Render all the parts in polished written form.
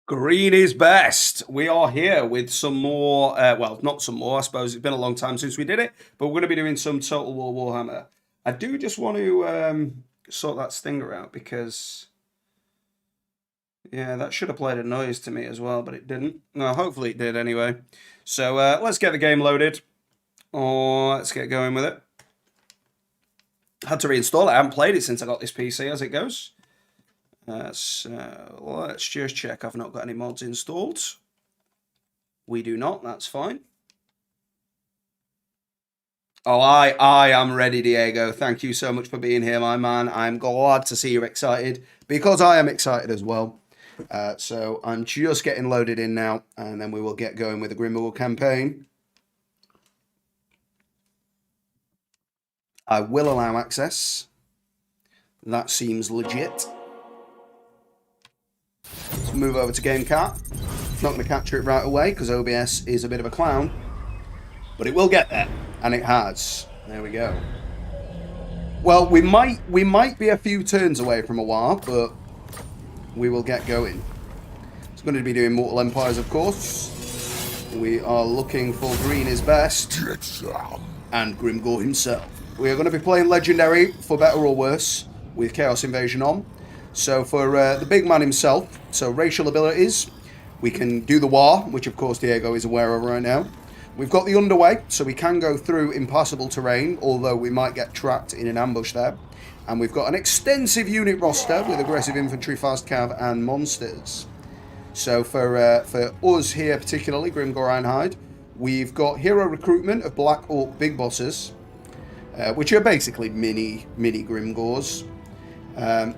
Green is best. We are here with some more, well, not some more, I suppose. It's been a long time since we did it, but we're going to be doing some Total War Warhammer. I do just want to sort that stinger out because, yeah, that should have played a noise to me as well, but it didn't. No, hopefully it did anyway. So let's get the game loaded, or let's get going with it. Had to reinstall it. I haven't played it since I got this PC as it goes. So let's just check I've not got any mods installed. We do not, that's fine. Oh, I am ready, Diego. Thank you so much for being here, my man. I'm glad to see you're excited, because I am excited as well. So I'm just getting loaded in now, and then we will get going with the Grimgor campaign. I will allow access. That seems legit. Let's move over to GameCat. Not going to capture it right away because OBS is a bit of a clown, but it will get there, and it has. There we go. Well, we might be a few turns away from a war, but we will get going. It's going to be doing Mortal Empires, of course. We are looking for Green is best, and Grimgor himself. We are going to be playing Legendary, for better or worse, with Chaos Invasion on. So for the big man himself, so racial abilities, we can do the war, which of course Diego is aware of right now. We've got the underway, so we can go through impassable terrain, although we might get trapped in an ambush there. And we've got an extensive unit roster with aggressive infantry, fast cav, and monsters. So for us here, particularly Grimgor Einhide, we've got hero recruitment of Black Orc big bosses, which are basically mini Grimgors.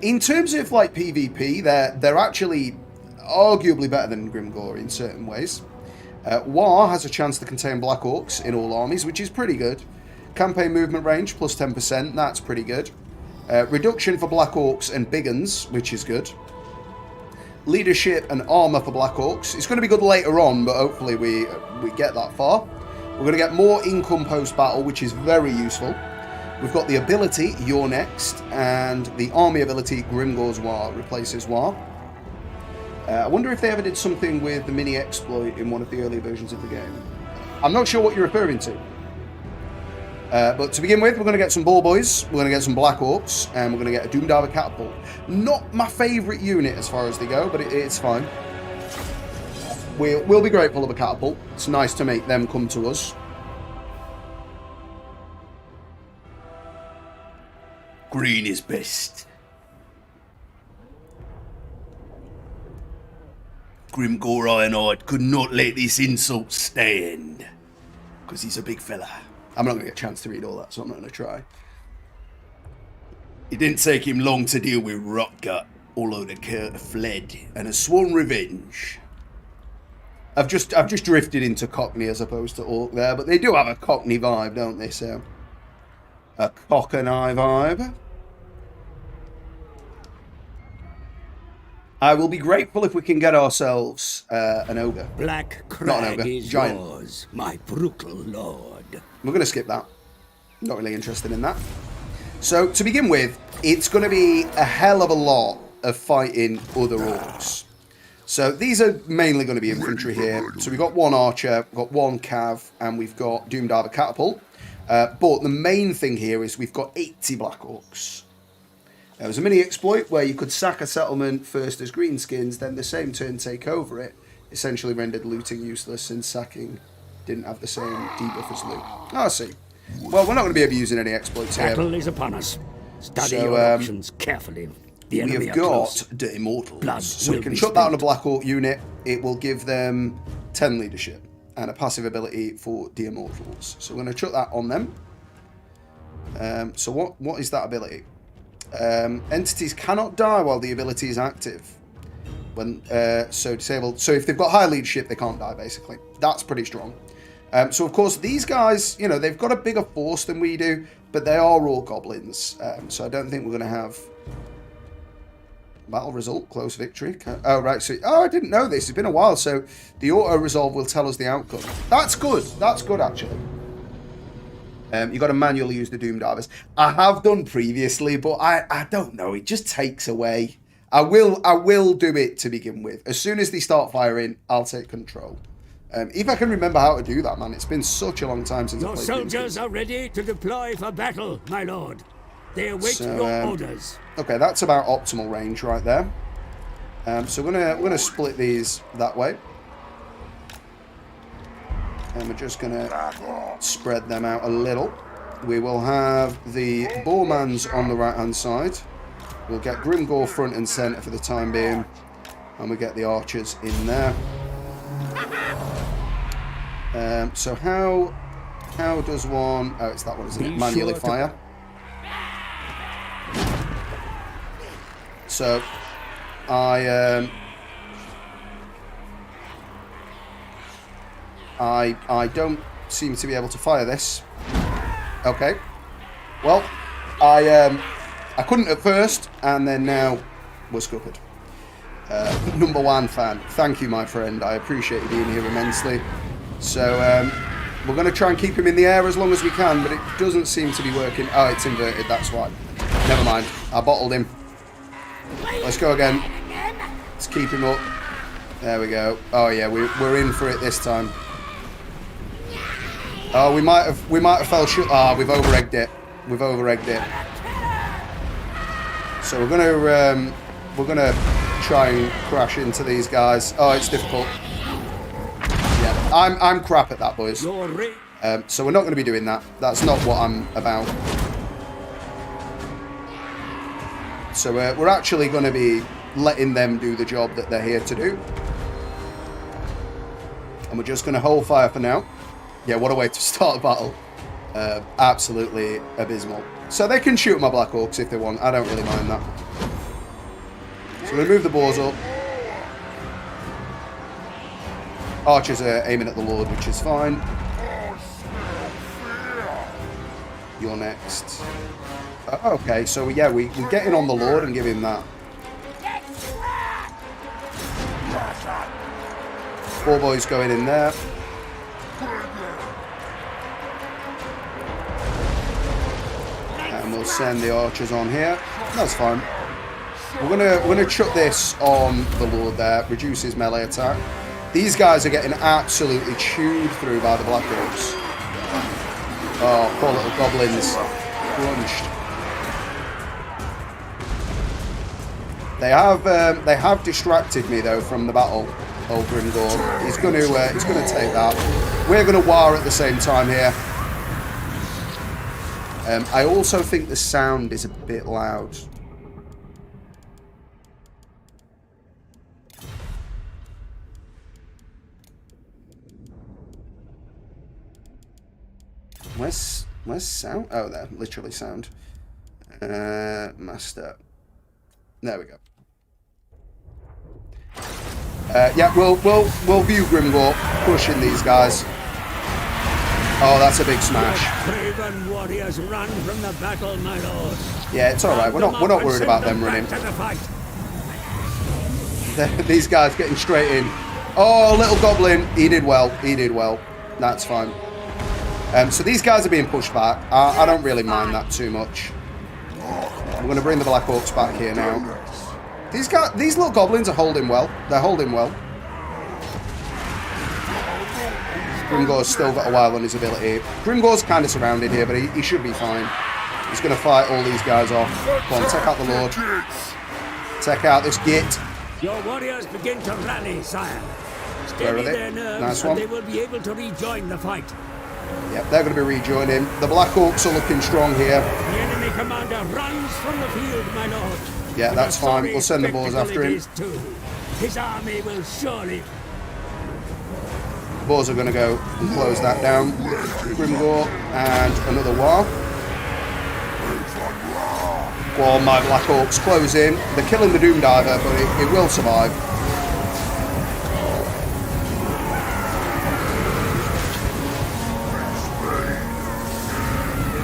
In terms of like PvP, they're actually arguably better than Grimgor in certain ways. War has a chance to contain Black Orcs in all armies, which is pretty good. Campaign movement range plus 10%, that's pretty good. Reduction for Black Orcs and Big Uns, which is good. leadership and armor for Black Orcs. It's going to be good later on, but hopefully we get that far. We're going to get more income post-battle, which is very useful. We've got the ability, You're Next, and the army ability, Grimgor's War, replaces War. I wonder if they ever did something with the mini exploit in one of the earlier versions of the game. I'm not sure what you're referring to. But to begin with, we're going to get some Ball Boys, we're going to get some Black Orcs, and we're going to get a Doomdiver Catapult. Not my favourite unit as far as they go, but it's fine. We'll be grateful of a Catapult. It's nice to make them come to us. Green is best. Grimgor Ironhide could not let this insult stand. Because he's a big fella. I'm not going to get a chance to read all that, so I'm not going to try. It didn't take him long to deal with Rotgut, although the Kurt fled and has sworn revenge. I've just drifted into Cockney as opposed to Orc there, but they do have a Cockney vibe, don't they? So a cock and eye vibe. I will be grateful if we can get ourselves an ogre. Black Crag Not an ogre, is giant. yours, my brutal lord. We're going to skip that. Not really interested in that. So, to begin with, it's going to be a hell of a lot of fighting other orcs. So, these are mainly going to be infantry here. So, we've got one archer, we've got one cav, and we've got Doomdiver Catapult. But the main thing here is we've got 80 Black Orcs. There was a mini exploit where you could sack a settlement first as greenskins, then the same turn take over it. Essentially rendered looting useless since sacking didn't have the same debuff as loot. Oh, I see. Well, we're not going to be abusing any exploits here. Battle is upon us. Study your options carefully. The enemy we have are got close. the Immortals. Blood so we will can be shut that on a spilled. Black Orc unit. It will give them 10 leadership and a passive ability for the Immortals. So we're going to chuck that on them. So what is that ability? Entities cannot die while the ability is active. When so disabled. So if they've got high leadership, they can't die. Basically, that's pretty strong. So of course these guys, you know, they've got a bigger force than we do, but they are all goblins. So I don't think we're going to have battle result, close victory. Oh right. So I didn't know this. It's been a while. So the auto resolve will tell us the outcome. That's good. That's good actually. You've got to manually use the Doomdivers. I have done previously, but I don't know. It just takes away. I will do it to begin with. As soon as they start firing, I'll take control. If I can remember how to do that, man. It's been such a long time since I Your played soldiers are ready to deploy for battle, my lord. They await So, your orders. Okay, that's about optimal range right there. So we're gonna split these that way. And we're just going to spread them out a little. We will have the Boarmans on the right-hand side. We'll get Grimgor front and centre for the time being. And we get the archers in there. So how does one... Oh, it's that one, isn't it? Manually fire. So, I don't seem to be able to fire this. Okay. Well, I couldn't at first, and then now we're scuppered. Number one fan. Thank you, my friend. I appreciate you being here immensely. So, we're going to try and keep him in the air as long as we can, but it doesn't seem to be working. Oh, it's inverted, that's why. Never mind. I bottled him. Let's go again. Let's keep him up. There we go. Oh, yeah, we're in for it this time. Oh, we might have fell short. Ah, we've over-egged it. We've over-egged it. So we're gonna try and crash into these guys. Oh, it's difficult. Yeah, I'm crap at that, boys. So we're not going to be doing that. That's not what I'm about. So we're actually going to be letting them do the job that they're here to do. And we're just going to hold fire for now. Yeah, what a way to start a battle. Absolutely abysmal. So they can shoot my Black Orcs if they want. I don't really mind that. So we're going to move the boars up. Archers are aiming at the Lord, which is fine. You're next. Okay, so yeah, we get in on the Lord and give him that. 4 boys going in there. And we'll send the archers on here. That's fine. We're gonna chuck this on the Lord there, reduce his melee attack. These guys are getting absolutely chewed through by the Black Orcs. Oh, poor little goblins. Crunched. They have distracted me though from the battle. Old Grimgor. He's gonna take that. We're gonna war at the same time here. I also think the sound is a bit loud. Where's sound? Oh, there, literally sound. Master. There we go. Yeah, we'll view Grimgor pushing these guys. Oh, that's a big smash. Craven warriors run from the battle, my lord. Yeah, it's all right. We're not worried about them running. These guys getting straight in. Oh, little goblin. He did well. He did well. That's fine. So these guys are being pushed back. I don't really mind that too much. I'm going to bring the Black Orcs back here now. These little goblins are holding well. They're holding well. Grimgor's still got a while on his ability. Grimgor's kind of surrounded here, but he should be fine. He's going to fight all these guys off. Come on, take out the Lord. Take out this git. Your warriors begin to rally, sire. Where are they? Nice one. They will be able to rejoin the fight. Yep, they're going to be rejoining. The Black Orcs are looking strong here. The enemy commander runs from the field, my lord. Yeah, that's fine. We'll send the boars after him. His army will surely... The boars are going to go and close that down. Grimgor and another war. Go on, my Black Orcs, close in. They're killing the Doom Diver, but it will survive.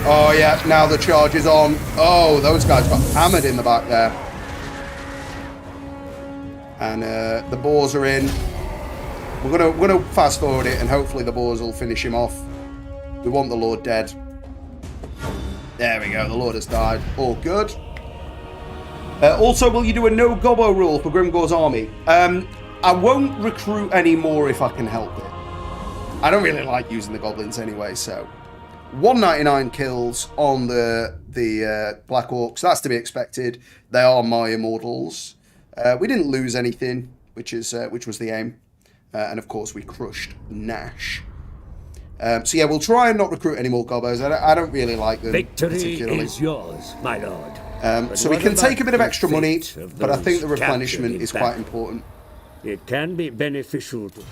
Oh yeah, now the charge is on. Oh, those guys got hammered in the back there. And the boars are in. We're gonna fast forward it, and hopefully the boars will finish him off. We want the Lord dead. There we go. The Lord has died. All good. Also, will you do a no gobbo rule for Grimgor's army? I won't recruit any more if I can help it. I don't really like using the goblins anyway, so 199 kills on the Black Orcs. That's to be expected. They are my immortals. We didn't lose anything, which was the aim, and of course we crushed Nash. So yeah, we'll try and not recruit any more gobbos. I don't really like them. Victory is yours, my lord. So we can take a bit of extra money, but I think the replenishment is quite important. It can be beneficial to...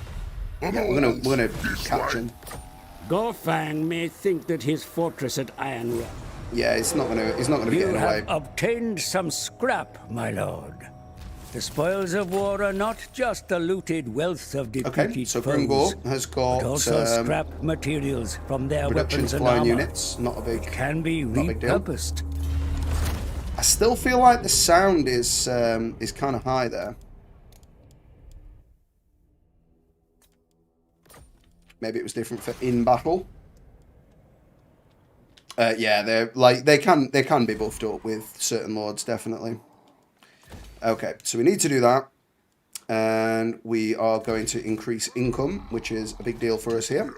Yeah, we're gonna catch him. Gorfang may think that his fortress at Iron Rock... Yeah, he's not gonna be getting away. You have obtained some scrap, my lord. The spoils of war are not just the looted wealth of defeated Okay, so foes, Grimgor has got but also scrap materials from their reductions weapons and flying armor. units. Not a big, Can be not a big deal. repurposed. I still feel like the sound is kind of high there. Maybe it was different for in battle. Yeah, they can be buffed up with certain lords, definitely. Okay, so we need to do that, and we are going to increase income, which is a big deal for us here.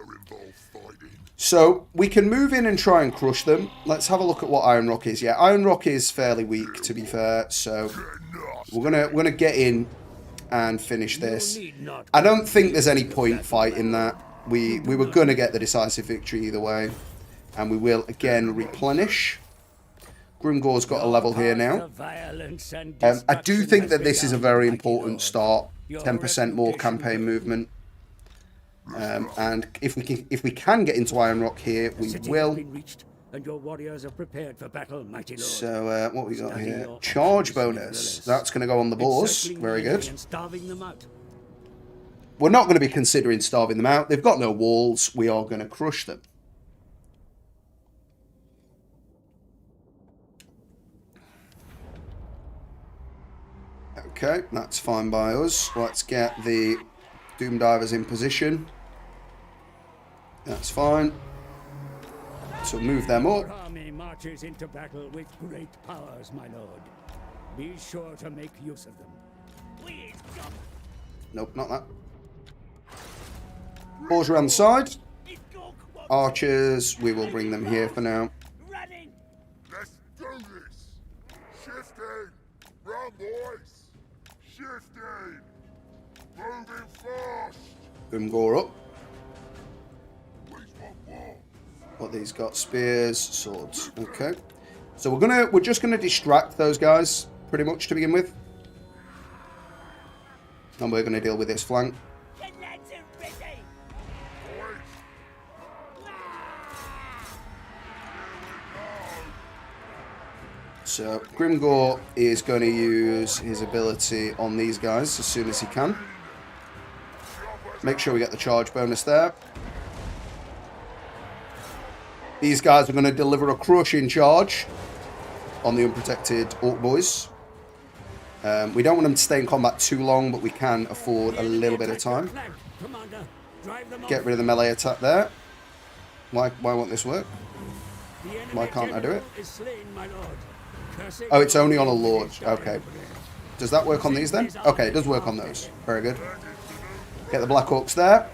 So we can move in and try and crush them. Let's have a look at what Iron Rock is. Yeah, Iron Rock is fairly weak, to be fair. So we're gonna get in and finish this. I don't think there's any point fighting that. We were gonna get the decisive victory either way, and we will again replenish. Grimgor's got a level here now. I do think that this is a very important start. 10% more campaign movement. And if we can get into Iron Rock here, we will. So what we got here? Charge bonus. That's going to go on the boars. Very good. We're not going to be considering starving them out. They've got no walls. We are going to crush them. Okay, that's fine by us. Let's get the Doom Divers in position. That's fine. So move them up. Your army marches into battle with great powers, my lord. Be sure to make use of them. Nope, not that. Balls around the side. Archers, we will bring them here for now. Let's do this. Shifting. Run, boys. Shifting. Moving fast. Grimgor up. Please want more. What these got? Spears, swords. Okay. So we're just gonna distract those guys pretty much to begin with. And we're gonna deal with this flank. So Grimgor is going to use his ability on these guys as soon as he can. Make sure we get the charge bonus there. These guys are going to deliver a crushing charge on the unprotected Orc boys. We don't want them to stay in combat too long, but we can afford a little bit of time. Get rid of the melee attack there. Why won't this work? Why can't I do it? Oh, it's only on a lord. Okay. Does that work on these then? Okay, it does work on those. Very good. Get the Black Orcs there.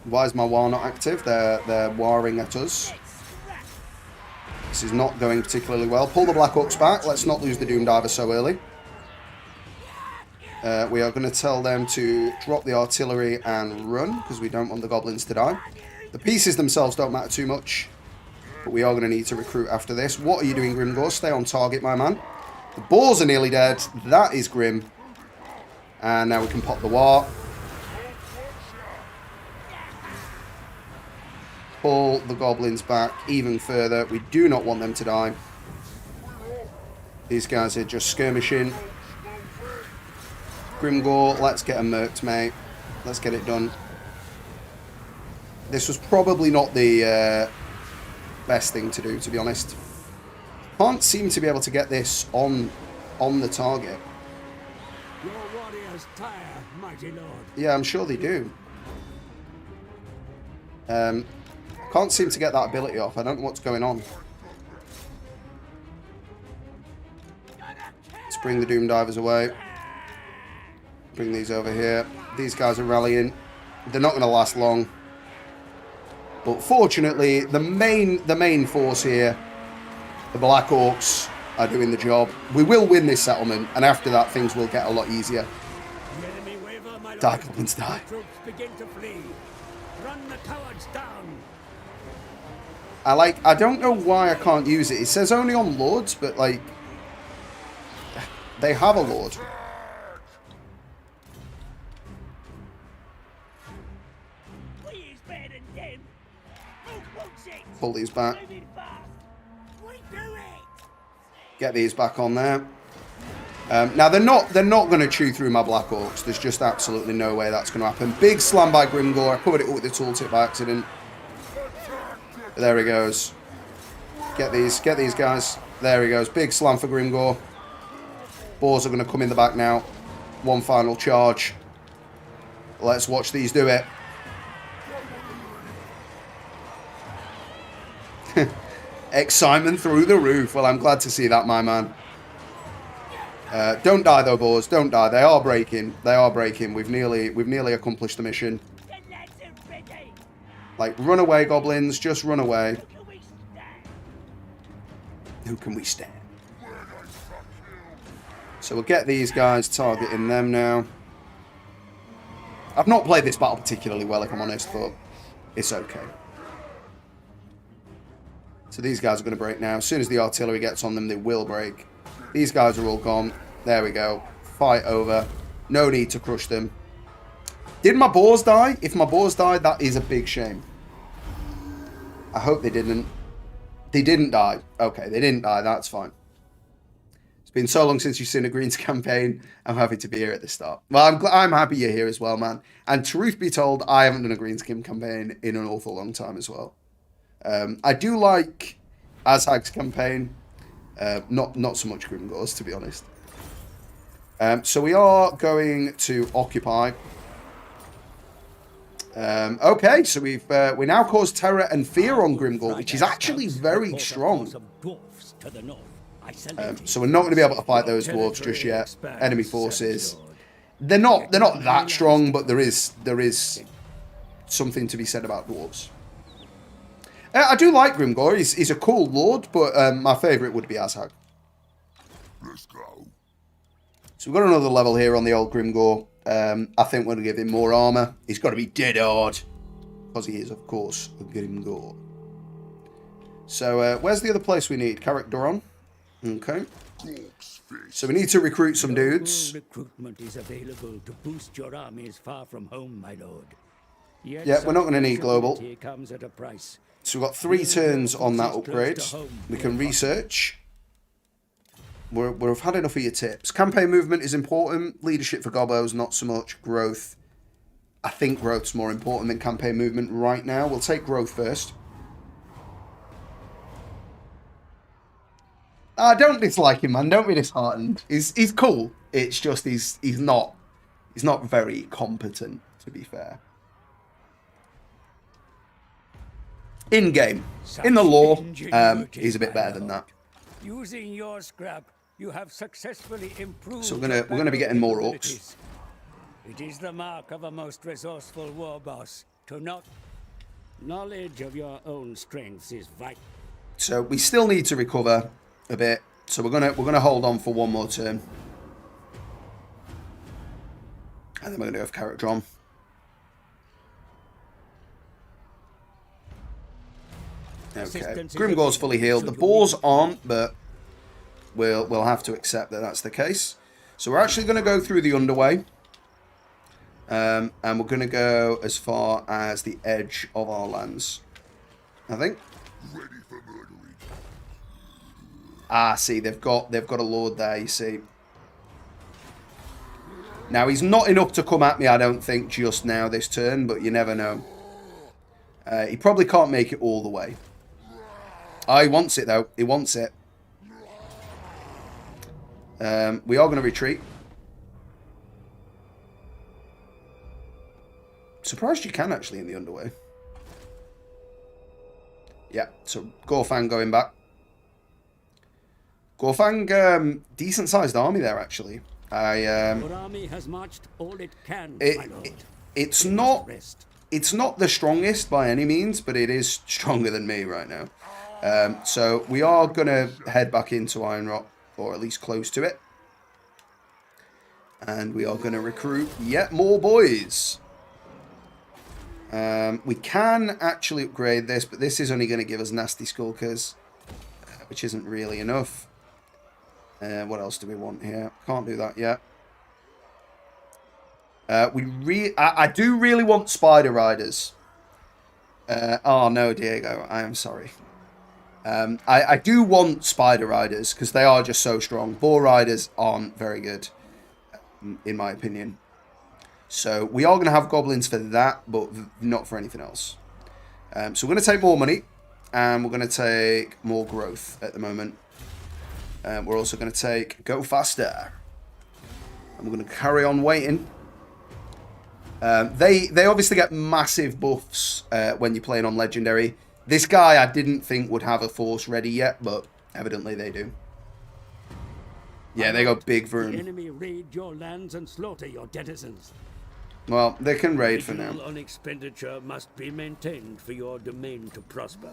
Why is my war not active? They're warring at us. This is not going particularly well. Pull the Black Orcs back. Let's not lose the Doom Diver so early. We are going to tell them to drop the artillery and run, because we don't want the goblins to die. The pieces themselves don't matter too much, but we are going to need to recruit after this. What are you doing, Grimgor? Stay on target, my man. The boars are nearly dead. That is grim. And now we can pop the war. Pull the goblins back even further. We do not want them to die. These guys are just skirmishing. Grimgor, let's get them murked, mate. Let's get it done. This was probably not the best thing to do, to be honest. Can't seem to be able to get this on the target. Your warriors tire, mighty lord. Yeah, I'm sure they do. Can't seem to get that ability off. I don't know what's going on. Let's bring the Doom Divers away. Bring these over here. These guys are rallying. They're not going to last long. But fortunately, the main force here, the Black Orcs, are doing the job. We will win this settlement, and after that, things will get a lot easier. Die, goblins, die. Troops begin to flee. Run the cowards down. I don't know why I can't use it. It says only on lords, but like, they have a lord. Pull these back. Get these back on there. Now they're not going to chew through my Black Orcs. There's just absolutely no way that's going to happen. Big slam by Grimgor. I covered it up with the tooltip by accident. There he goes. Get these guys. There he goes. Big slam for Grimgor. Boars are going to come in the back now. One final charge. Let's watch these do it. Excitement through the roof. Well, I'm glad to see that, my man. Don't die though, boars. Don't die. They are breaking. They are breaking. We've nearly accomplished the mission. Like, run away, goblins. Just run away. Who can we stand? So we'll get these guys targeting them now. I've not played this battle particularly well, if I'm honest, but it's okay. So these guys are going to break now. As soon as the artillery gets on them, they will break. These guys are all gone. There we go. Fight over. No need to crush them. Did my boars die? If my boars died, that is a big shame. I hope they didn't. They didn't die. Okay, they didn't die. That's fine. It's been so long since you've seen a Greens campaign. I'm happy to be here at the start. Well, I'm happy you're here as well, man. And truth be told, I haven't done a Greens campaign in an awful long time as well. I do like Azhag's campaign. Not so much Grimgor's, to be honest. So we are going to occupy. Okay, so we now cause terror and fear on Grimgor, which is actually very strong. So we're not going to be able to fight those dwarves just yet. Enemy forces. They're not that strong, but there is something to be said about dwarves. I do like Grimgor. He's a cool lord, but my favourite would be Azhag. Let's go. So we've got another level here on the old Grimgor. I think we're going to give him more armour. He's got to be dead hard. Because he is, of course, a Grimgor. So, where's the other place we need? Carrick Duron. Okay. So we need to recruit some dudes. Recruitment is available to boost your armies far from home, my lord. Yet Yeah, we're not going to need global. comes at a price. So we've got 3 turns on that upgrade. We can research. We've had enough of your tips. Campaign movement is important. Leadership for Gobos, not so much. Growth. I think growth's more important than campaign movement right now. We'll take growth first. Don't dislike him, man. Don't be disheartened. He's cool. It's just he's not very competent, to be fair. In game, in the lore, he's a bit better than that. Using your scrap, you have successfully improved. So we're gonna be getting more orcs. It is the mark of a most resourceful war boss to not. Knowledge of your own strengths is vital. So we still need to recover a bit. So we're gonna hold on for one more turn, and then we're gonna go with Carrick Duron. Okay, Grimgor's fully healed. The boars aren't, but we'll have to accept that that's the case. So we're actually going to go through the underway, and we're going to go as far as the edge of our lands, I think. Ready for murdering. See, they've got a lord there. You see. Now he's not enough to come at me, I don't think, just now this turn, but you never know. He probably can't make it all the way. Oh, he wants it, though. He wants it. We are going to retreat. Surprised you can, actually, in the underway. Yeah, so Gorfang going back. Gorfang, decent-sized army there, actually. Your army has marched all it can, my lord. It's not the strongest by any means, but it is stronger than me right now. So we are going to head back into Iron Rock, or at least close to it. And we are going to recruit yet more boys. We can actually upgrade this, but this is only going to give us nasty skulkers, which isn't really enough. What else do we want here? Can't do that yet. I do really want Spider Riders. Oh no, Diego, I am sorry. I do want Spider Riders because they are just so strong. Boar Riders aren't very good, in my opinion. So we are going to have goblins for that, but not for anything else. So we're going to take more money, and we're going to take more growth at the moment. We're also going to take Go Faster. And we're going to carry on waiting. They obviously get massive buffs when you're playing on Legendary. This guy I didn't think would have a force ready yet, but evidently they do. Yeah, they go big for him. The enemy raid your lands and slaughter your denizens. Well, they can raid for now. On expenditure must be maintained for your domain to prosper.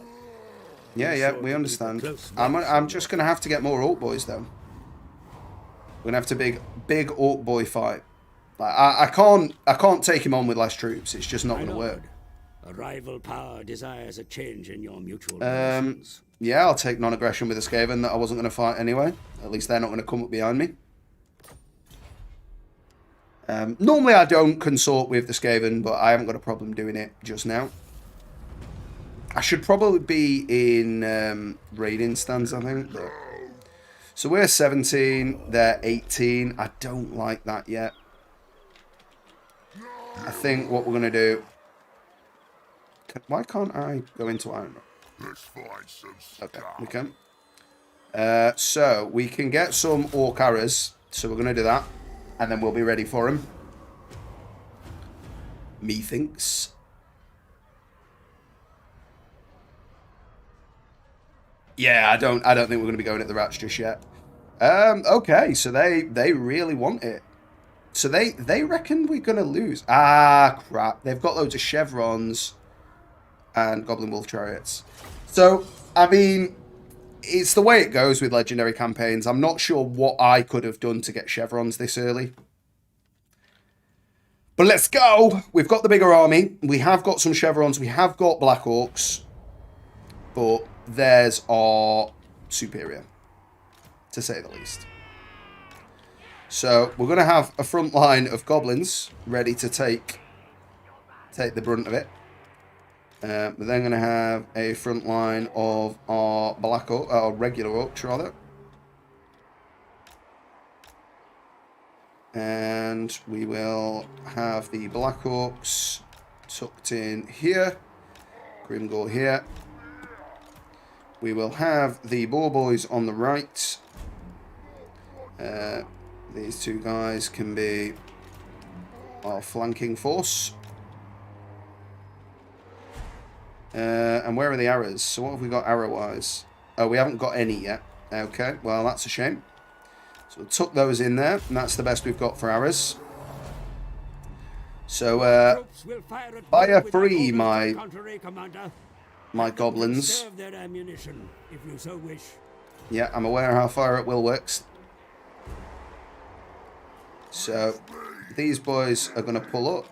Yeah, we understand. I'm just going to have to get more Orc Boys, though. We're going to have to big Orc Boy fight. Like, I can't take him on with less troops. It's just not going to work. A rival power desires a change in your mutual relations. Yeah, I'll take non-aggression with a Skaven that I wasn't going to fight anyway. At least they're not going to come up behind me. Normally I don't consort with the Skaven, but I haven't got a problem doing it just now. I should probably be in raiding stance, I think. But... So we're 17, they're 18. I don't like that yet. I think what we're going to do... Why can't I go into Iron Rock? Let's find some stuff. Okay, we can. So we can get some Orc arrows. So we're going to do that. and then we'll be ready for him. Methinks. Yeah, I don't think we're going to be going at the rats just yet. Okay, so they really want it. So they reckon we're going to lose. Ah, crap. They've got loads of chevrons and goblin wolf chariots. So, I mean, it's the way it goes with legendary campaigns. I'm not sure what I could have done to get chevrons this early. But let's go. We've got the bigger army. We have got some chevrons. We have got black orcs. But theirs are superior, to say the least. So we're going to have a front line of goblins ready to take the brunt of it. We're then going to have a front line of our black orc, or regular orcs rather. And we will have the black orcs tucked in here. Grimgor here. We will have the boar boys on the right. These two guys can be our flanking force. And where are the arrows? So what have we got arrow-wise? Oh, we haven't got any yet. Okay, well, that's a shame. So we'll tuck those in there, and that's the best we've got for arrows. So, fire free, my goblins. Yeah, I'm aware how fire at will works. So, these boys are going to pull up.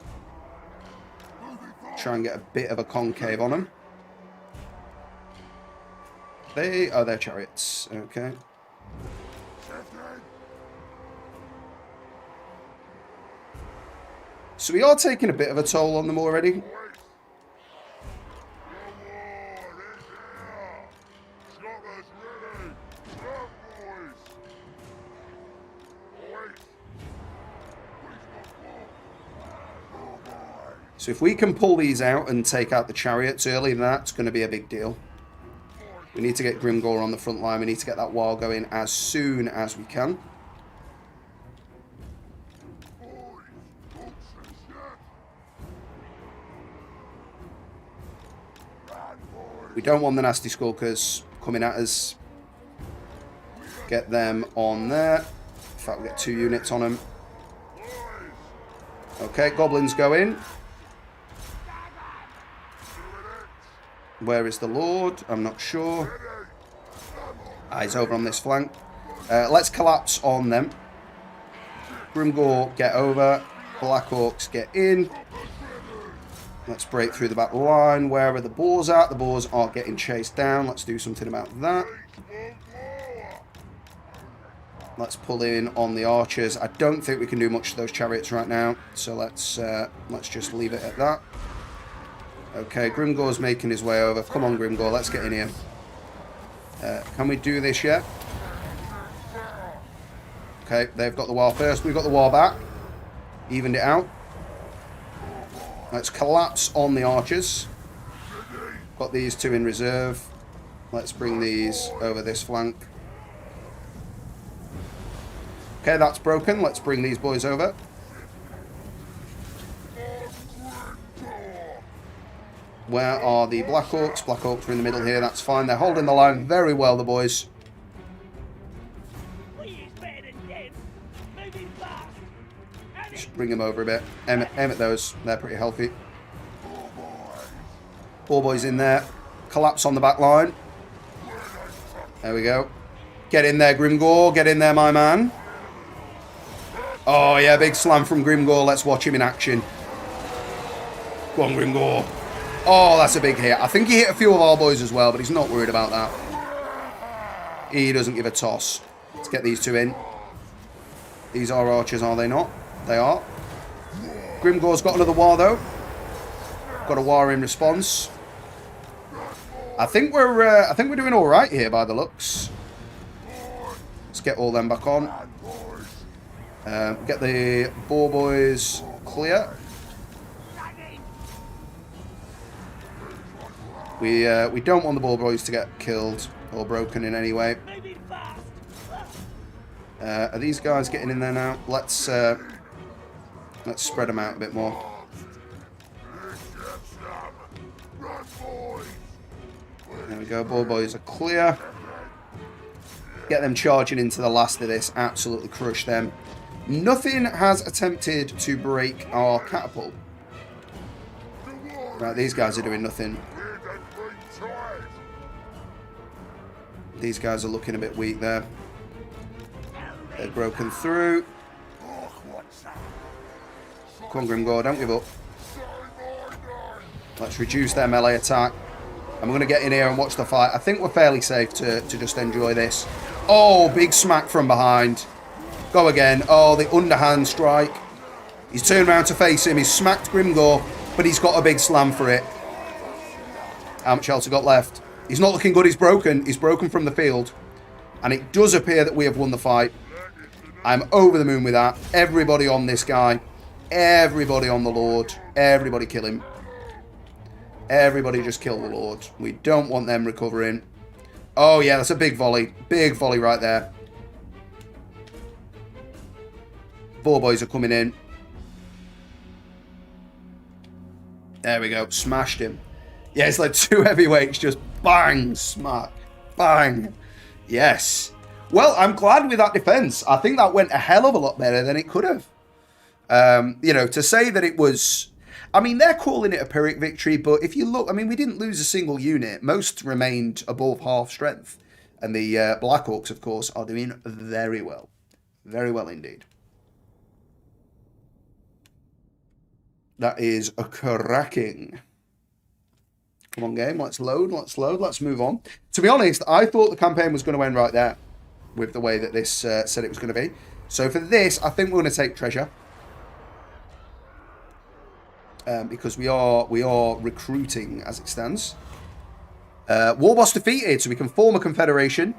Try and get a bit of a concave on them. They're chariots. Okay. So we are taking a bit of a toll on them already. So if we can pull these out and take out the chariots early, that's going to be a big deal. We need to get Grimgor on the front line. We need to get that wall going as soon as we can. We don't want the nasty skulkers coming at us. Get them on there. In fact, we'll get 2 units on them. Okay, goblins go in. Where is the Lord? I'm not sure. He's over on this flank. Let's collapse on them. Grimgor, get over. Black Orcs, get in. Let's break through the back line. Where are the boars at? The boars are getting chased down. Let's do something about that. Let's pull in on the archers. I don't think we can do much to those chariots right now. So let's just leave it at that. Okay, Grimgor's making his way over. Come on, Grimgor, let's get in here. Can we do this yet? Okay, they've got the war first. We've got the war back. Evened it out. Let's collapse on the archers. Got these 2 in reserve. Let's bring these over this flank. Okay, that's broken. Let's bring these boys over. Where are the Black Orcs? Black Orcs are in the middle here. That's fine. They're holding the line very well, the boys. Just bring them over a bit. Aim at those. They're pretty healthy. Boar boys in there. Collapse on the back line. There we go. Get in there, Grimgor. Get in there, my man. Oh, yeah, big slam from Grimgor. Let's watch him in action. Go on, Grimgor. Oh, that's a big hit. I think he hit a few of our boys as well, but he's not worried about that. He doesn't give a toss. Let's get these 2 in. These are archers, are they not? They are. Grimgor's got another war, though. Got a war in response. I think we're doing all right here by the looks. Let's get all them back on. Get the boar boys clear. We don't want the boar boys to get killed or broken in any way. Are these guys getting in there now? Let's spread them out a bit more. There we go. Ball boys are clear. Get them charging into the last of this. Absolutely crush them. Nothing has attempted to break our catapult. Right, these guys are doing nothing. These guys are looking a bit weak there. They're broken through. Come on, Grimgor, don't give up. Let's reduce their melee attack. And we're going to get in here and watch the fight. I think we're fairly safe to just enjoy this. Oh, big smack from behind. Go again. Oh, the underhand strike. He's turned around to face him. He's smacked Grimgor, but he's got a big slam for it. How much else he got left? He's not looking good. He's broken. He's broken from the field. And it does appear that we have won the fight. I'm over the moon with that. Everybody on this guy. Everybody on the Lord. Everybody kill him. Everybody just kill the Lord. We don't want them recovering. Oh, yeah, that's a big volley. Big volley right there. Four boys are coming in. There we go. Smashed him. Yeah, it's like two heavyweights just bang, smack, bang. Yes. Well, I'm glad with that defense. I think that went a hell of a lot better than it could have. You know, to say that it was... I mean, they're calling it a Pyrrhic victory, but if you look... I mean, we didn't lose a single unit. Most remained above half strength. And the Blackhawks, of course, are doing very well. Very well indeed. That is a cracking. Come on, game. Let's load. Let's load. Let's move on. To be honest, I thought the campaign was going to end right there with the way that this said it was going to be. So for this, I think we're going to take treasure. Because we are recruiting as it stands. War boss defeated, so we can form a confederation.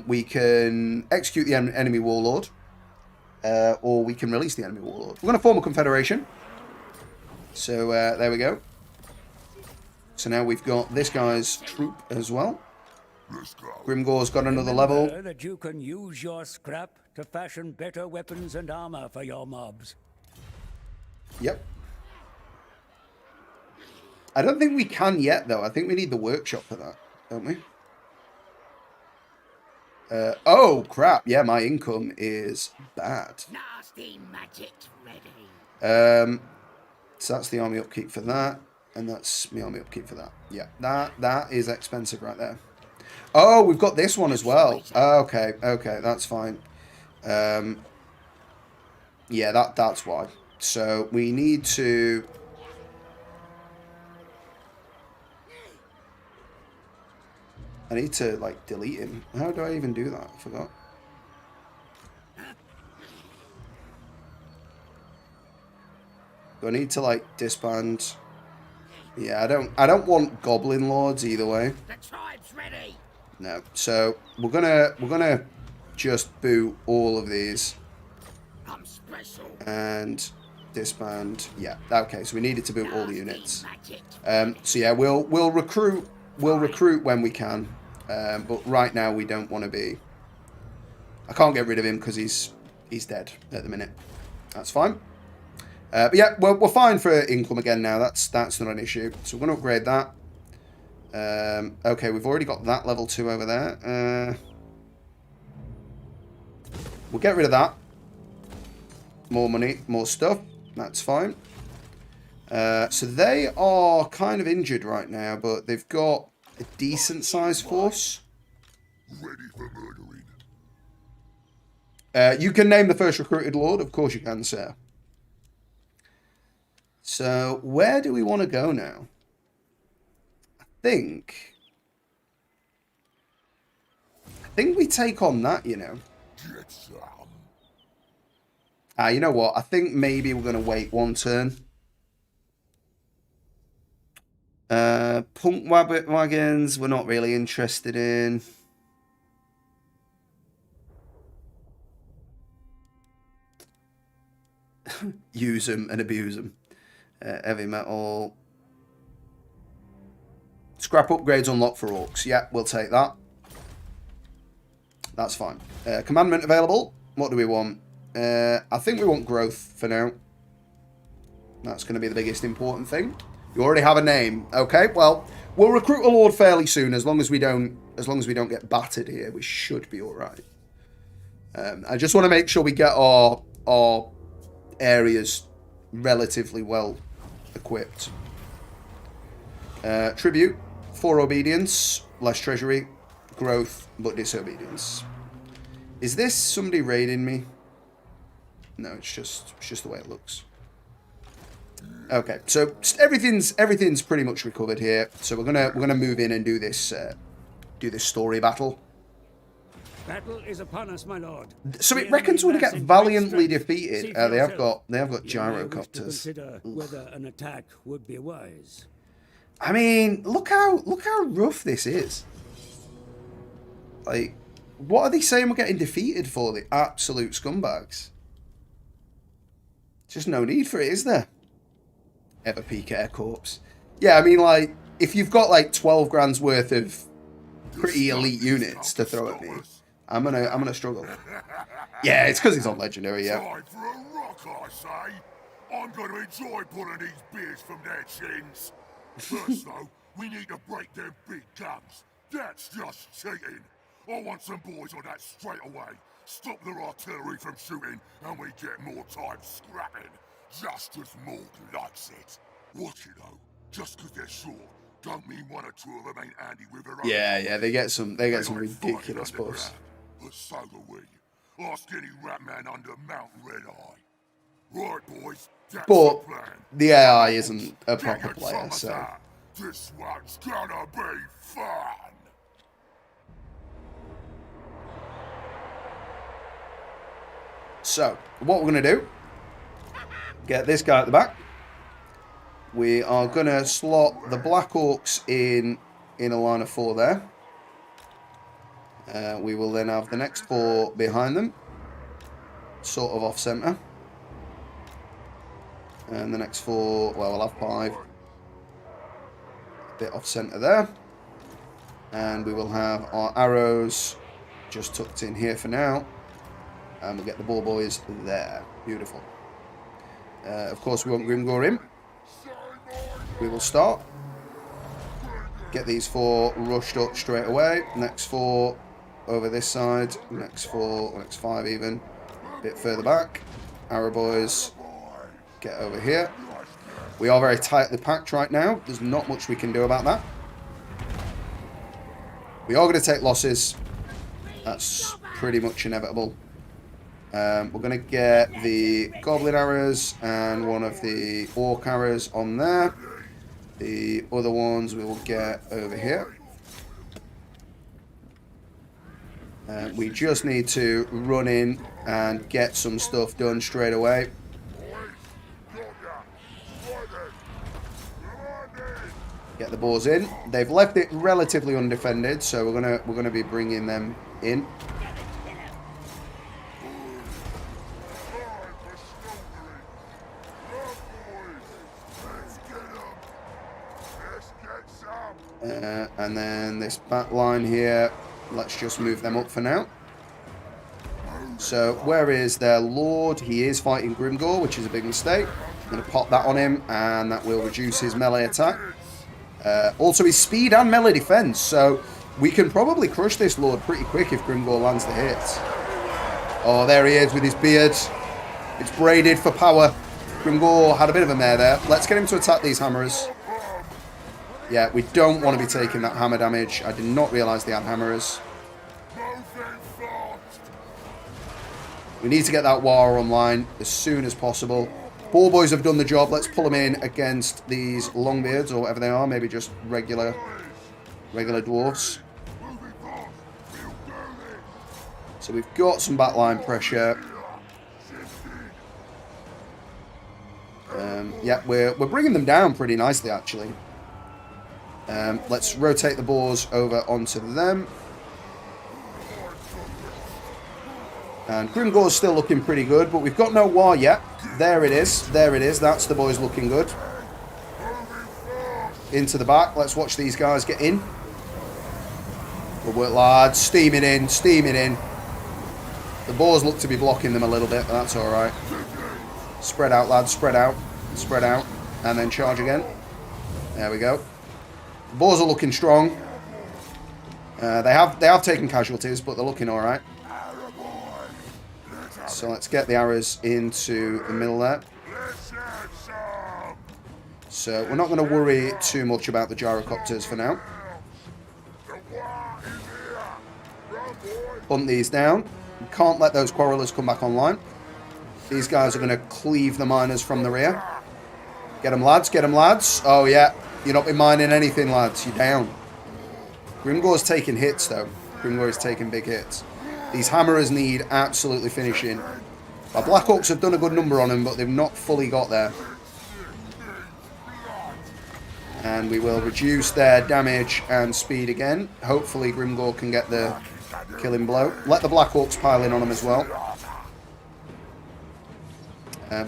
We can execute the enemy warlord. Or we can release the enemy warlord. We're going to form a confederation. So there we go. So now we've got this guy's troop as well. Grimgor's got another level. That you can use your scrap to fashion better weapons and armor for your mobs. Yep. I don't think we can yet, though. I think we need the workshop for that, don't we? Oh, crap. Yeah, my income is bad. Nasty magic's ready. So that's the army upkeep for that. And that's my army upkeep for that. Yeah, that is expensive right there. Oh, we've got this one as well. Okay, that's fine. Yeah, that's why. So we need to... I need to, like, delete him. How do I even do that? I forgot. Do I need to, like, disband? Yeah, I don't want goblin lords either way. The tribe's ready. No. So we're gonna just boot all of these. I'm special. And disband. Yeah. Okay. So we needed to boot all the units. So yeah, we'll recruit when we can. But right now we don't want to be. I can't get rid of him because he's dead at the minute. That's fine. But yeah, we're fine for income again now. That's not an issue. So we're going to upgrade that. Okay, we've already got that level 2 over there. We'll get rid of that. More money, more stuff. That's fine. So they are kind of injured right now, but they've got a decent sized force. Ready for murdering. You can name the first recruited lord. Of course you can, sir. So, where do we want to go now? I think we take on that, you know. Get some. You know what? I think maybe we're going to wait one turn. Punk wagons, we're not really interested in. Use them and abuse them. Heavy metal. Scrap upgrades unlocked for orcs. Yeah, we'll take that. That's fine. Commandment available. What do we want? I think we want growth for now. That's going to be the biggest important thing. You already have a name. Okay, well, we'll recruit a lord fairly soon. As long as we don't get battered here, we should be all right. I just want to make sure we get our areas relatively well equipped. Tribute, 4 obedience, less treasury, growth, but disobedience. Is this somebody raiding me? No, it's just the way it looks. Okay, so everything's pretty much recovered here. So we're gonna move in and do this story battle. Battle is upon us, my lord. So it reckons we're gonna get valiantly defeated. They have got gyrocopters. Consider whether an attack would be wise. I mean, look how rough this is. Like, what are they saying we're getting defeated for? The absolute scumbags. Just no need for it, is there? Ever peak air corpse. Yeah, I mean, like, if you've got like 12 grand's worth of pretty elite units to throw at me, I'm gonna struggle. Yeah, it's because he's on legendary. Yeah. Time for a rock, I say. I'm gonna enjoy pulling these beers from their chins. First, though, we need to break their big guns. That's just cheating. I want some boys on that straight away. Stop their artillery from shooting, and we get more time scrapping. Just as Morg likes it. Watch it, though. Just because they're short, don't mean one or two of them ain't handy with their own. Yeah, they get some ridiculous buffs. But so do we. Ask any rat man under Mount Red Eye. Right, boys. That's But the plan. the AI isn't a Get proper your player, summers so out. This one's gonna be fun. what we're gonna do? Get this guy at the back. We are gonna slot the Black Orcs in a line of 4 there. We will then have the next 4 behind them, sort of off center. And the next 4, well, we'll have 5. A bit off center there. And we will have our arrows just tucked in here for now. And we'll get the ball boys there. Beautiful. Of course, we want Grimgor in. We will start. Get these 4 rushed up straight away. Next 4 over this side. Next 5 even. A bit further back. Arrow boys. Get over here. We are very tightly packed right now. There's not much we can do about that. We are going to take losses. That's pretty much inevitable. We're going to get the goblin arrows and one of the orc arrows on there. The other ones we will get over here. We just need to run in and get some stuff done straight away. Get the boars in. They've left it relatively undefended, so we're gonna be bringing them in. And then this back line here, let's just move them up for now. So where is their lord? He is fighting Grimgor, which is a big mistake. I'm going to pop that on him, and that will reduce his melee attack. Also his speed and melee defense, so we can probably crush this lord pretty quick if Grimgor lands the hits. Oh, there he is with his beard. It's braided for power. Grimgor had a bit of a mare there. Let's get him to attack these hammerers. Yeah, we don't want to be taking that hammer damage. I did not realise they had hammerers. We need to get that war online as soon as possible. Ball boys have done the job. Let's pull them in against these longbeards or whatever they are. Maybe just regular dwarves. So we've got some backline pressure. Yeah, we're bringing them down pretty nicely actually. Let's rotate the boars over onto them. And Grimgor's still looking pretty good, but we've got no war yet. There it is. There it is. That's the boys looking good. Into the back. Let's watch these guys get in. Good work, lads. Steam it in, steam it in. The boars look to be blocking them a little bit, but that's alright. Spread out, lads, spread out. Spread out. And then charge again. There we go. The boars are looking strong. They have taken casualties, but they're looking alright. So let's get the arrows into the middle there. So we're not going to worry too much about the gyrocopters for now. Hunt these down. We can't let those quarrelers come back online. These guys are going to cleave the miners from the rear. Get them, lads. Get them, lads. Oh, yeah. You're not been mining anything, lads. You're down. Grimgor's taking hits, though. Grimgor is taking big hits. These hammerers need absolutely finishing. Our Blackhawks have done a good number on them, but they've not fully got there. And we will reduce their damage and speed again. Hopefully Grimgor can get the killing blow. Let the Blackhawks pile in on them as well.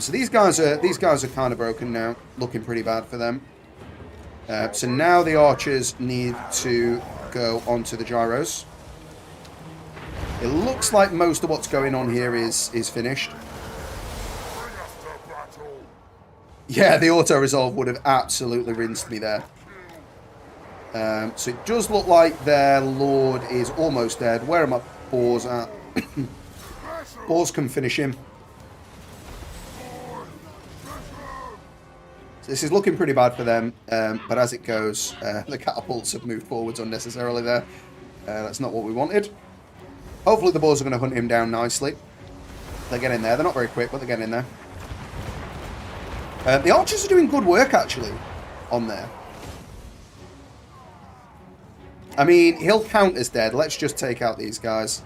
So these guys are kind of broken now. Looking pretty bad for them. So now the archers need to go onto the gyros. It looks like most of what's going on here is finished. Yeah, the auto-resolve would have absolutely rinsed me there. So it does look like their lord is almost dead. Where are my boars at? Boars can finish him. So this is looking pretty bad for them, but as it goes, the catapults have moved forwards unnecessarily there. That's not what we wanted. Hopefully the boars are going to hunt him down nicely. They're getting there. They're not very quick, but they're getting in there. The archers are doing good work, actually, on there. I mean, he'll count as dead. Let's just take out these guys.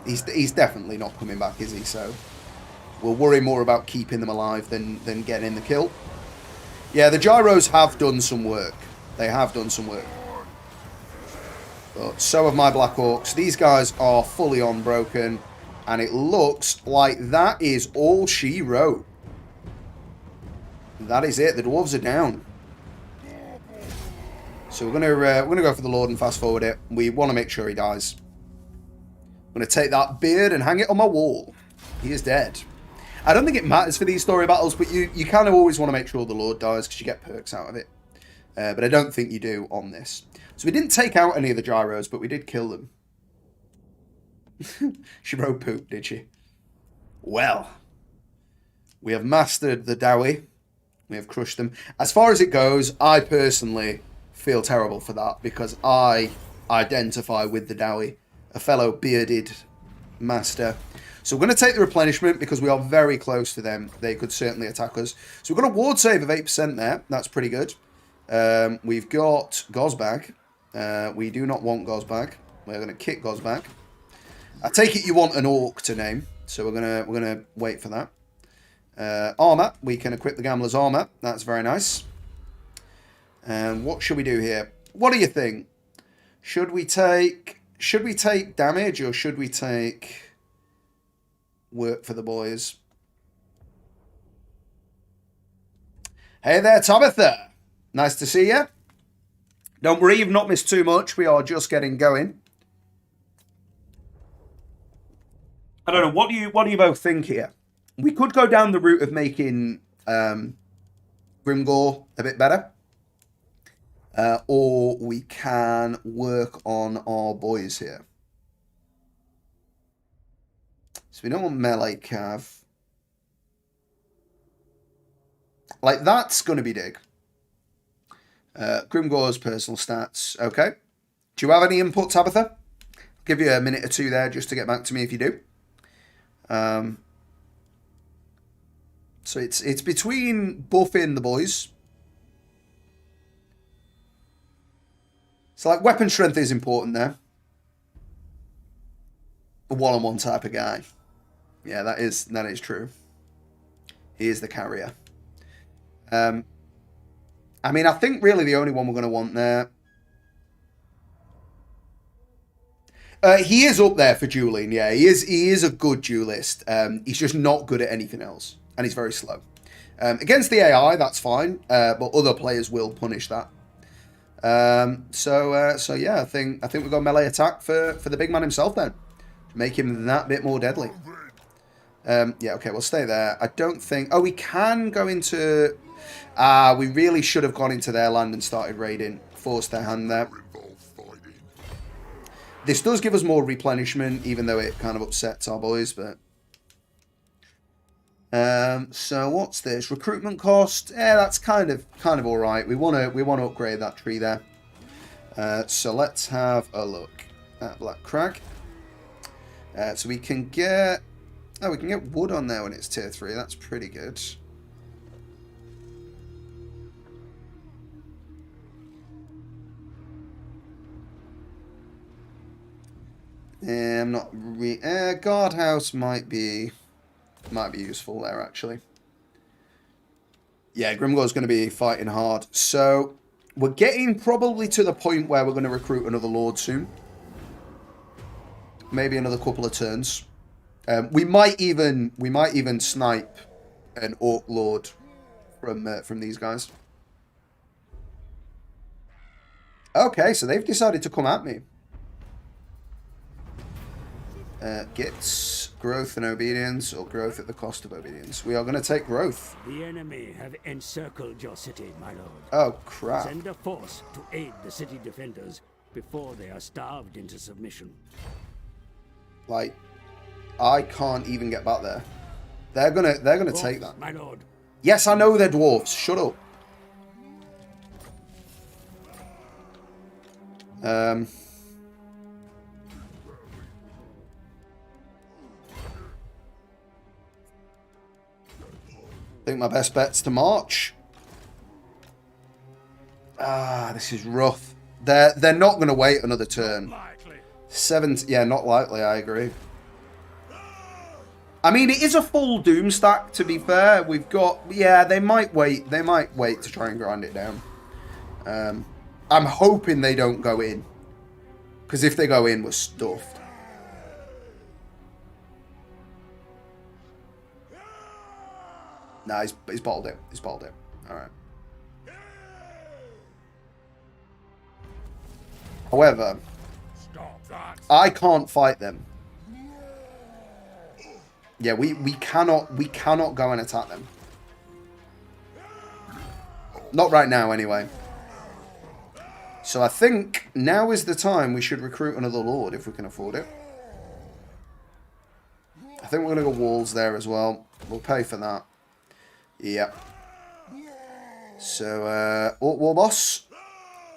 He's definitely not coming back, is he? So we'll worry more about keeping them alive than getting the kill. Yeah, the gyros have done some work. They have done some work. But so have my Blackhawks. These guys are fully on broken. And it looks like that is all she wrote. That is it. The dwarves are down. So we're gonna go for the Lord and fast forward it. We want to make sure he dies. I'm gonna take that beard and hang it on my wall. He is dead. I don't think it matters for these story battles, but you kind of always want to make sure the Lord dies because you get perks out of it. But I don't think you do on this. So we didn't take out any of the gyros, but we did kill them. She wrote poop, did she? Well, we have mastered the Dowie. We have crushed them. As far as it goes, I personally feel terrible for that because I identify with the Dowie, a fellow bearded master. So we're going to take the replenishment because we are very close to them. They could certainly attack us. So we've got a ward save of 8% there. That's pretty good. We've got Gosbag. We do not want Gosbag. We're going to kick Gosbag. I take it you want an orc to name, so we're gonna wait for that. Armor, we can equip the Gambler's armor. That's very nice. And what should we do here? What do you think? Should we take damage or should we take work for the boys? Hey there, Tabitha. Nice to see you. Don't worry, you've not missed too much. We are just getting going. I don't know. What do you both think here? We could go down the route of making Grimgor a bit better, or we can work on our boys here. So we don't want melee cav. Like that's going to be dig. Grimgor's personal stats. Okay. Do you have any input, Tabitha? I'll give you a minute or two there just to get back to me if you do. So it's between buffing the boys. So like weapon strength is important there. A one-on-one type of guy. Yeah, that is true. He is the carrier. I mean, I think really the only one we're going to want there. He is up there for dueling, yeah. He is a good duelist. He's just not good at anything else. And he's very slow. Against the AI, that's fine. But other players will punish that. So yeah, I think we've got melee attack for the big man himself then. Make him that bit more deadly. Yeah, okay, we'll stay there. I don't think... Oh, we can go into... we really should have gone into their land and started raiding. Forced their hand there. This does give us more replenishment, even though it kind of upsets our boys, but... So what's this? Recruitment cost? Yeah, that's kind of alright. We wanna upgrade that tree there. So let's have a look at Black Crag. So we can get... Oh, we can get wood on there when it's tier 3. That's pretty good. I'm not guardhouse might be useful there actually. Yeah, Grimgor's going to be fighting hard. So we're getting probably to the point where we're going to recruit another lord soon. Maybe another couple of turns. We might even snipe an orc lord from these guys. Okay, so they've decided to come at me. Gets growth and obedience, or growth at the cost of obedience. We are going to take growth. The enemy have encircled your city, my lord. Oh, crap. Send a force to aid the city defenders before they are starved into submission. Like, I can't even get back there. They're gonna take that. My lord. Yes, I know they're dwarves. Shut up. I think my best bet's to march. This is rough. They're not going to wait another turn. 7, yeah, not likely, I agree. I mean, it is a full doom stack, to be fair. We've got... Yeah, they might wait. They might wait to try and grind it down. I'm hoping they don't go in. Because if they go in, we're stuffed. Nah, he's bottled it. He's bottled it. Alright. However, I can't fight them. Yeah, we cannot go and attack them. Not right now, anyway. So I think now is the time we should recruit another lord if we can afford it. I think we're going to go walls there as well. We'll pay for that. Yeah. So, War Boss.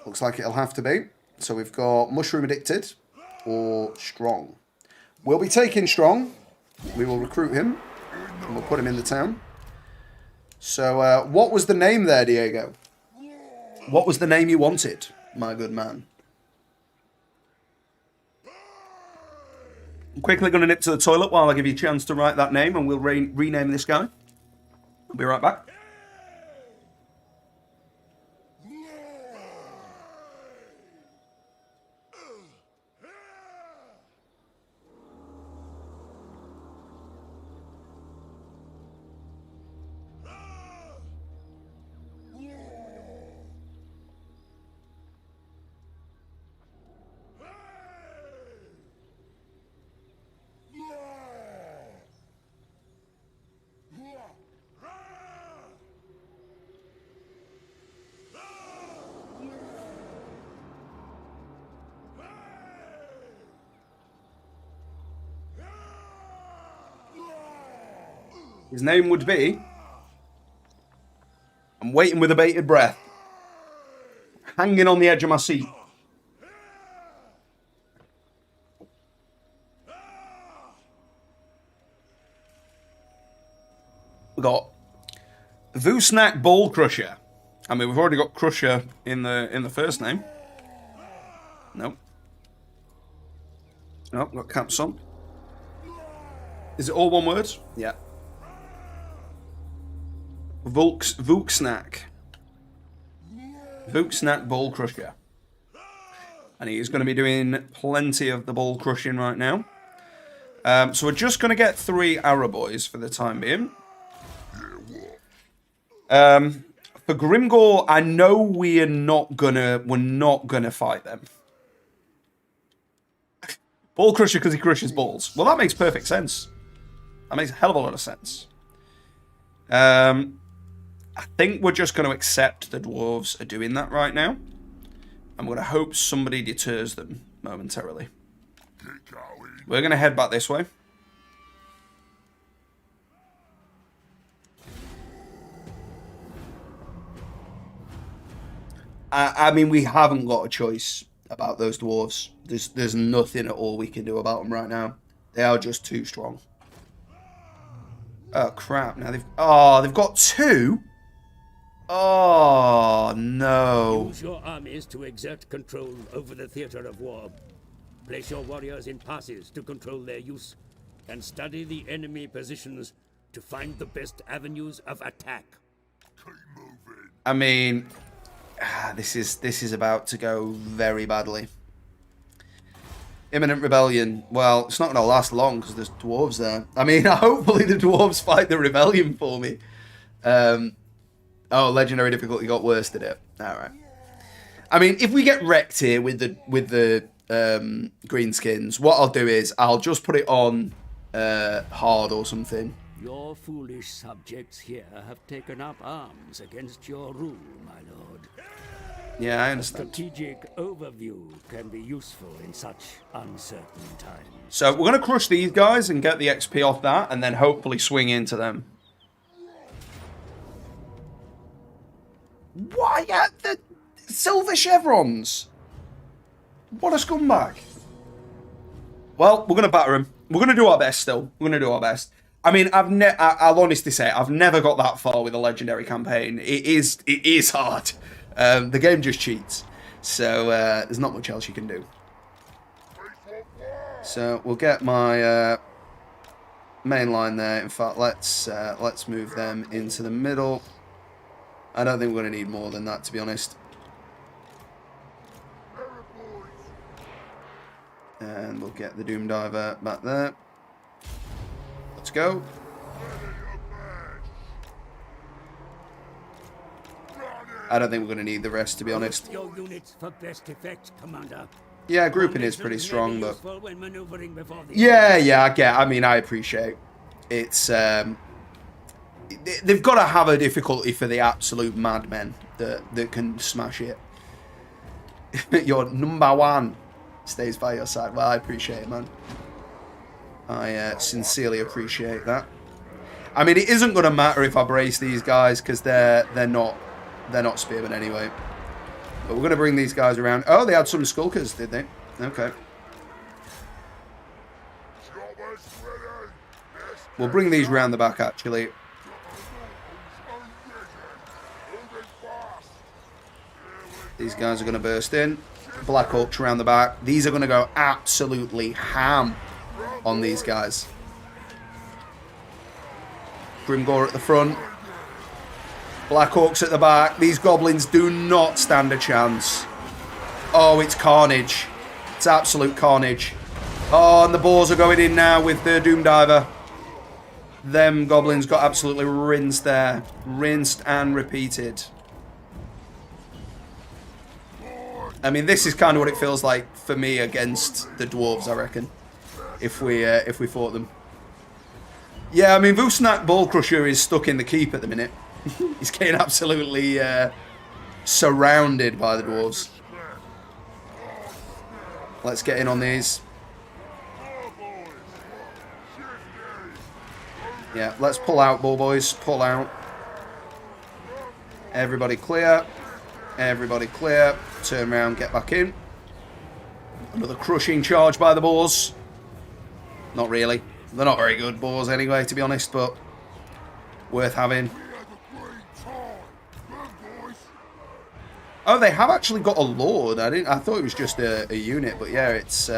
Looks like it'll have to be. So we've got Mushroom Addicted or Strong. We'll be taking Strong. We will recruit him. And we'll put him in the town. So, what was the name there, Diego? What was the name you wanted, my good man? I'm quickly going to nip to the toilet while I give you a chance to write that name, and we'll rename this guy. I'll be right back. His name would be... I'm waiting with a bated breath. Hanging on the edge of my seat. We've got Vusnak Ball Crusher. I mean, we've already got Crusher in the first name. Nope. Nope, got caps on. Is it all one word? Yeah. Vuksnak. Vuksnak Ball Crusher. And he's going to be doing plenty of the ball crushing right now. So we're just going to get 3 arrow boys for the time being. For Grimgor, I know we're not gonna fight them. Ball crusher because he crushes balls. Well, that makes perfect sense. That makes a hell of a lot of sense. I think we're just going to accept the dwarves are doing that right now. I'm going to hope somebody deters them momentarily. We're going to head back this way. I mean, we haven't got a choice about those dwarves. There's nothing at all we can do about them right now. They are just too strong. Oh crap! Now they've got two. Oh no! Use your armies to exert control over the theater of war. Place your warriors in passes to control their use, and study the enemy positions to find the best avenues of attack. Keep moving. I mean, this is about to go very badly. Imminent rebellion. Well, it's not going to last long because there's dwarves there. I mean, hopefully the dwarves fight the rebellion for me. Oh, legendary difficulty got worse, did it? All right. I mean, if we get wrecked here with the greenskins, what I'll do is I'll just put it on hard or something. Your foolish subjects here have taken up arms against your rule, my lord. Yeah, I understand. Strategic overview can be useful in such uncertain times. So we're going to crush these guys and get the XP off that, and then hopefully swing into them. Why the silver chevrons? What a scumbag. Well, we're going to batter him. We're going to do our best still. We're going to do our best. I mean, I'll honestly say, I've never got that far with a legendary campaign. It is hard. The game just cheats. So, there's not much else you can do. So, we'll get my main line there. In fact, let's move them into the middle. I don't think we're going to need more than that, to be honest. And we'll get the Doom Diver back there. Let's go. I don't think we're going to need the rest, to be honest. Your units for best effect, Commander. Yeah, grouping is pretty strong, but... Yeah, I mean, I appreciate it's... They've got to have a difficulty for the absolute madmen that can smash it. Your number one stays by your side. Well, I appreciate it, man. I sincerely appreciate that. I mean, it isn't going to matter if I brace these guys because they're not spearmen anyway. But we're going to bring these guys around. Oh, they had some skulkers, did they? Okay. We'll bring these round the back, actually. These guys are going to burst in. Black Orcs around the back. These are going to go absolutely ham on these guys. Grimgor at the front. Black Orcs at the back. These goblins do not stand a chance. Oh, it's carnage. It's absolute carnage. Oh, and the boars are going in now with the Doom Diver. Them goblins got absolutely rinsed there. Rinsed and repeated. I mean, this is kind of what it feels like for me against the dwarves, I reckon. If we fought them. Yeah, I mean, Vusnak Ball Crusher is stuck in the keep at the minute. He's getting absolutely surrounded by the dwarves. Let's get in on these. Yeah, let's pull out, ball boys. Pull out. Everybody clear. Everybody clear. Turn around, get back in. Another crushing charge by the boars. Not really. They're not very good boars anyway, to be honest, but worth having. Oh, they have actually got a lord. I thought it was just a unit, but yeah, it's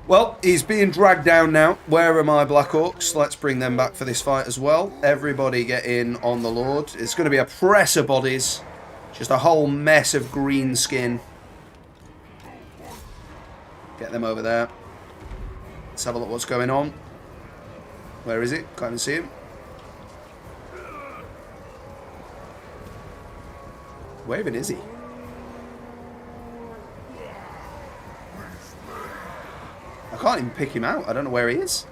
well, he's being dragged down now. Where are my Black Orcs? Let's bring them back for this fight as well. Everybody get in on the lord. It's going to be a press of bodies. Just a whole mess of green skin. Get them over there. Let's have a look what's going on. Where is it? Can't even see him. Where even is he? I can't even pick him out. I don't know where he is.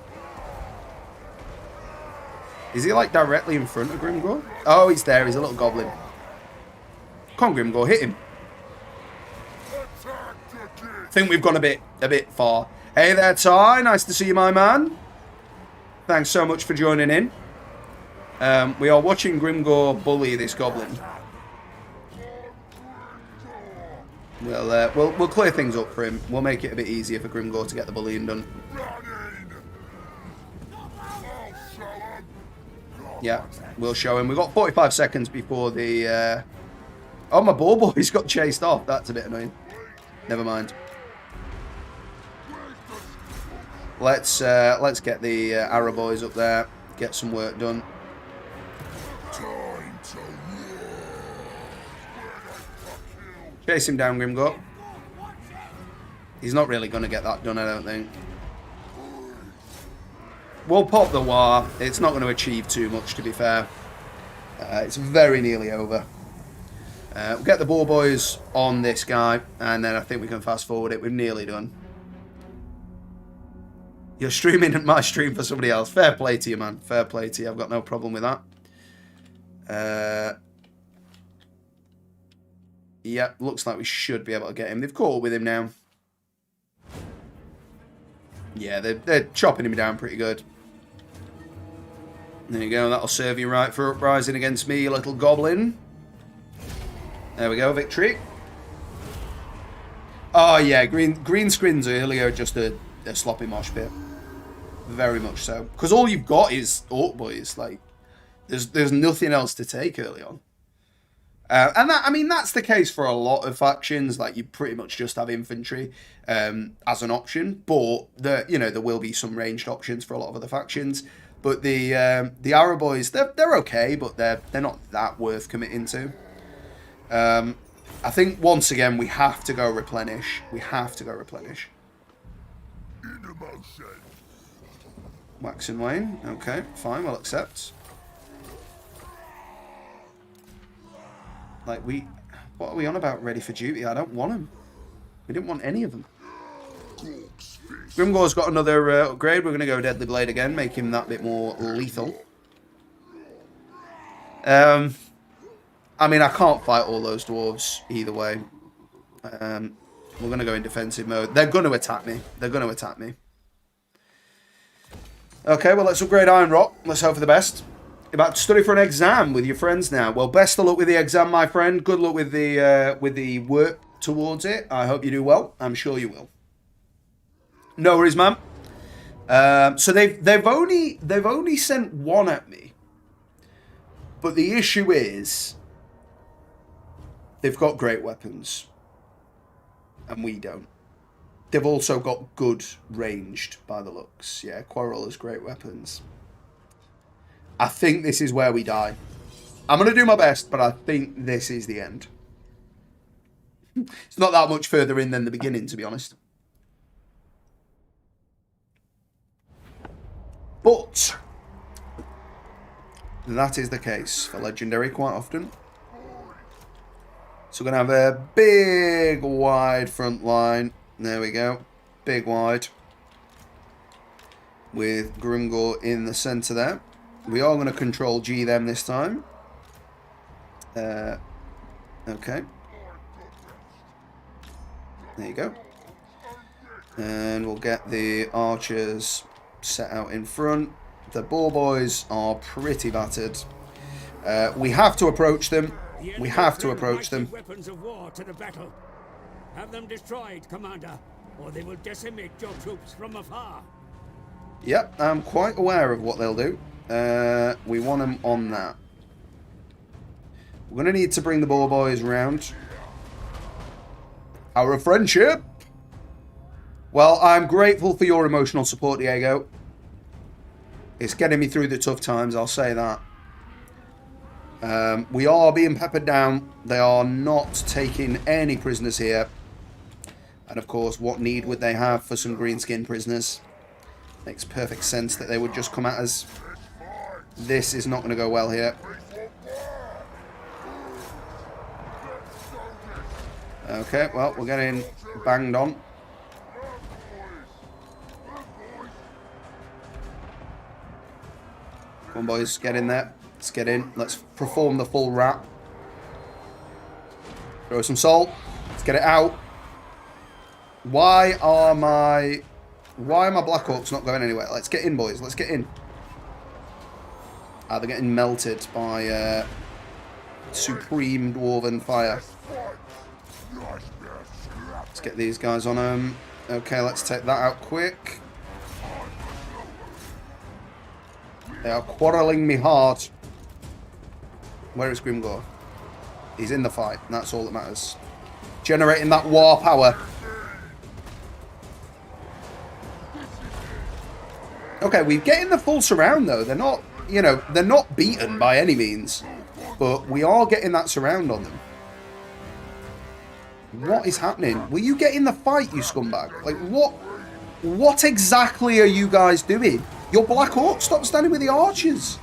Is he like directly in front of Grimgor? Oh, he's there. He's a little goblin. Come on, Grimgor, hit him. I think we've gone a bit far. Hey there, Ty. Nice to see you, my man. Thanks so much for joining in. We are watching Grimgor bully this goblin. We'll clear things up for him. We'll make it a bit easier for Grimgor to get the bullying done. Yeah, we'll show him. We've got 45 seconds before the... Oh, my ball boy's got chased off. That's a bit annoying. Never mind. Let's get the arrow boys up there. Get some work done. Chase him down, Grimgor. He's not really going to get that done, I don't think. We'll pop the war. It's not going to achieve too much, to be fair. It's very nearly over. We'll get the ball boys on this guy, and then I think we can fast forward it. We're nearly done. You're streaming at my stream for somebody else. Fair play to you, man. Fair play to you. I've got no problem with that. Yeah, looks like we should be able to get him. They've caught up with him now. Yeah, they're chopping him down pretty good. There you go. That'll serve you right for uprising against me, you little goblin. There we go. Victory. Oh, yeah. Green screens earlier are just a sloppy mosh pit. Very much so. Because all you've got is Orc Boys. Like, there's nothing else to take early on. And that, I mean, that's the case for a lot of factions. Like, you pretty much just have infantry as an option. But, there will be some ranged options for a lot of other factions. But the Arrow Boys, they're okay, but they're not that worth committing to. I think, once again, we have to go replenish. We have to go replenish. Wax and Wane. Okay, fine, we'll accept. Like, what are we on about ready for duty? I don't want them. We didn't want any of them. Grimgor's got another upgrade. We're going to go Deadly Blade again, make him that bit more lethal. I mean, I can't fight all those dwarves either way. We're going to go in defensive mode. They're going to attack me. They're going to attack me. Okay, well, let's upgrade Iron Rock. Let's hope for the best. You're about to study for an exam with your friends now. Well, best of luck with the exam, my friend. Good luck with the work towards it. I hope you do well. I'm sure you will. No worries, man. So they've only sent one at me. But the issue is they've got great weapons. And we don't. They've also got good ranged by the looks. Yeah, Quarrel has great weapons. I think this is where we die. I'm going to do my best, but I think this is the end. It's not that much further in than the beginning, to be honest. But that is the case for Legendary quite often. So we're going to have a big, wide front line. There we go. Big, wide. With Grimgor in the centre there. We are going to control G them this time. Okay. There you go. And we'll get the archers set out in front. The ball boys are pretty battered. We have to approach them. We have to approach them. Weapons of war to the battle. Have them destroyed, Commander, or they will decimate your troops from afar. Yep, I'm quite aware of what they'll do. We want them on that. We're going to need to bring the ball boys round. Our friendship. Well, I'm grateful for your emotional support, Diego. It's getting me through the tough times, I'll say that. We are being peppered down. They are not taking any prisoners here. And of course, what need would they have for some greenskin prisoners? Makes perfect sense that they would just come at us. This is not going to go well here. Okay, well, we're getting banged on. Come on, boys, get in there. Let's get in. Let's perform the full wrap. Throw some salt. Let's get it out. Why are my Black Orcs not going anywhere? Let's get in, boys. Let's get in. Ah, they're getting melted by supreme dwarven fire. Let's get these guys on them. Okay, let's take that out quick. They are quarrelling me hard. Where is Grimgor? He's in the fight, and that's all that matters. Generating that war power. Okay, we're getting the full surround, though. They're not, you know, they're not beaten by any means. But we are getting that surround on them. What is happening? Will you get in the fight, you scumbag? Like, what exactly are you guys doing? Your Black Orcs, stop standing with the archers.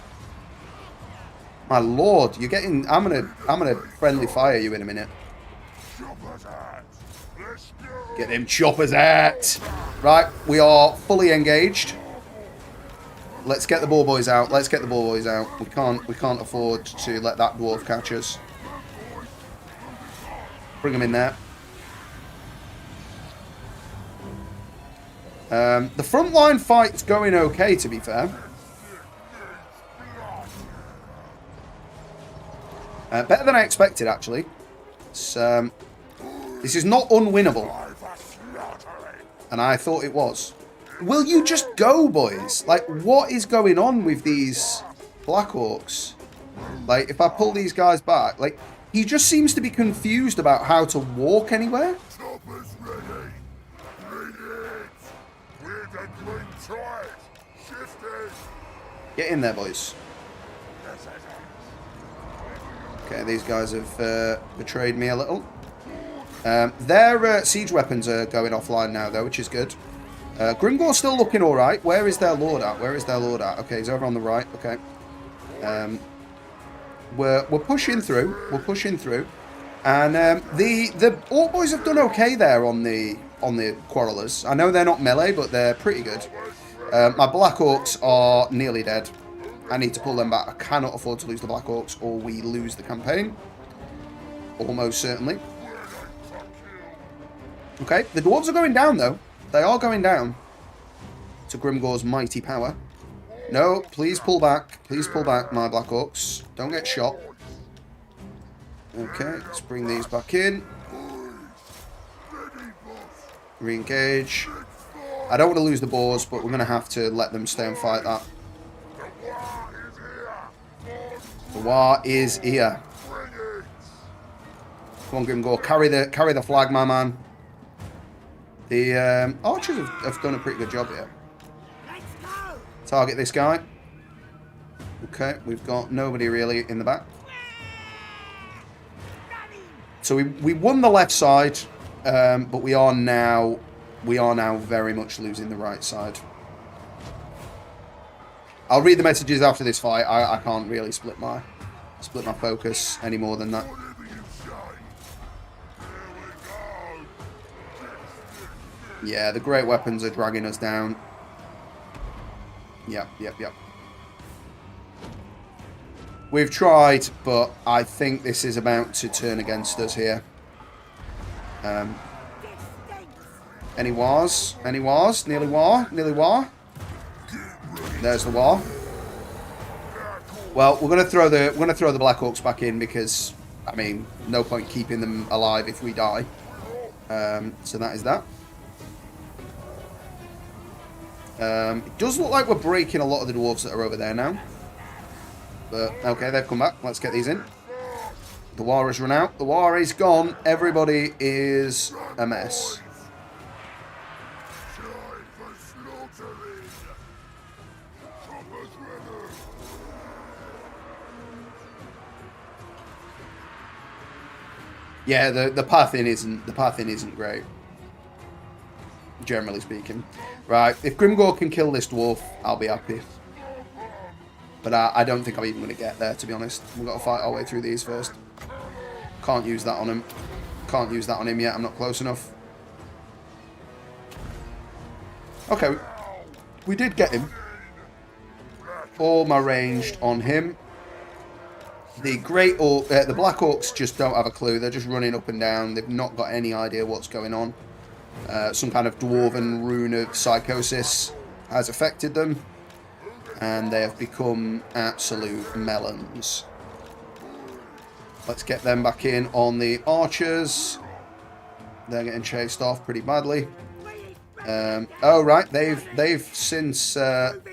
My lord, you're getting... I'm gonna friendly fire you in a minute. Get them choppers at. Right, we are fully engaged. Let's get the ball boys out. Let's get the ball boys out. We can't afford to let that dwarf catch us. Bring them in there. The front line fight's going okay, to be fair. Better than I expected, actually. It's, this is not unwinnable. And I thought it was. Will you just go, boys? Like, what is going on with these Black Orcs? Like, if I pull these guys back, like, he just seems to be confused about how to walk anywhere. Get in there, boys. Okay, these guys have betrayed me a little. Their siege weapons are going offline now, though, which is good. Grimgor's still looking alright. Where is their lord at? Where is their lord at? Okay, he's over on the right. Okay. We're pushing through. We're pushing through. And the Orc boys have done okay there on the Quarrelers. I know they're not melee, but they're pretty good. My Black Orcs are nearly dead. I need to pull them back. I cannot afford to lose the Black Orcs or we lose the campaign. Almost certainly. Okay, the dwarves are going down, though. They are going down to Grimgor's mighty power. No, please pull back. Please pull back, my Black Orcs. Don't get shot. Okay, let's bring these back in. Re-engage. I don't want to lose the boars, but we're going to have to let them stay and fight that. The war is here. Come on, Grimgor. Carry the flag, my man. The archers have done a pretty good job here. Target this guy. Okay, we've got nobody really in the back. So we won the left side, but we are now very much losing the right side. I'll read the messages after this fight. I can't really split my focus any more than that. Yeah, the great weapons are dragging us down. Yep. We've tried, but I think this is about to turn against us here. Any wars? Any wars? Nearly war? Nearly war? There's the war. Well, we're gonna throw the Black Orcs back in because, I mean, no point keeping them alive if we die. So that is that. It does look like we're breaking a lot of the dwarves that are over there now. But, okay, they've come back. Let's get these in. The war has run out. The war is gone. Everybody is a mess. Yeah, the path in isn't great. Generally speaking. Right, if Grimgor can kill this dwarf, I'll be happy. But I don't think I'm even going to get there, to be honest. We've got to fight our way through these first. Can't use that on him. can't use that on him yet. I'm not close enough. Okay. We did get him. All my ranged on him. The the Black Orcs just don't have a clue. They're just running up and down. They've not got any idea what's going on. Some kind of dwarven rune of psychosis has affected them. And they have become absolute melons. Let's get them back in on the archers. They're getting chased off pretty badly. Oh right, they've since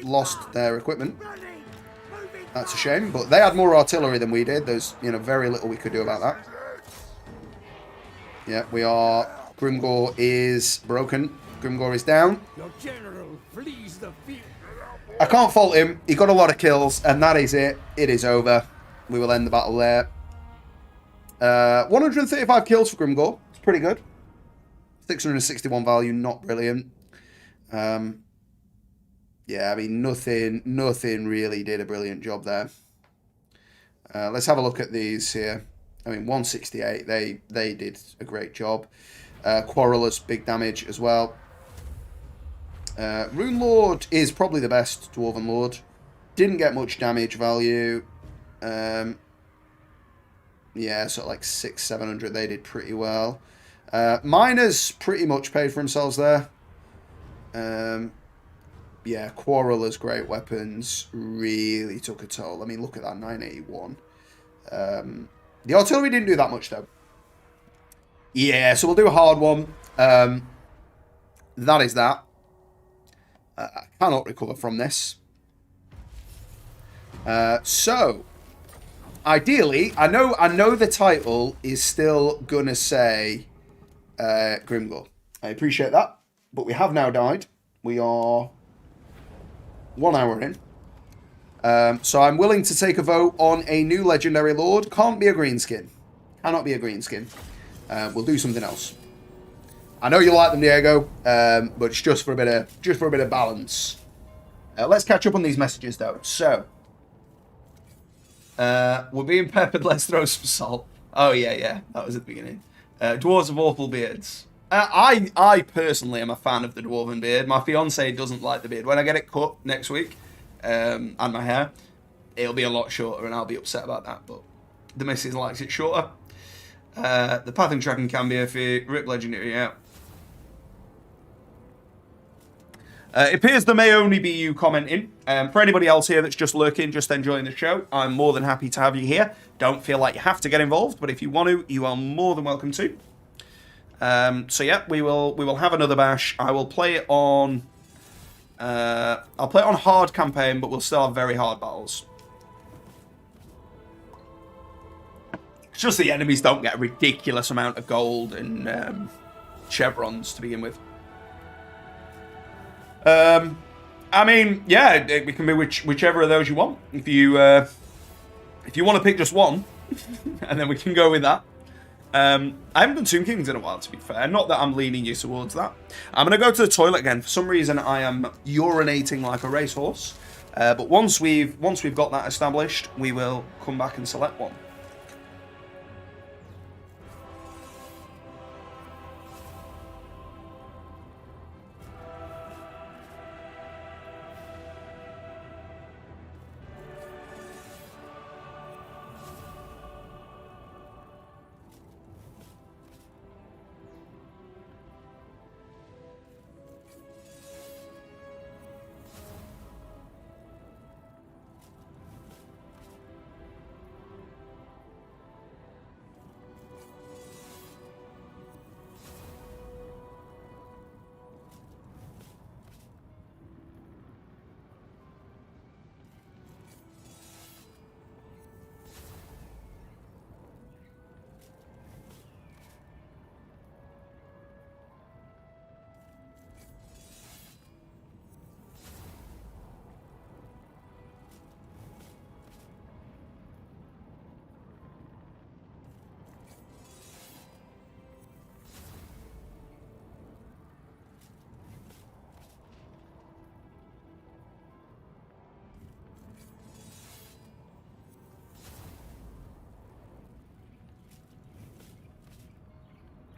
lost their equipment. That's a shame, but they had more artillery than we did. There's very little we could do about that. Yeah, we are. Grimgor is broken. Grimgor is down. Your general flees the field. I can't fault him. He got a lot of kills, and that is it. It is over. We will end the battle there. 135 kills for Grimgor. It's pretty good. 661 value, not brilliant. Yeah, I mean, nothing really did a brilliant job there. Let's have a look at these here. I mean, 168, they did a great job. Quarrelers, big damage as well. Rune Lord is probably the best Dwarven Lord. Didn't get much damage value. Yeah, sort of like 600-700, they did pretty well. Miners pretty much paid for themselves there. Yeah, Quarrelers, great weapons, really took a toll. I mean, look at that, 981. The artillery didn't do that much, though. Yeah, so we'll do a hard one. That is that. I cannot recover from this. So, ideally, I know the title is still gonna say Grimgor. I appreciate that, but we have now died. We are 1 hour in. So I'm willing to take a vote on a new legendary lord. Can't be a greenskin. Cannot be a greenskin. We'll do something else. I know you like them, Diego, but it's just for a bit of balance. Let's catch up on these messages though. So we're being peppered. Let's throw some salt. Oh yeah, that was at the beginning. Dwarves of awful beards. I personally am a fan of the dwarven beard. My fiance doesn't like the beard. When I get it cut next week, and my hair, it'll be a lot shorter, and I'll be upset about that. But the missus likes it shorter. The pathing tracking can be iffy. Rip legendary out. It appears there may only be you commenting. For anybody else here that's just lurking, just enjoying the show, I'm more than happy to have you here. Don't feel like you have to get involved, but if you want to, you are more than welcome to. So yeah, we will have another bash. I will play it on. I'll play it on hard campaign, but we'll still have very hard battles. It's just the enemies don't get a ridiculous amount of gold and chevrons to begin with. I mean, yeah, we can be whichever of those you want. If you want to pick just one, and then we can go with that. I haven't done Tomb Kings in a while, to be fair. Not that I'm leaning you towards that. I'm going to go to the toilet again. For some reason, I am urinating like a racehorse. But once we've got that established, we will come back and select one.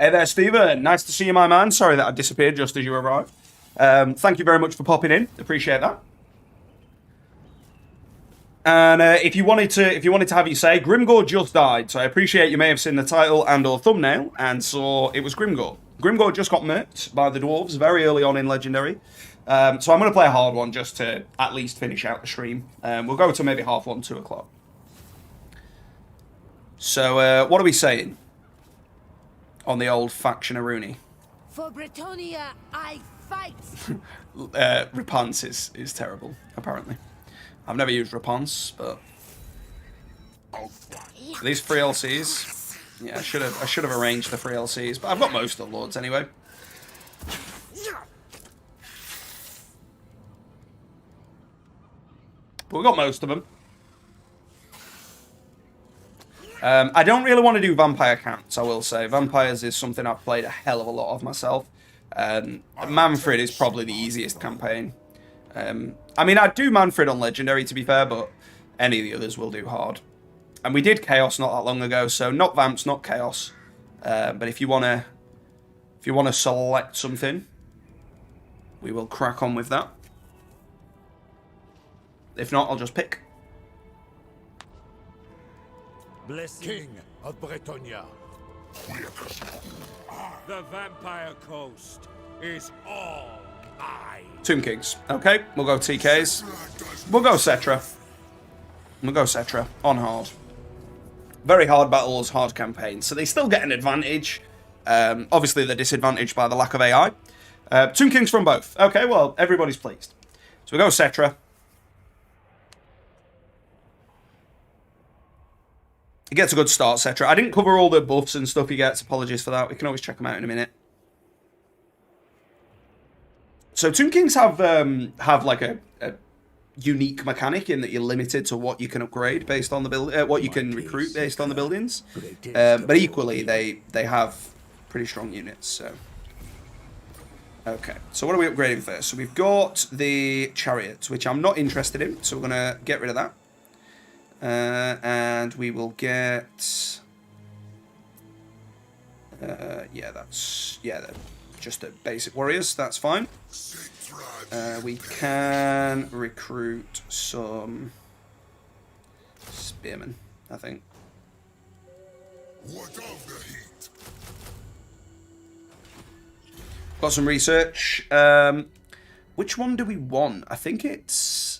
Hey there, Stephen. Nice to see you, my man. Sorry that I disappeared just as you arrived. Thank you very much for popping in. Appreciate that. And if you wanted to have you say, Grimgor just died. So I appreciate you may have seen the title and/or thumbnail and saw it was Grimgor. Grimgor just got murked by the dwarves very early on in Legendary. So I'm going to play a hard one just to at least finish out the stream. We'll go to maybe 1:30, 2 o'clock. So what are we saying on the old faction-a-rooney? For Bretonia, I fight. Reponse is terrible, apparently. I've never used Reponse, but these free LCs, yeah, I should have arranged the free LCs, but I've got most of the lords anyway. But we've got most of them. I don't really want to do vampire counts, I will say. Vampires is something I've played a hell of a lot of myself. Manfred is probably the easiest campaign. I mean, I'd do Manfred on Legendary, to be fair, but any of the others will do hard. And we did Chaos not that long ago, so not Vamps, not Chaos. But if you wanna select something, we will crack on with that. If not, I'll just pick. King of Bretonia. The Vampire Coast is all mine. Tomb Kings. Okay, we'll go TKs. We'll go Cetra. We'll go Cetra on hard. Very hard battles, hard campaigns. So they still get an advantage. Obviously, they're disadvantaged by the lack of AI. Tomb Kings from both. Okay, well, everybody's pleased. So we go Cetra. He gets a good start, Cetra. I didn't cover all the buffs and stuff he gets. Apologies for that. We can always check them out in a minute. So Tomb Kings have like a unique mechanic in that you're limited to what you can upgrade based on the build, what you can recruit based on the buildings. But equally, they have pretty strong units. So okay. So what are we upgrading first? So we've got the chariots, which I'm not interested in. So we're gonna get rid of that. And we will get they're just the basic warriors, that's fine. We can recruit some spearmen, I think. Got some research. Which one do we want? I think it's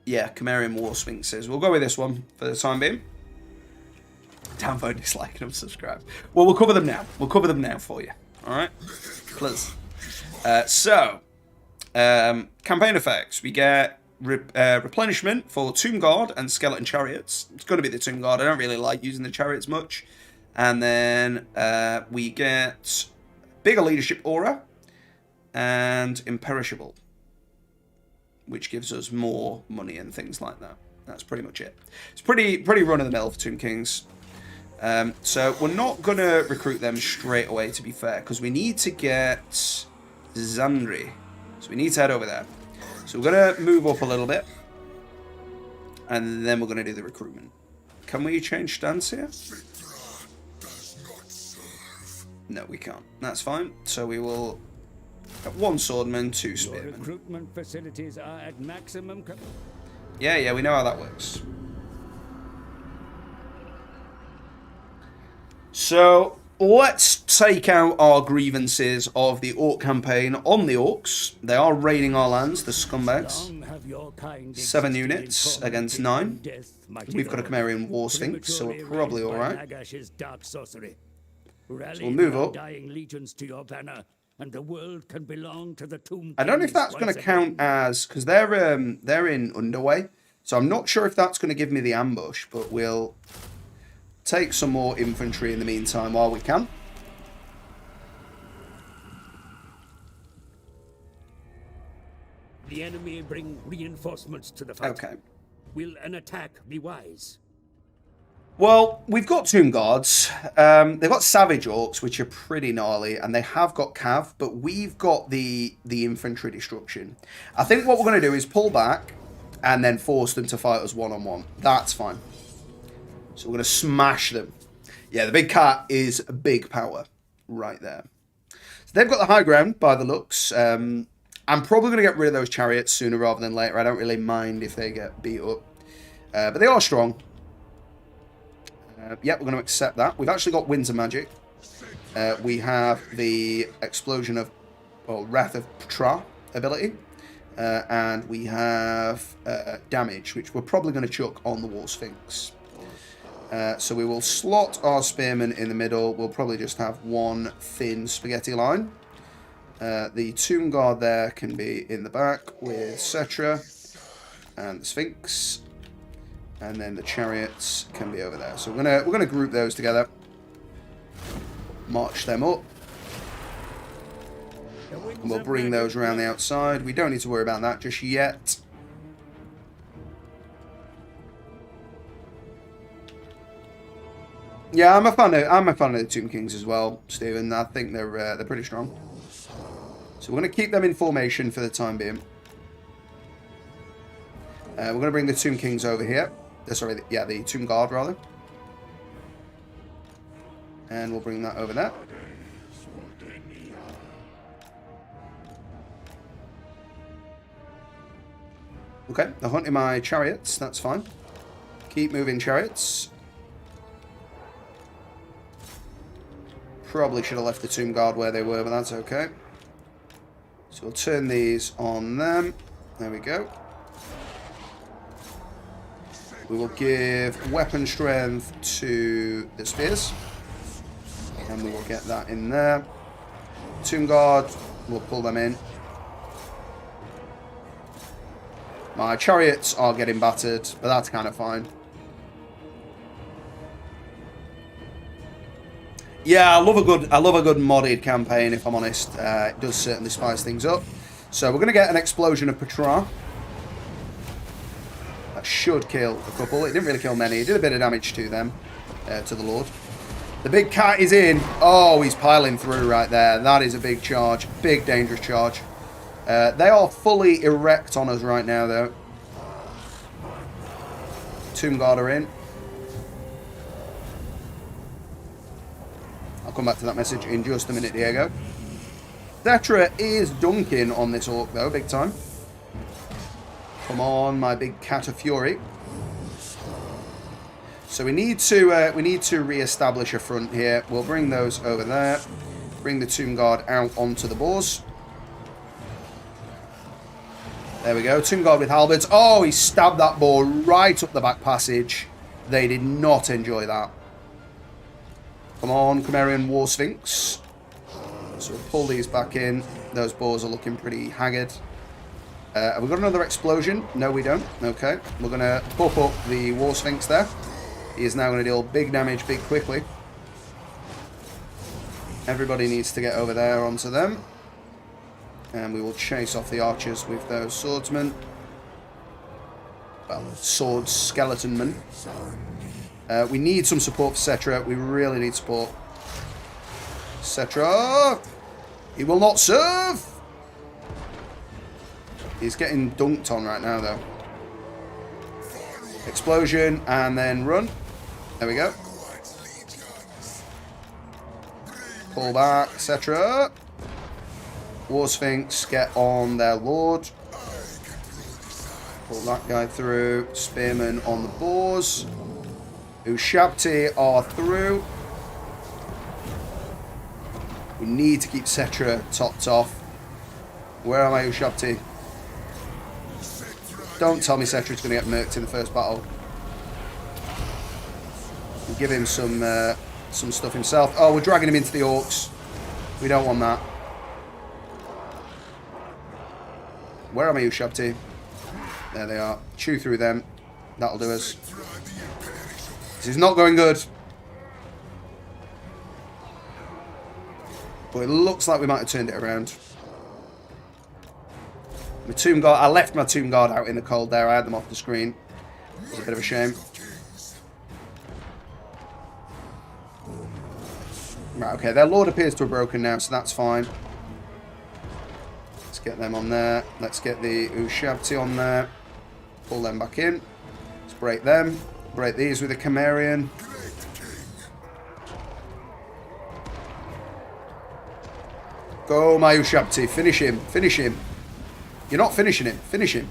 Chimerian War Sphinxes. We'll go with this one for the time being. Downvote, dislike, and unsubscribe. Well, we'll cover them now. We'll cover them now for you. Alright? Please. Campaign effects. We get replenishment for Tomb Guard and Skeleton Chariots. It's going to be the Tomb Guard. I don't really like using the Chariots much. And then we get Bigger Leadership Aura and Imperishable, which gives us more money and things like that. That's pretty much it. It's pretty run-of-the-mill for Tomb Kings. So we're not going to recruit them straight away, to be fair, because we need to get Zandri. So we need to head over there. So we're going to move up a little bit, and then we're going to do the recruitment. Can we change stance here? No, we can't. That's fine. So we will have 1 swordman, 2 spearmen. Recruitment facilities are at maximum. Yeah, we know how that works. So let's take out our grievances of the Orc campaign on the Orcs. They are raiding our lands, the scumbags. 7 units against 9. We've got a Chimerian War Sphinx, so we're probably alright. So we'll move up. And the world can belong to the Tomb. I don't know if that's going to count as, because they're in underway, so I'm not sure if that's going to give me the ambush, but we'll take some more infantry in the meantime while we can. The enemy bring reinforcements to the fight. Okay. Will an attack be wise? Well, we've got Tomb Guards. They've got Savage Orcs, which are pretty gnarly, and they have got Cav, but we've got the infantry destruction. I think what we're going to do is pull back and then force them to fight us one-on-one. That's fine. So we're going to smash them. Yeah, the big cat is a big power right there. So they've got the high ground by the looks. I'm probably going to get rid of those chariots sooner rather than later. I don't really mind if they get beat up. But they are strong. Yep, we're going to accept that. We've actually got Winds of Magic. We have the Explosion of, or Wrath of Ptra ability. And we have damage, which we're probably going to chuck on the War Sphinx. So we will slot our spearmen in the middle. We'll probably just have one thin spaghetti line. The Tomb Guard there can be in the back with Cetra and the Sphinx. And then the chariots can be over there. So we're gonna group those together. March them up. And we'll bring those around the outside. We don't need to worry about that just yet. Yeah, I'm a fan of the Tomb Kings as well, Stephen. I think they're pretty strong. So we're going to keep them in formation for the time being. We're going to bring the Tomb Kings over here. Sorry, yeah, the Tomb Guard rather. And we'll bring that over there. Okay, they're hunting my chariots. That's fine. Keep moving chariots. Probably should have left the Tomb Guard where they were, but that's okay. So we'll turn these on them. There we go. We will give weapon strength to the spears. And we will get that in there. Tomb Guard, we'll pull them in. My chariots are getting battered, but that's kind of fine. Yeah, I love a good modded campaign, if I'm honest. It does certainly spice things up. So we're going to get an Explosion of Ptra. That should kill a couple. It didn't really kill many. It did a bit of damage to them, to the Lord. The big cat is in. Oh, he's piling through right there. That is a big charge. Big, dangerous charge. They are fully erect on us right now, though. Tomb Guard are in. I'll come back to that message in just a minute, Diego. Cetra is dunking on this orc, though, big time. Come on, my big cat of fury. So we need to re-establish a front here. We'll bring those over there. Bring the Tomb Guard out onto the boars. There we go. Tomb Guard with halberds. Oh, he stabbed that boar right up the back passage. They did not enjoy that. Come on, Chimerian War Sphinx. So we'll pull these back in. Those boars are looking pretty haggard. Have we got another explosion? No, we don't. Okay. We're going to pop up the War Sphinx there. He is now going to deal big damage big quickly. Everybody needs to get over there onto them. And we will chase off the archers with those swordsmen. Well, sword skeleton men. We need some support for Cetra. We really need support. Cetra! He will not serve! He's getting dunked on right now, though. Explosion, and then run. There we go. Pull back, Cetra. War Sphinx, get on their lord. Pull that guy through. Spearmen on the boars. Ushabti are through. We need to keep Cetra topped off. Where am I, Ushabti? Don't tell me Cetra's going to get murked in the first battle. We'll give him some stuff himself. Oh, we're dragging him into the orcs. We don't want that. Where am I, Ushabti? There they are. Chew through them. That'll do us. This is not going good. But it looks like we might have turned it around. My Tomb Guard, I left my Tomb Guard out in the cold there. I had them off the screen. It was a bit of a shame. Right, okay, their Lord appears to have broken now, so that's fine. Let's get them on there. Let's get the Ushabti on there. Pull them back in. Let's break them. Break these with a Chimerian. Go, Mayushapti. Finish him. Finish him. You're not finishing him. Finish him.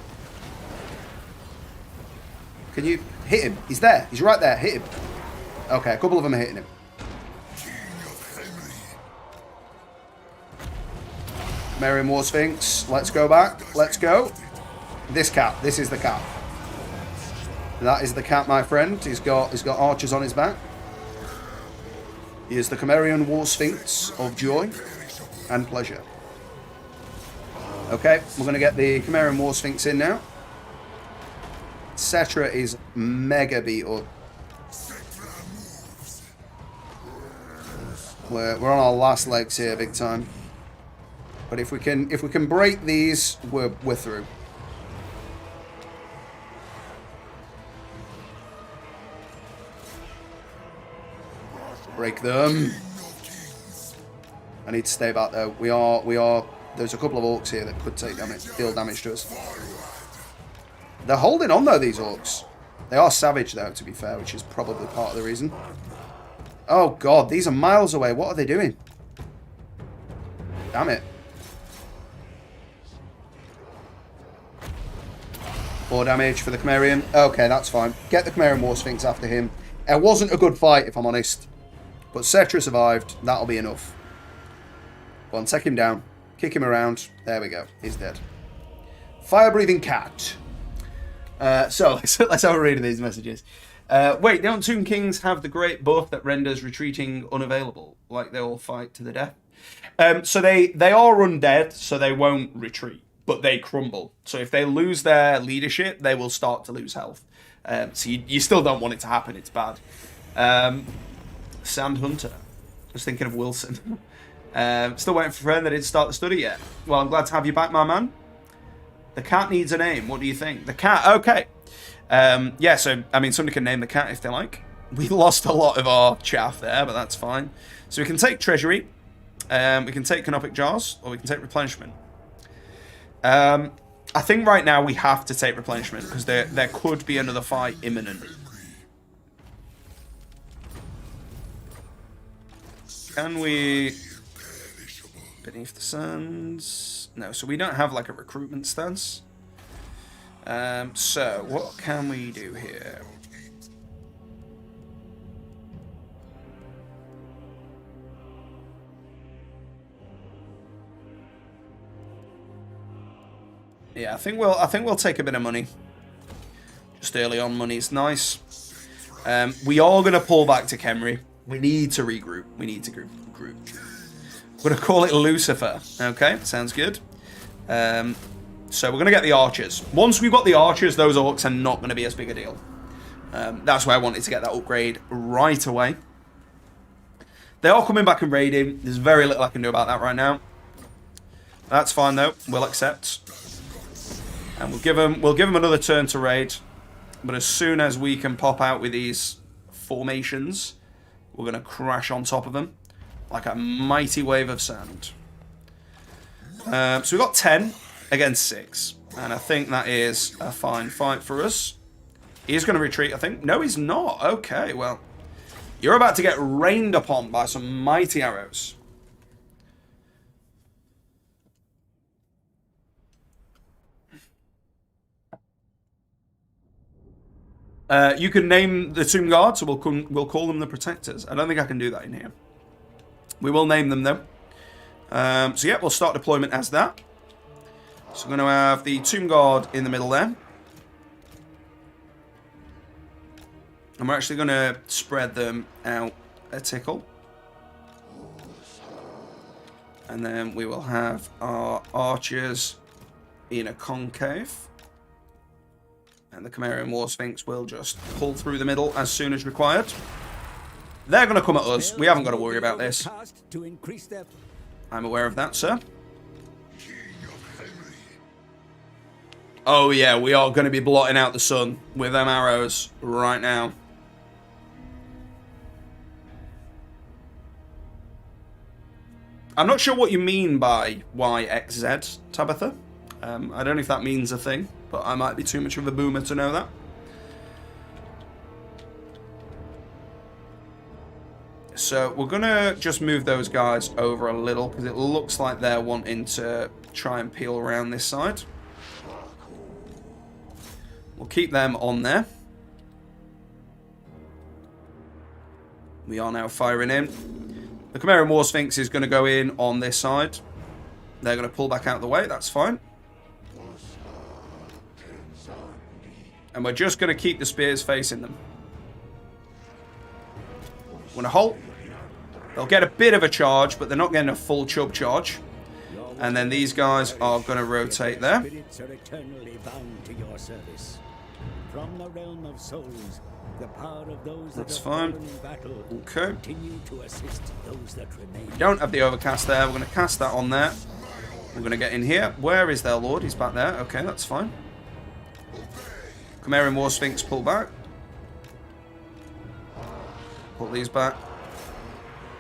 Can you hit him? He's there. He's right there. Hit him. Okay, a couple of them are hitting him. Merriam War Sphinx. Let's go back. Let's go. This cat. This is the cat. That is the cat, my friend. He's got archers on his back. He is the Cimmerian War Sphinx of joy and pleasure. Okay, we're going to get the Cimmerian War Sphinx in now. Cetra is mega beat up. We're on our last legs here, big time. But if we can break these, we're through. Break them. I need to stay back though. We are. There's a couple of orcs here that could take damage, deal damage to us. They're holding on though, these orcs. They are savage though, to be fair, which is probably part of the reason. Oh god, these are miles away. What are they doing? Damn it. 4 damage for the Cimmerian. Okay, that's fine. Get the Cimmerian War Sphinx after him. It wasn't a good fight, if I'm honest. But Cetra survived. That'll be enough. Go on, take him down. Kick him around. There we go. He's dead. Fire-breathing cat. So, let's have a read of these messages. Wait, don't Tomb Kings have the great buff that renders retreating unavailable? Like they all fight to the death? So they are undead, so they won't retreat. But they crumble. So if they lose their leadership, they will start to lose health. So you still don't want it to happen. It's bad. Sand Hunter. Just thinking of Wilson. Still waiting for a friend that didn't start the study yet. Well, I'm glad to have you back, my man. The cat needs a name. What do you think? The cat. Okay. Yeah, so, I mean, somebody can name the cat if they like. We lost a lot of our chaff there, but that's fine. So we can take Treasury. We can take Canopic Jars. Or we can take Replenishment. I think right now we have to take Replenishment because there could be another fight imminent. Can we... Beneath the Sands... No, so we don't have like a recruitment stance. So, what can we do here? Yeah, I think we'll take a bit of money. Just early on, money is nice. We are gonna pull back to Khemri. We need to regroup. We need to group. We're gonna call it Lucifer. Okay, sounds good. So we're gonna get the archers. Once we've got the archers, those orcs are not gonna be as big a deal. That's why I wanted to get that upgrade right away. They are coming back and raiding. There's very little I can do about that right now. That's fine though. We'll accept. And we'll give them another turn to raid. But as soon as we can pop out with these formations, we're going to crash on top of them like a mighty wave of sand. So we've got 10 against 6. And I think that is a fine fight for us. He's going to retreat, I think. No, he's not. Okay, well. You're about to get rained upon by some mighty arrows. You can name the Tomb Guard, so we'll call them the Protectors. I don't think I can do that in here. We will name them, though. So, yeah, we'll start deployment as that. So, we're going to have the Tomb Guard in the middle there. And we're actually going to spread them out a tickle. And then we will have our archers in a concave. And the Cimmerian War Sphinx will just pull through the middle as soon as required. They're going to come at us. We haven't got to worry about this. I'm aware of that, sir. Oh, yeah, we are going to be blotting out the sun with them arrows right now. I'm not sure what you mean by YXZ, Tabitha. I don't know if that means a thing, but I might be too much of a boomer to know that. So we're going to just move those guys over a little because it looks like they're wanting to try and peel around this side. We'll keep them on there. We are now firing in. The Chimerian War Sphinx is going to go in on this side. They're going to pull back out of the way. That's fine. And we're just going to keep the spears facing them. We're going to halt. They'll get a bit of a charge, but they're not getting a full chub charge. And then these guys are going to rotate there. Spirits are eternally bound to your service. From the realm of souls, the power of those that That's have fine. fallen in battle Okay. continue to assist those that remain. Don't have the overcast there. We're going to cast that on there. We're going to get in here. Where is their lord? He's back there. Okay, that's fine. Chimerian War Sphinx, pull back. Pull these back.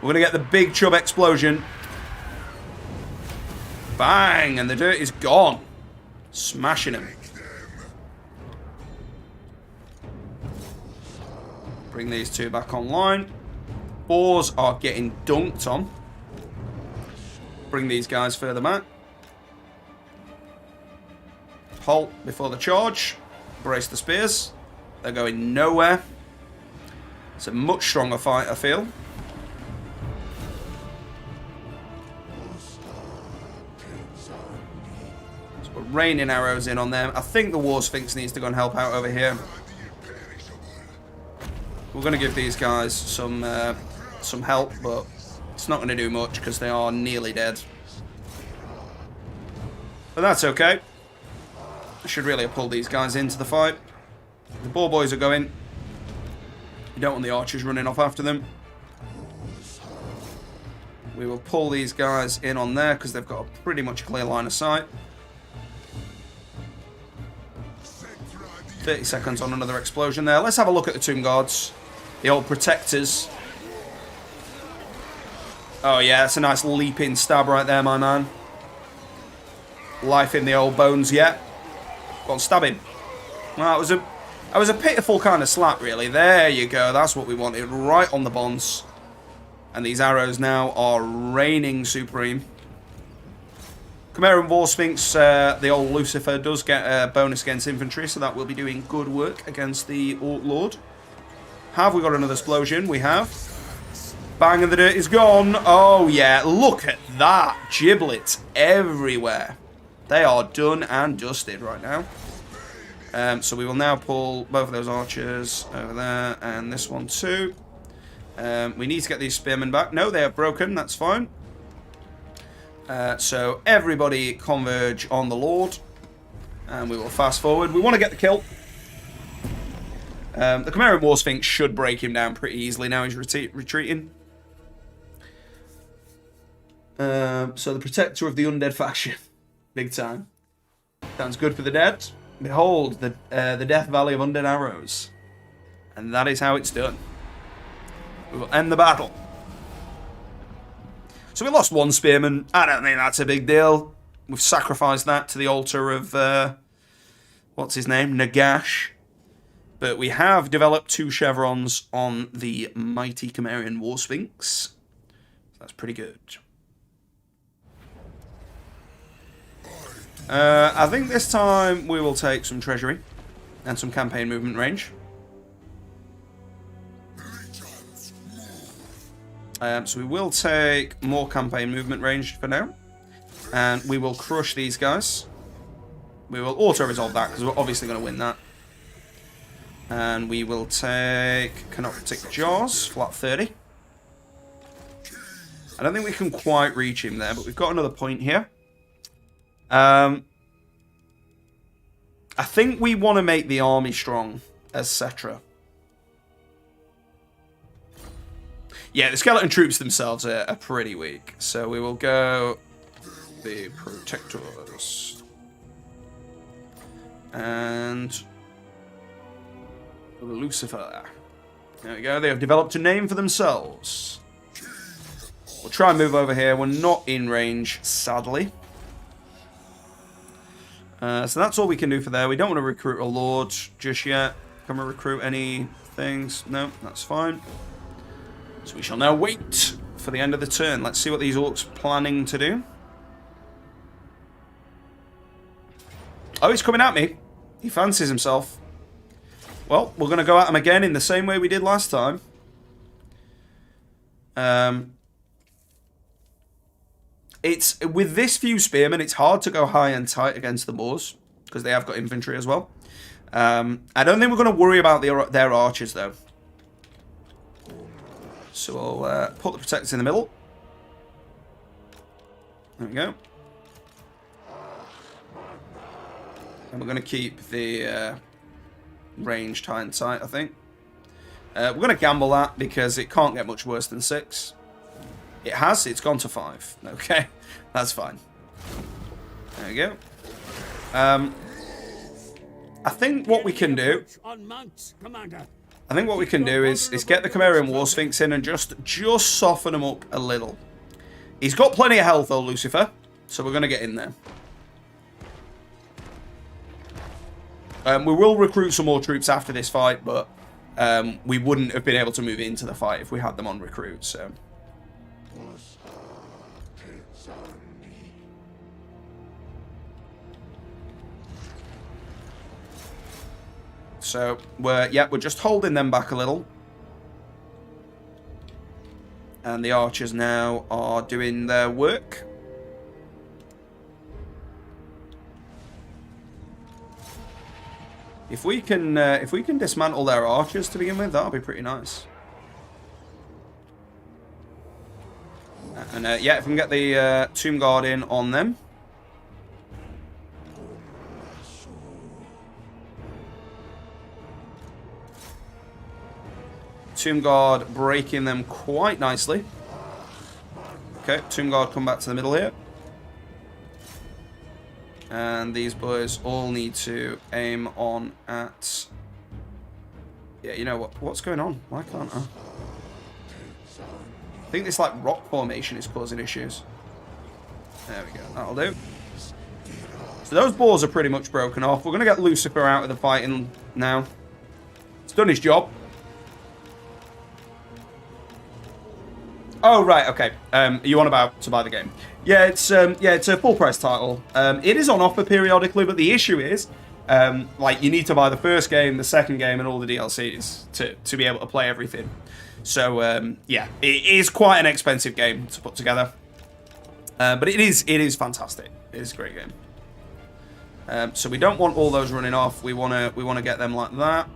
We're going to get the big chub explosion. Bang! And the dirt is gone. Smashing him. Bring these two back online. Boars are getting dunked on. Bring these guys further back. Halt before the charge. Brace the spears. They're going nowhere. It's a much stronger fight, I feel. So we're raining arrows in on them. I think the War Sphinx needs to go and help out over here. We're going to give these guys some help, but it's not going to do much because they are nearly dead. But that's okay. I should really have pulled these guys into the fight. The boar boys are going. You don't want the archers running off after them. We will pull these guys in on there because they've got a pretty much clear line of sight. 30 seconds on another explosion there. Let's have a look at the Tomb Guards. The old protectors. Oh yeah, it's a nice leaping stab right there, my man. Life in the old bones yet. Go on, stab him. Well, that was a pitiful kind of slap, really. There you go. That's what we wanted. Right on the bonds. And these arrows now are reigning supreme. Chimerian War Sphinx, the old Lucifer, does get a bonus against infantry, so that will be doing good work against the Orc Lord. Have we got another explosion? We have. Bang, and the dirt is gone. Oh, yeah. Look at that. Giblets everywhere. They are done and dusted right now. So we will now pull both of those archers over there and this one too. We need to get these spearmen back. No, they are broken. That's fine. So everybody converge on the Lord. And we will fast forward. We want to get the kill. The Chimerian War Sphinx should break him down pretty easily now he's retreating. So the protector of the undead faction. Big time. Sounds good for the dead. Behold, the Death Valley of Undead Arrows. And that is how it's done. We will end the battle. So we lost one spearman. I don't think that's a big deal. We've sacrificed that to the altar of, what's his name? Nagash. But we have developed 2 chevrons on the mighty Chimerian War Sphinx. So that's pretty good. I think this time we will take some treasury and some campaign movement range. So we will take more campaign movement range for now. And we will crush these guys. We will auto-resolve that because we're obviously going to win that. And we will take Canoptic Jaws, flat 30. I don't think we can quite reach him there, but we've got another point here. I think we want to make the army strong, etc. Yeah, the skeleton troops themselves are pretty weak. So we will go the Protectors. And Lucifer. There we go. They have developed a name for themselves. We'll try and move over here. We're not in range, sadly. So that's all we can do for there. We don't want to recruit a Lord just yet. Can we recruit any things? No, that's fine. So we shall now wait for the end of the turn. Let's see what these orcs are planning to do. Oh, he's coming at me. He fancies himself. Well, we're going to go at him again in the same way we did last time. It's with this few spearmen, it's hard to go high and tight against the Moors because they have got infantry as well. I don't think we're going to worry about their archers though. So we'll put the protectors in the middle. There we go. And we're going to keep the ranged high and tight, I think. We're going to gamble that because it can't get much worse than 6. It has. It's gone to 5. Okay, that's fine. There we go. I think what we can do... I think what we can do is get the Chimerian War Sphinx in and just soften him up a little. He's got plenty of health though, Lucifer. So we're going to get in there. We will recruit some more troops after this fight, but we wouldn't have been able to move into the fight if we had them on recruit, so... So, we're just holding them back a little. And the archers now are doing their work. If we can dismantle their archers to begin with, that'll be pretty nice. And yeah, if we can get the Tomb Guard in on them. Tomb Guard breaking them quite nicely. Okay, Tomb Guard come back to the middle here. And these boys all need to aim on at... Yeah, you know what? What's going on? Why can't I? I think this like rock formation is causing issues. There we go. That'll do. So those boars are pretty much broken off. We're going to get Lucifer out of the fighting now. It's done his job. Oh, right, okay. You on about to buy the game? Yeah, it's a full price title. It is on offer periodically, but the issue is, like, you need to buy the first game, the second game, and all the DLCs to be able to play everything. So, yeah, it is quite an expensive game to put together. But it is fantastic. It is a great game. So we don't want all those running off. We wanna get them like that.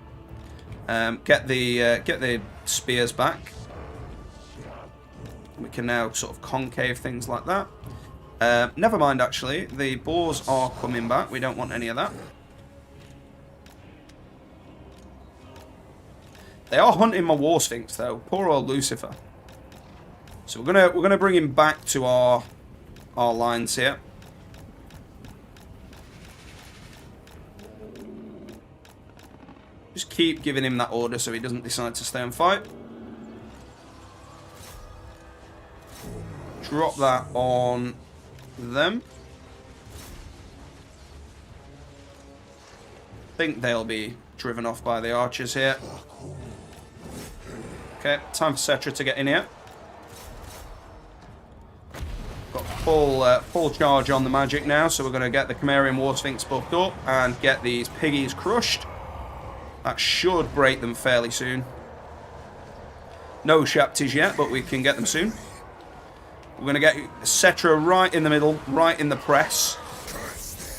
Get the spears back. We can now sort of concave things like that. Never mind, actually. The boars are coming back. We don't want any of that. They are hunting my War Sphinx, though. Poor old Lucifer. So we're gonna bring him back to our lines here. Just keep giving him that order so he doesn't decide to stay and fight. Drop that on them. I think they'll be driven off by the archers here. Okay, time for Cetra to get in here. Got full charge on the magic now, so we're going to get the Chimerian War Sphinx buffed up and get these piggies crushed. That should break them fairly soon. No Shaptis yet, but we can get them soon. We're going to get Cetra right in the middle, right in the press.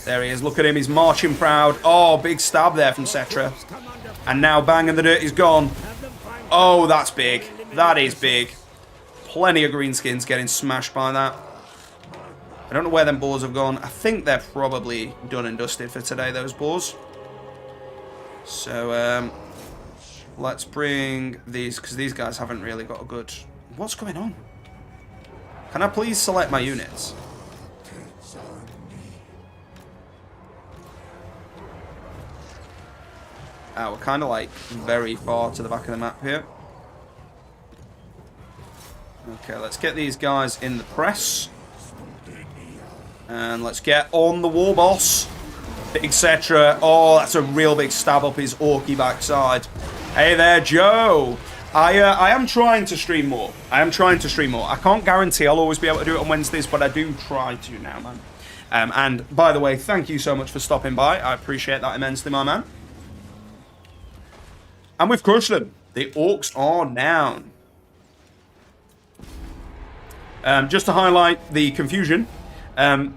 There he is. Look at him. He's marching proud. Oh, big stab there from Cetra. And now Bang and the Dirt is gone. Oh, that's big. That is big. Plenty of greenskins getting smashed by that. I don't know where them boars have gone. I think they're probably done and dusted for today, those boars. So, let's bring these, because these guys haven't really got a good... What's going on? Can I please select my units? We're kind of like very far to the back of the map here. Okay, let's get these guys in the press. And let's get on the war boss. Big Cetra. Oh, that's a real big stab up his orky backside. Hey there, Joe. I am trying to stream more. I can't guarantee I'll always be able to do it on Wednesdays, but I do try to now, man. And by the way, thank you so much for stopping by. I appreciate that immensely, my man. And we've crushed them. The orcs are down. Just to highlight the confusion,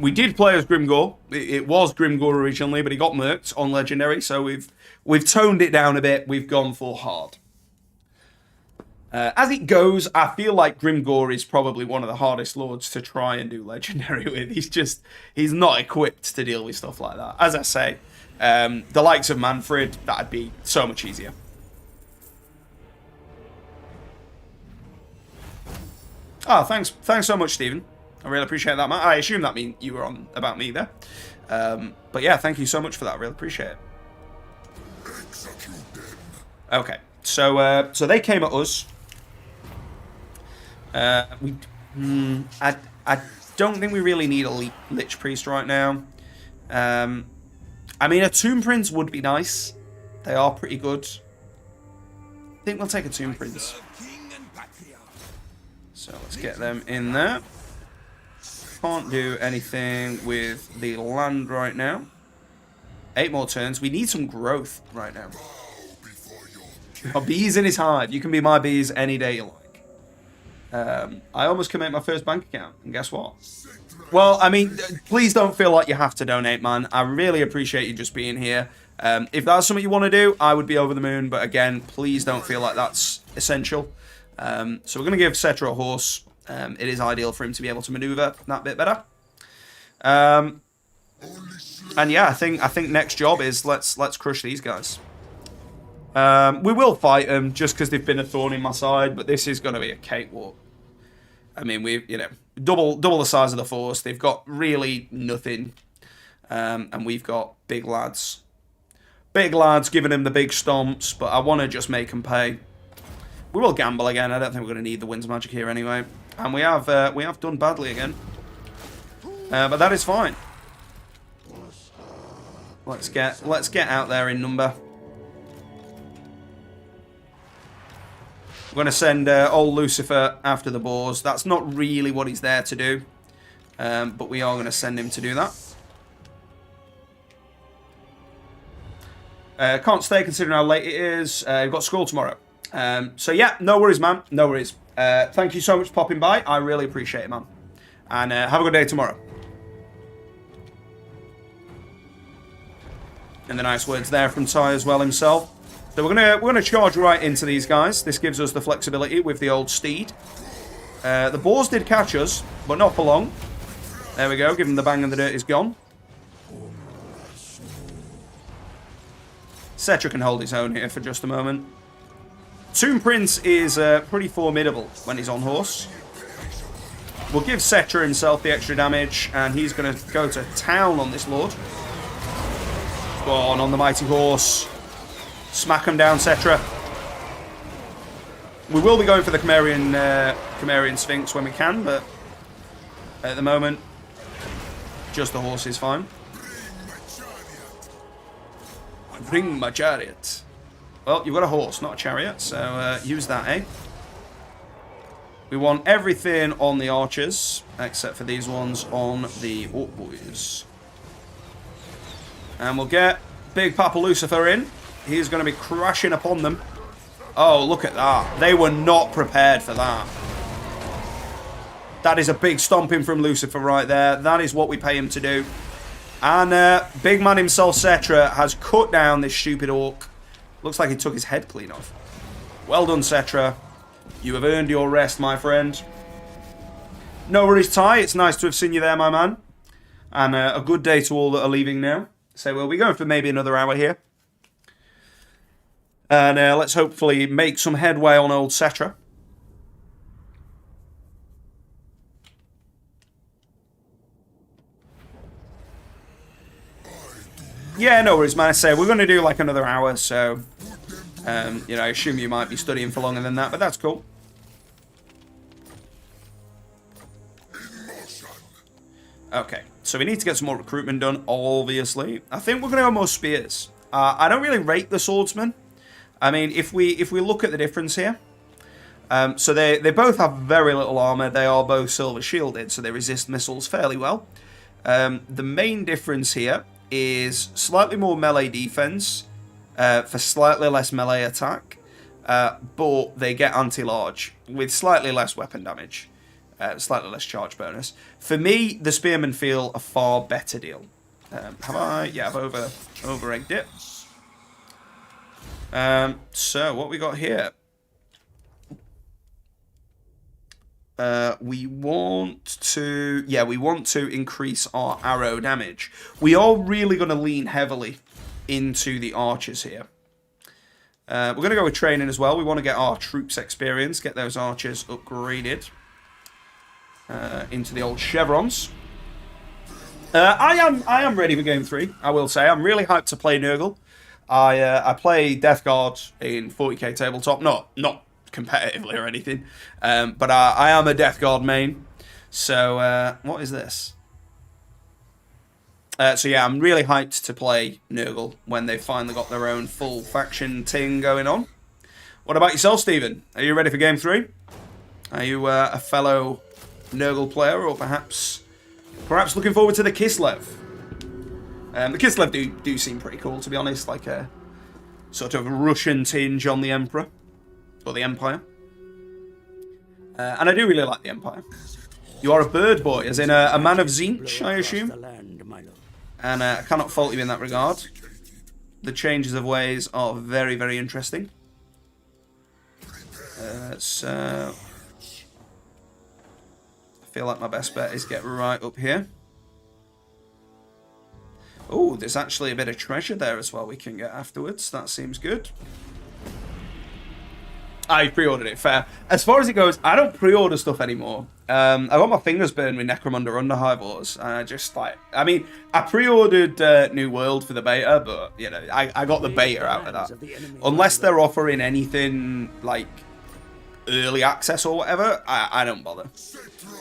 we did play as Grimgor. It was Grimgor originally, but he got murked on Legendary, so we've toned it down a bit. We've gone for hard. As it goes, I feel like Grimgor is probably one of the hardest lords to try and do Legendary with. He's not equipped to deal with stuff like that. As I say, the likes of Manfred, that'd be so much easier. Oh, thanks so much, Stephen. I really appreciate that, man. I assume that means you were on about me there. But yeah, thank you so much for that. I really appreciate it. Okay, so they came at us. I don't think we really need a Lich Priest right now. I mean, a Tomb Prince would be nice. They are pretty good. I think we'll take a Tomb Prince. So let's get them in there. Can't do anything with the land right now. 8 more turns. We need some growth right now. Oh, bees in his hive. You can be my bees any day you like. I almost can make my first bank account, and guess what? Well, I mean, please don't feel like you have to donate, man. I really appreciate you just being here. If that's something you want to do, I would be over the moon. But again, please don't feel like that's essential. So we're going to give Cetra a horse. It is ideal for him to be able to maneuver that bit better. And yeah, I think next job is let's crush these guys. We will fight them just because they've been a thorn in my side, but this is going to be a cakewalk. I mean, double the size of the force. They've got really nothing, and we've got big lads. Big lads giving them the big stomps, but I want to just make them pay. We will gamble again. I don't think we're going to need the Winds Magic here anyway. And we have done badly again. But that is fine. Let's get out there in number. We're going to send old Lucifer after the boars. That's not really what he's there to do. But we are going to send him to do that. Can't stay considering how late it is. We've got school tomorrow. So yeah, no worries, man. No worries. Thank you so much for popping by. I really appreciate it, man. And have a good day tomorrow. And the nice words there from Ty as well himself. So we're gonna charge right into these guys. This gives us the flexibility with the old steed. The boars did catch us, but not for long. There we go. Give him the bang and the dirt is gone. Cetra can hold his own here for just a moment. Tomb Prince is pretty formidable when he's on horse. We'll give Cetra himself the extra damage, and he's going to go to town on this lord. Go on the mighty horse. Smack him down, Cetra. We will be going for the Chimerian Sphinx when we can, but at the moment, just the horse is fine. Bring my chariot. Well, you've got a horse, not a chariot, so use that, eh? We want everything on the archers, except for these ones on the orc boys. And we'll get Big Papa Lucifer in. He's going to be crashing upon them. Oh, look at that. They were not prepared for that. That is a big stomping from Lucifer right there. That is what we pay him to do. And big man himself, Cetra, has cut down this stupid orc. Looks like he took his head clean off. Well done, Cetra. You have earned your rest, my friend. No worries, Ty. It's nice to have seen you there, my man. And a good day to all that are leaving now. So we'll be going for maybe another hour here. And let's hopefully make some headway on old Cetra. Yeah, no worries, man. I say we're going to do like another hour, so I assume you might be studying for longer than that, but that's cool. Okay, so we need to get some more recruitment done, obviously. I think we're going to go more spears. I don't really rate the swordsman. I mean, if we look at the difference here, So they both have very little armor. They are both silver shielded, so they resist missiles fairly well. The main difference here is slightly more melee defense for slightly less melee attack, but they get anti-large with slightly less weapon damage, slightly less charge bonus. For me, the spearmen feel a far better deal. Have I? Yeah, I've over-egged it. So what we got here? We want to increase our arrow damage. We are really going to lean heavily into the archers here. We're going to go with training as well. We want to get our troops experience, get those archers upgraded into the old chevrons. I am ready for game 3. I will say I'm really hyped to play Nurgle. I play Death Guard in 40k tabletop, not competitively or anything, but I am a Death Guard main. So what is this? So yeah, I'm really hyped to play Nurgle when they've finally got their own full faction ting going on. What about yourself, Stephen? Are you ready for game 3? Are you a fellow Nurgle player, or perhaps looking forward to the Kislev? The Kislev do seem pretty cool, to be honest, like a sort of Russian tinge on the Emperor. Or the Empire. And I do really like the Empire. You are a bird boy, as in a man of Zinch, I assume. And I cannot fault you in that regard. The changes of ways are very, very interesting. So I feel like my best bet is get right up here. Oh, there's actually a bit of treasure there as well we can get afterwards. That seems good. I pre-ordered it, fair. As far as it goes, I don't pre-order stuff anymore. I got my fingers burned with Necromunda Underhive Wars, and I just like... I mean, I pre-ordered New World for the beta, but, you know, I got the beta out of that. Unless they're offering anything, like, early access or whatever, I don't bother.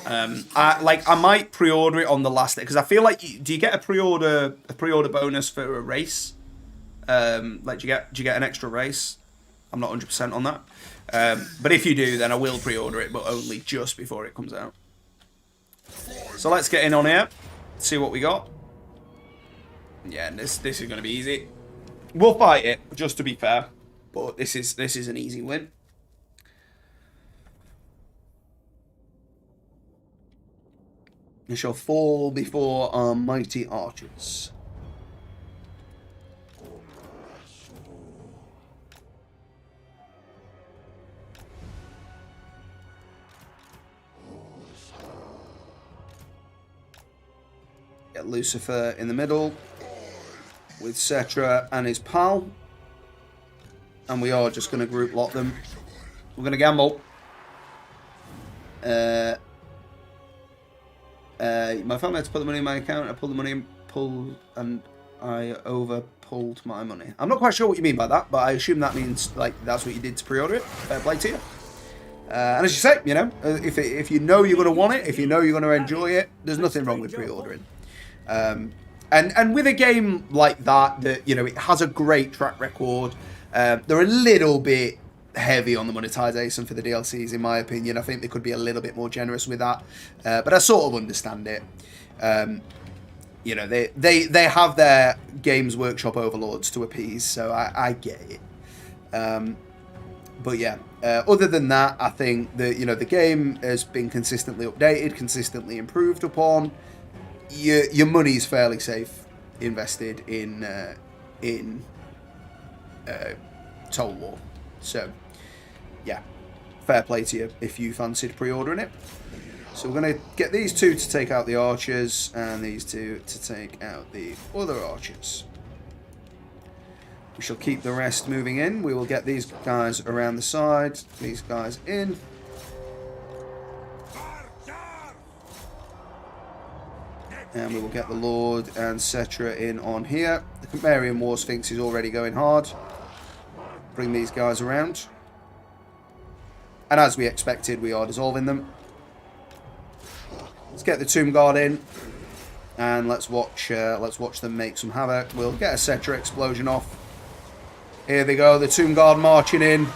I might pre-order it on the last day, because I feel like... Do you get a pre-order bonus for a race? Like, do you get an extra race? I'm not 100% on that. But if you do, then I will pre-order it, but only just before it comes out. So let's get in on here, see what we got. Yeah, this is going to be easy. We'll fight it, just to be fair, but this is an easy win. We shall fall before our mighty archers. Get Lucifer in the middle with Cetra and his pal. And we are just going to group lock them. We're going to gamble. My family had to put the money in my account. I pulled the money and I over-pulled my money. I'm not quite sure what you mean by that, but I assume that means like that's what you did to pre-order it. Fair play to you. And as you say, you know, if you know you're going to want it, if you know you're going to enjoy it, there's nothing wrong with pre-ordering. And with a game like that, you know, it has a great track record. They're a little bit heavy on the monetization for the DLCs, in my opinion. I think they could be a little bit more generous with that, but I sort of understand it. You know, they have their Games Workshop overlords to appease, so I get it. But yeah, other than that, I think that, you know, the game has been consistently updated, consistently improved upon. Your money's fairly safe invested in Total War. So, yeah, fair play to you if you fancied pre-ordering it. So we're going to get these two to take out the archers, and these two to take out the other archers. We shall keep the rest moving in. We will get these guys around the side, these guys in. And we will get the Lord and Cetra in on here. The Chimerian War Sphinx is already going hard. Bring these guys around. And as we expected, we are dissolving them. Let's get the Tomb Guard in. And let's watch them make some havoc. We'll get a Cetra explosion off. Here they go, the Tomb Guard marching in.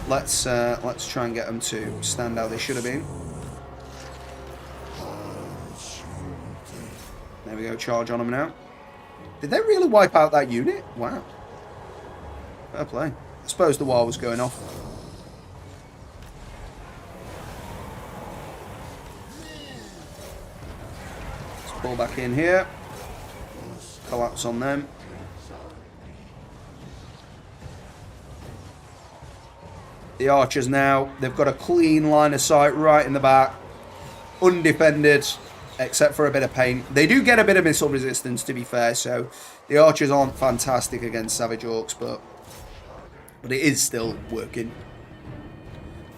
let's try and get them to stand how they should have been. There we go, charge on them now. Did they really wipe out that unit? Wow. Fair play. I suppose the war was going off. Let's pull back in here. Collapse on them. The archers now, they've got a clean line of sight right in the back. Undefended, except for a bit of paint. They do get a bit of missile resistance, to be fair, so the archers aren't fantastic against Savage Orcs, but it is still working.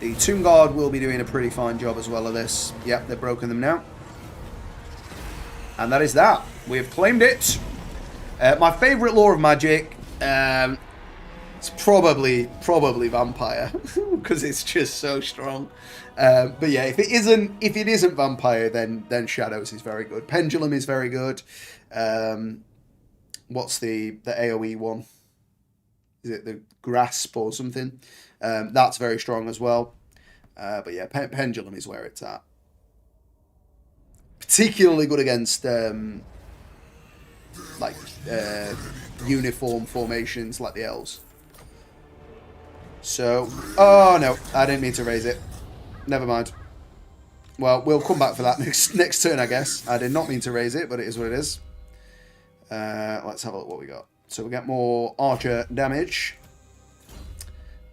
The Tomb Guard will be doing a pretty fine job as well of this. Yep, they've broken them now. And that is that. We have claimed it. My favourite lore of Magic, it's probably Vampire, because it's just so strong. But yeah, if it isn't Vampire, then Shadows is very good. Pendulum is very good. What's the AoE one? Is it the Grasp or something? That's very strong as well. But yeah, Pendulum is where it's at. Particularly good against uniform formations like the Elves. So, oh no, I didn't mean to raise it. Never mind. Well, we'll come back for that next turn, I guess. I did not mean to raise it, but it is what it is. Let's have a look what we got. So we get more archer damage.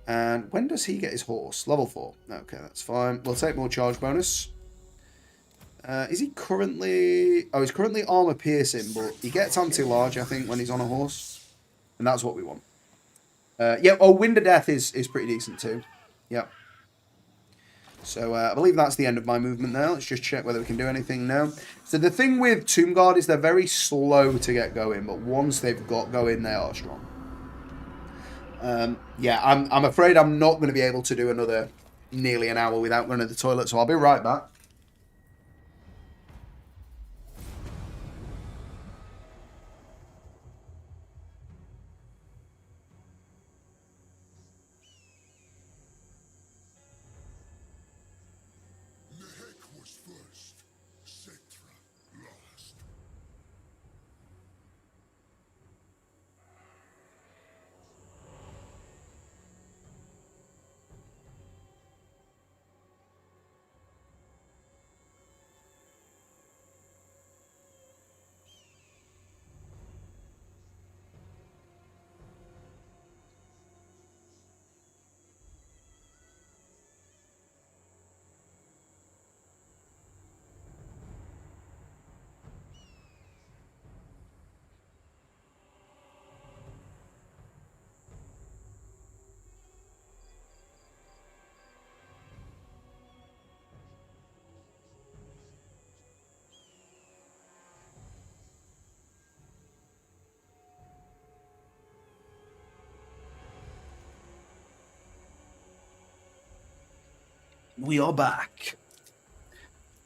And when does he get his horse? Level 4. Okay, that's fine. We'll take more charge bonus. Is he currently... Oh, he's currently armor piercing, but he gets anti-large, I think, when he's on a horse. And that's what we want. Yeah, oh, Wind of Death is pretty decent too. Yep. So I believe that's the end of my movement there. Let's just check whether we can do anything now. So the thing with Tomb Guard is they're very slow to get going, but once they've got going, they are strong. Yeah, I'm afraid I'm not going to be able to do another nearly an hour without going to the toilet, so I'll be right back. We are back.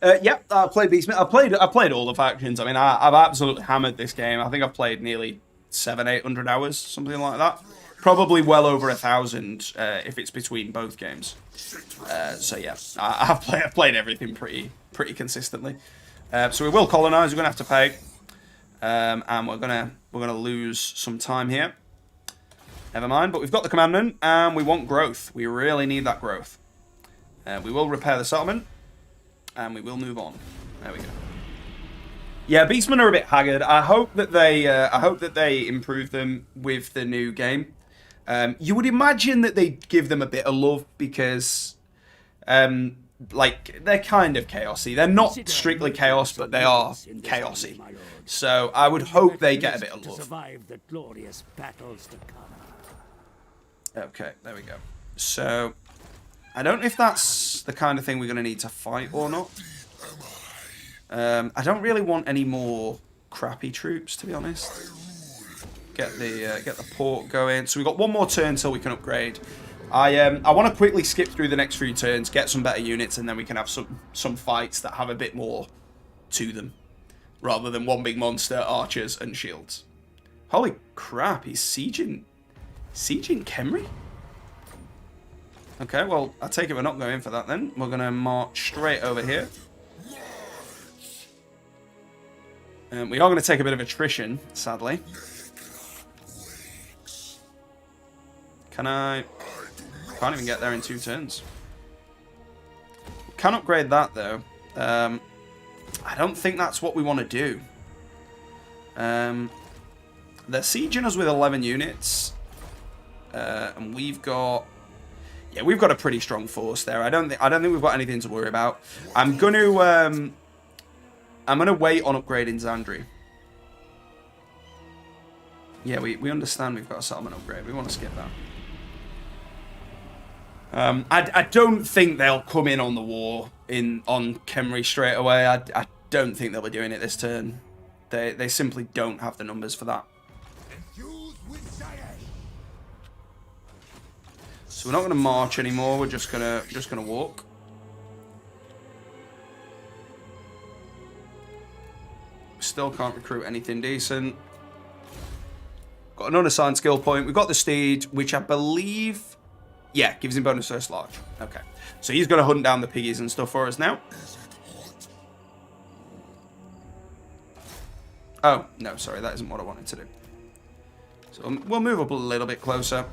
Yep, I played Beastman. I played all the factions. I mean, I've absolutely hammered this game. I think I've played nearly 700-800 hours, something like that. Probably well over 1,000 if it's between both games. So yeah, I've played everything pretty consistently. So we will colonize. We're gonna have to pay, and we're gonna lose some time here. Never mind. But we've got the commandant, and we want growth. We really need that growth. We will repair the settlement, and we will move on. There we go. Yeah, Beastmen are a bit haggard. I hope that they improve them with the new game. You would imagine that they give them a bit of love because, like, they're kind of chaosy. They're not strictly chaos, but they are chaosy. So I would hope they get a bit of love. Survive the glorious battles to come. Okay, there we go. So I don't know if that's the kind of thing we're going to need to fight or not. I don't really want any more crappy troops, to be honest. Get the port going. So we've got one more turn till we can upgrade. I want to quickly skip through the next few turns, get some better units, and then we can have some fights that have a bit more to them, rather than one big monster, archers, and shields. Holy crap! He's sieging Khemri. Okay, well, I take it we're not going for that then. We're going to march straight over here. We are going to take a bit of attrition, sadly. Can I... Can't even get there in 2 turns. Can upgrade that, though. I don't think that's what we want to do. They're sieging us with 11 units. And we've got... Yeah, we've got a pretty strong force there. I don't think we've got anything to worry about. I'm gonna wait on upgrading Zandri. Yeah, we understand we've got a settlement upgrade. We want to skip that. I don't think they'll come in on the war on Khemri straight away. I don't think they'll be doing it this turn. They simply don't have the numbers for that. So we're not going to march anymore. We're just gonna walk. Still can't recruit anything decent. Got an unassigned skill point. We've got the steed, which I believe, yeah, gives him bonus first large. Okay, so he's going to hunt down the piggies and stuff for us now. Oh no, sorry, that isn't what I wanted to do. So we'll move up a little bit closer.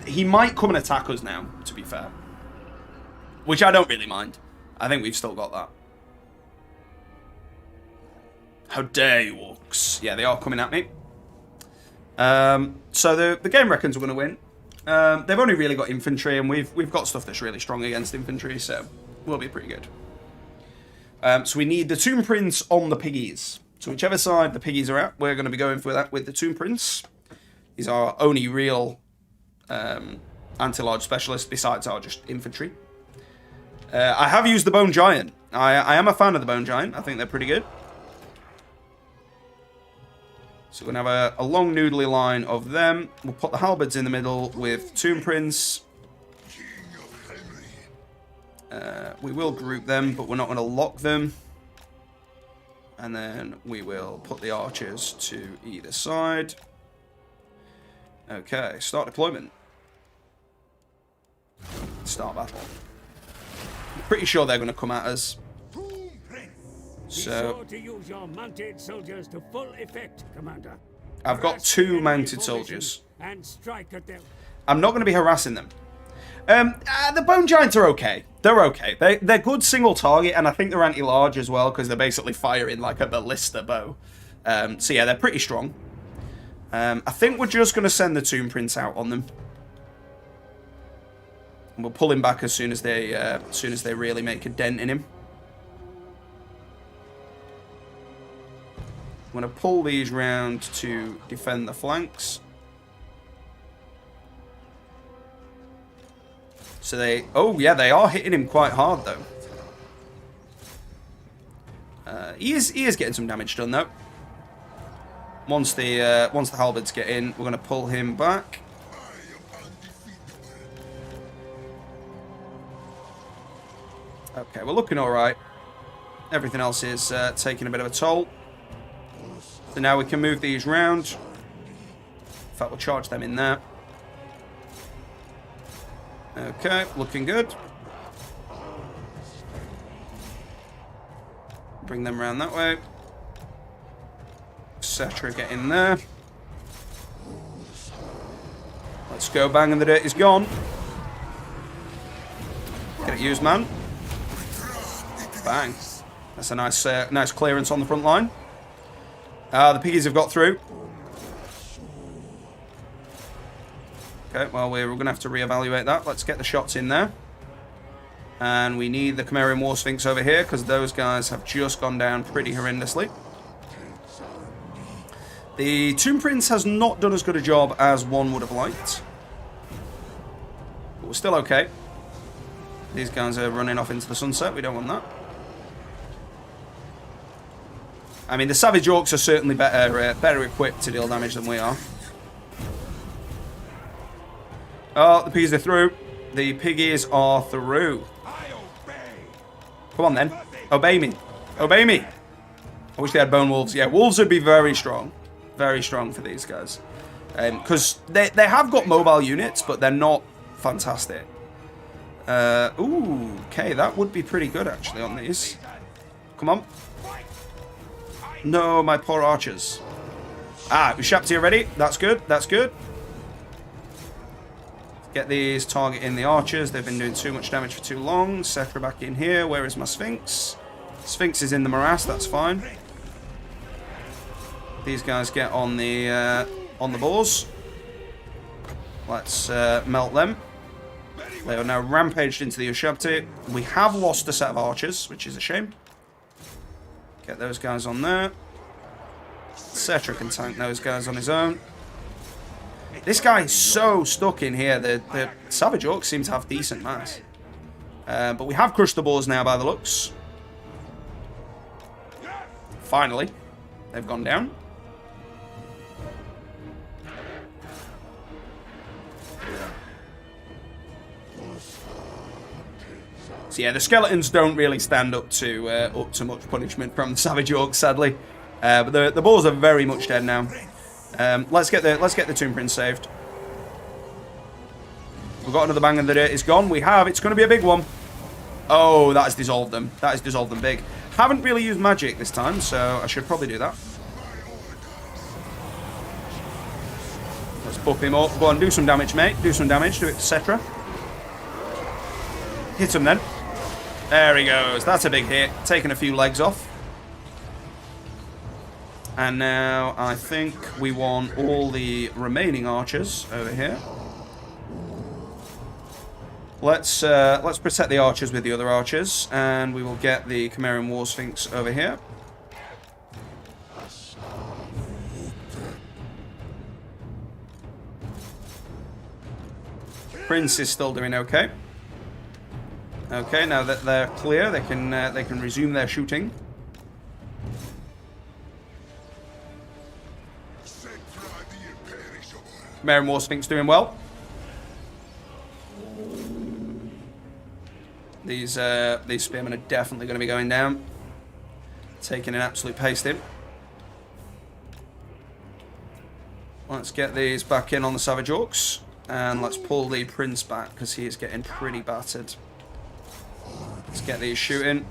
He might come and attack us now, to be fair. Which I don't really mind. I think we've still got that. How dare you, orcs? Yeah, they are coming at me. So the game reckons we're going to win. They've only really got infantry, and we've got stuff that's really strong against infantry, so we'll be pretty good. So we need the Tomb Prince on the piggies. So whichever side the piggies are at, we're going to be going for that with the Tomb Prince. He's our only real... anti-large specialist besides our just infantry. I have used the Bone Giant. I am a fan of the Bone Giant. I think they're pretty good. So we're going to have a long noodly line of them. We'll put the halberds in the middle with Tomb Prince. We will group them, but we're not going to lock them. And then we will put the archers to either side. Okay, start deployment. Start battle. I'm pretty sure they're going to come at us. So, be sure to use your mounted soldiers to full effect, Commander. I've got 2 mounted soldiers. And strike at them. I'm not going to be harassing them. The Bone Giants are okay. They're okay. They're good single target, and I think they're anti-large as well, because they're basically firing like a ballista bow. So yeah, they're pretty strong. I think we're just going to send the Tomb Prince out on them. And we'll pull him back as soon as they really make a dent in him. I'm going to pull these round to defend the flanks. So they... Oh, yeah, they are hitting him quite hard, though. He is getting some damage done, though. Once the halberds get in, we're going to pull him back. Okay, we're looking all right. Everything else is taking a bit of a toll. So now we can move these round. In fact, we'll charge them in there. Okay, looking good. Bring them around that way. Etc. Get in there. Let's go, bang, and the dirt is gone. Get it used, man. Bang. That's a nice clearance on the front line. The piggies have got through. Okay, well, we're going to have to reevaluate that. Let's get the shots in there. And we need the Chimerian War Sphinx over here, because those guys have just gone down pretty horrendously. The Tomb Prince has not done as good a job as one would have liked. But we're still okay. These guys are running off into the sunset. We don't want that. I mean, the Savage Orcs are certainly better equipped to deal damage than we are. Oh, the piggies are through. The piggies are through. Come on, then. Obey me. Obey me. I wish they had bone wolves. Yeah, wolves would be very strong. Very strong for these guys. Because they have got mobile units, but they're not fantastic. Ooh, okay, that would be pretty good, actually, on these. Come on. No, my poor archers. Ah, Ushapti already. That's good, that's good. Get these targeting the archers. They've been doing too much damage for too long. Setra back in here. Where is my Sphinx? Sphinx is in the morass, that's fine. These guys get on the boars. Let's melt them. They are now rampaged into the Ushabti. We have lost a set of archers, which is a shame. Get those guys on there. Setra can tank those guys on his own. This guy is so stuck in here. The Savage Orcs seem to have decent mass. But we have crushed the boars now by the looks. Finally. They've gone down. So yeah, the skeletons don't really stand up to much punishment from the Savage Orcs, sadly. But the boars are very much dead now. Let's get the Tomb Prince saved. We've got another bang in the dirt. It's gone. We have. It's going to be a big one. Oh, that has dissolved them. That has dissolved them big. Haven't really used magic this time, so I should probably do that. Let's buff him up. Go on, do some damage, mate. Do some damage. Do it to Setra. Hit him then. There he goes. That's a big hit. Taking a few legs off. And now I think we want all the remaining archers over here. Let's protect the archers with the other archers, and we will get the Chimerian War Sphinx over here. Prince is still doing okay. Okay, now that they're clear, they can resume their shooting. Chimerian War Sphinx doing well. These spearmen are definitely going to be going down. Taking an absolute pasting. Let's get these back in on the Savage Orcs. And let's pull the Prince back, because he is getting pretty battered. Let's get these shooting.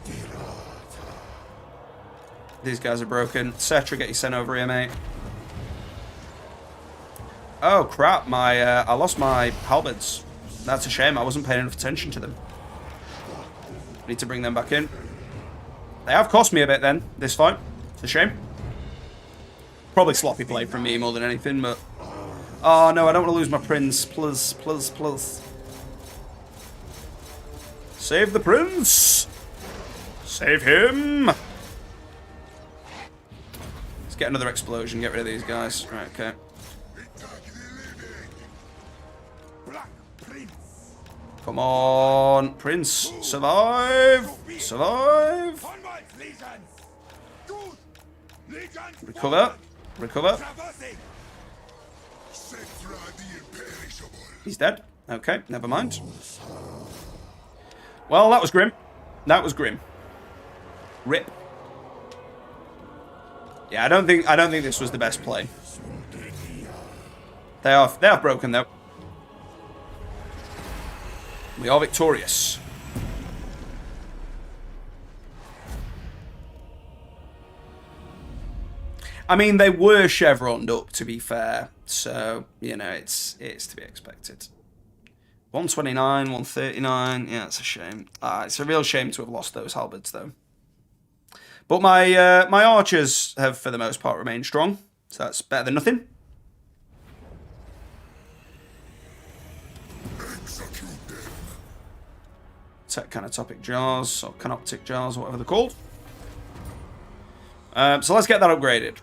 These guys are broken. Setra, get you sent over here, mate. Oh, crap. I lost my halberds. That's a shame. I wasn't paying enough attention to them. Need to bring them back in. They have cost me a bit then, this fight. It's a shame. Probably sloppy play from me more than anything, but... Oh, no, I don't want to lose my Prince. Please, please, please. Save the Prince! Save him! Let's get another explosion, get rid of these guys. Right, okay. Come on, Prince. Survive! Survive! Recover. Recover. He's dead. Okay, never mind. Well, that was grim. That was grim. Rip. Yeah, I don't think this was the best play. They are broken though. We are victorious. I mean, they were chevroned up, to be fair. So, you know, it's to be expected. 129, 139. Yeah, it's a shame. It's a real shame to have lost those halberds, though. But my my archers have, for the most part, remained strong. So that's better than nothing. Canatopic jars, or canoptic jars, or whatever they're called. So let's get that upgraded.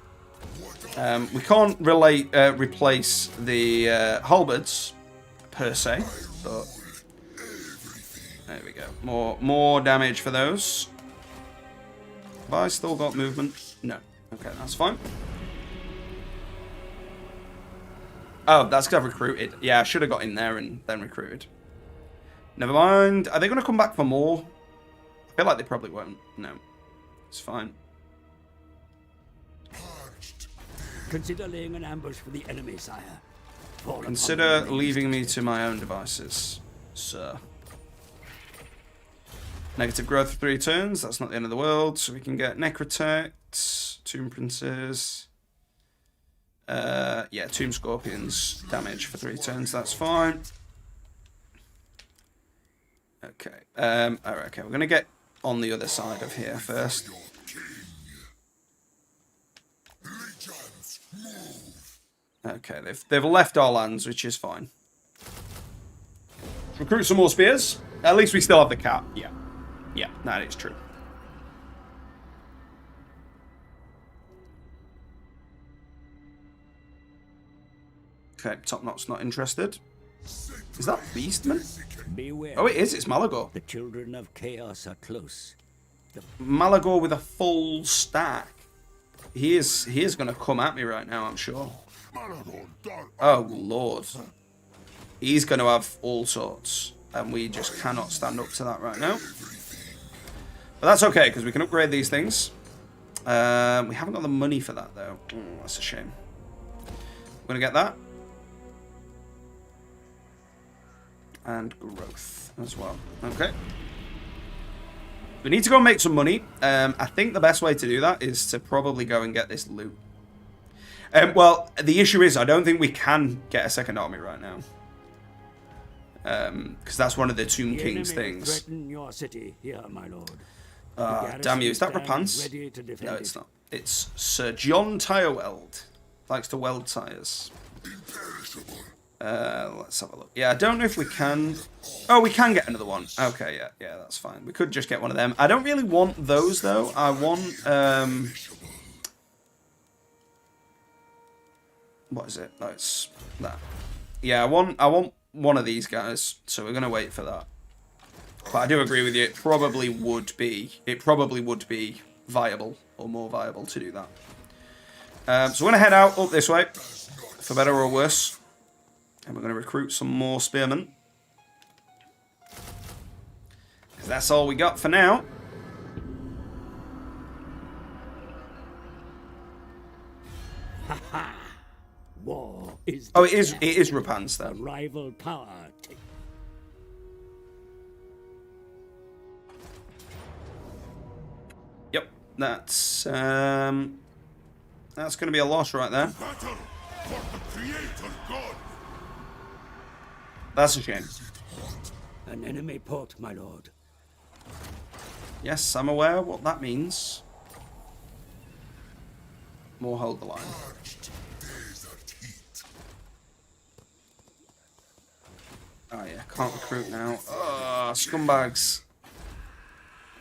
We can't replace the halberds per se, but there we go. More damage for those. Have I still got movement? No. Okay, that's fine. Oh, that's because I've recruited. Yeah, I should have got in there and then recruited. Never mind. Are they going to come back for more? I feel like they probably won't. No. It's fine. Consider laying an ambush for the enemy, sire. Consider leaving me to my own devices, sir. Negative growth for 3 turns. That's not the end of the world. So we can get Necrotect, Tomb Princes. Yeah, Tomb Scorpions damage for 3 turns. That's fine. Okay. Alright, okay. We're going to get on the other side of here first. Okay, they've left our lands, which is fine. Recruit some more spears. At least we still have the cat. Yeah. Yeah, that is true. Okay, Top Knot's not interested. Is that Beastman? Beware. Oh, it is. It's Malagor. The children of chaos are close. Malagor with a full stack. He is going to come at me right now, I'm sure. Oh, Lord. He's going to have all sorts. And we just cannot stand up to that right now. But that's okay, because we can upgrade these things. We haven't got the money for that, though. Oh, that's a shame. We're going to get that. And growth as well. Okay. We need to go and make some money. I think the best way to do that is to probably go and get this loot. Well, the issue is I don't think we can get a second army right now. Because that's one of the Tomb King's things. Threaten your city here, my lord. Damn you. Is that Rapance? No, it's not. It's Sir John Tireweld. Likes to weld tires. Let's have a look. Yeah, I don't know if we can... Oh, we can get another one. Okay, yeah, that's fine. We could just get one of them. I don't really want those, though. I want... What is it? Oh, it's that. Yeah, I want one of these guys, so we're going to wait for that. But I do agree with you. It probably would be viable, or more viable to do that. So we're going to head out up this way, for better or worse. And we're going to recruit some more spearmen. Because that's all we got for now. War is Oh, it is Rapance, a though. rival power. Yep, that's going to be a loss right there. Battle for the Creator God. That's a shame. An enemy port, my lord. Yes, I'm aware what that means. More hold the line. Oh yeah, can't recruit now. Oh, scumbags.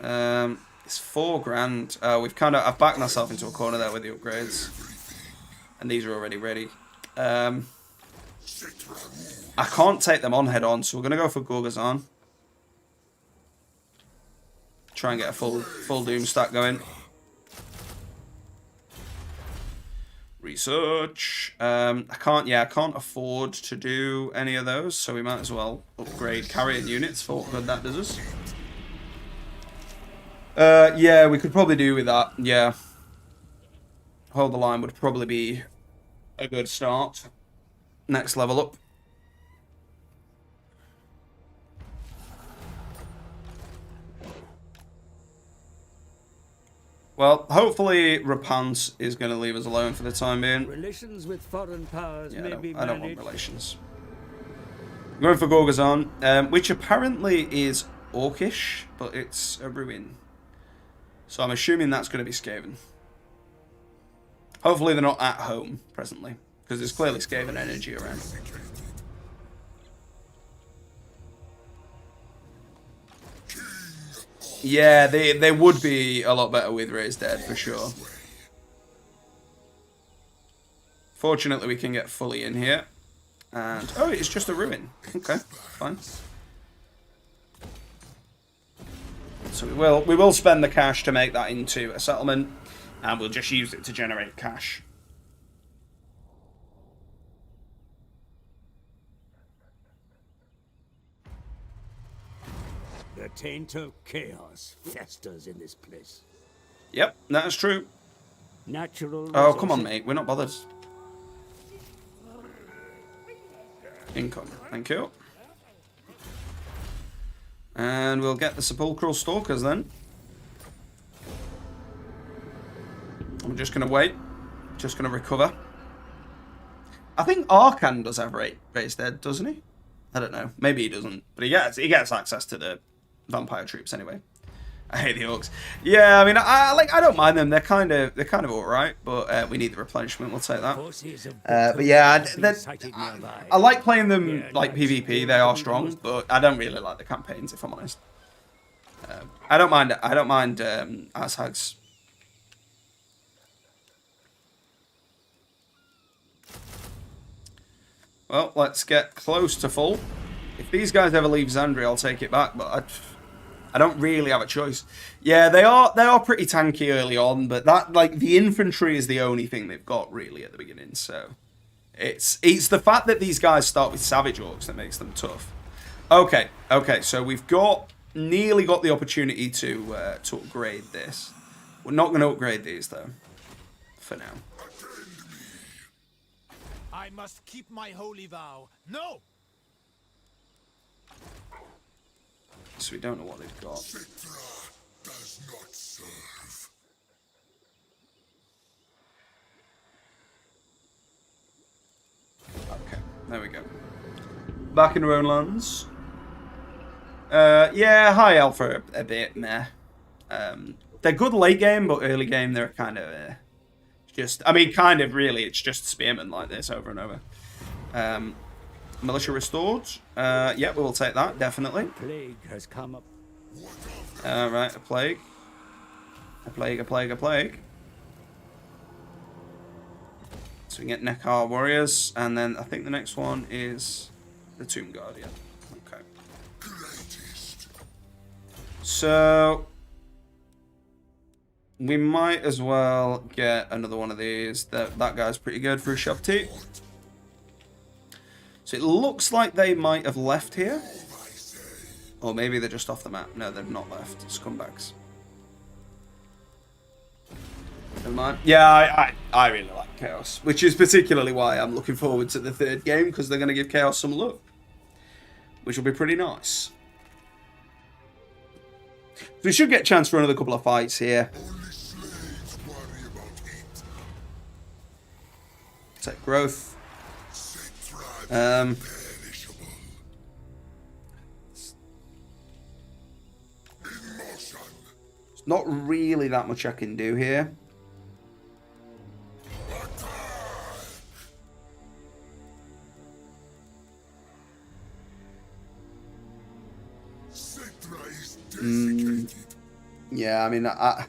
It's $4,000. I've backed myself into a corner there with the upgrades. And these are already ready. I can't take them on head on, so we're gonna go for Gorgazan. Try and get a full Doom stack going. Research. I can't afford to do any of those, so we might as well upgrade carrying units for what good that does us. Yeah, we could probably do with that. Yeah. Hold the line would probably be a good start. Next level up. Well, hopefully Rapance is going to leave us alone for the time being. Relations with foreign powers Yeah, may be I don't want managed. relations. I'm going for Gorgazan, which apparently is Orcish, but it's a ruin. So I'm assuming that's going to be Skaven. Hopefully they're not at home presently, because there's clearly Skaven energy around. Yeah, they would be a lot better with Raised Dead, for sure. Fortunately, we can get fully in here. And, oh, it's just a ruin. Okay, fine. So we will spend the cash to make that into a settlement, and we'll just use it to generate cash. The taint of chaos festers in this place. Yep, that's true. Natural Oh, come on, resources- mate. We're not bothered. Income. Thank you. And we'll get the Sepulchral Stalkers then. I'm just going to wait. Just going to recover. I think Arcan does have raised dead, doesn't he? I don't know. Maybe he doesn't. But he gets access to the vampire troops anyway. I hate the orcs. Yeah, I mean, I don't mind them. They're kind of alright, but we need the replenishment. We'll take that. But yeah, I like playing them like PvP. They are strong, but I don't really like the campaigns, if I'm honest. I don't mind. Azhags. Well, let's get close to full. If these guys ever leave Xandria, I'll take it back, but I don't really have a choice. Yeah, they are pretty tanky early on, but that, like, the infantry is the only thing they've got really at the beginning. So it's the fact that these guys start with savage orcs that makes them tough. Okay, so we've nearly got the opportunity to upgrade this. We're not going to upgrade these though, for now. I must keep my holy vow. No! So we don't know what they've got. Citra does not serve. Okay, there we go. Back in our own lands. Yeah, High Elf are a bit meh. They're good late game, but early game they're kind of really, it's just spearmen like this over and over. Militia restored. Yeah, we will take that, definitely. Plague has come up. Right, a plague. A plague. So we can get Nekar warriors, and then I think the next one is the Tomb Guardian. Okay. So we might as well get another one of these. That guy's pretty good for a Shabti. So it looks like they might have left here. Or maybe they're just off the map. No, they've not left. Scumbags. Never mind. Yeah, I really like Chaos. Which is particularly why I'm looking forward to the third game, because they're going to give Chaos some luck. Which will be pretty nice. So we should get a chance for another couple of fights here. Take growth. There's not really that much I can do here. Yeah, I mean, I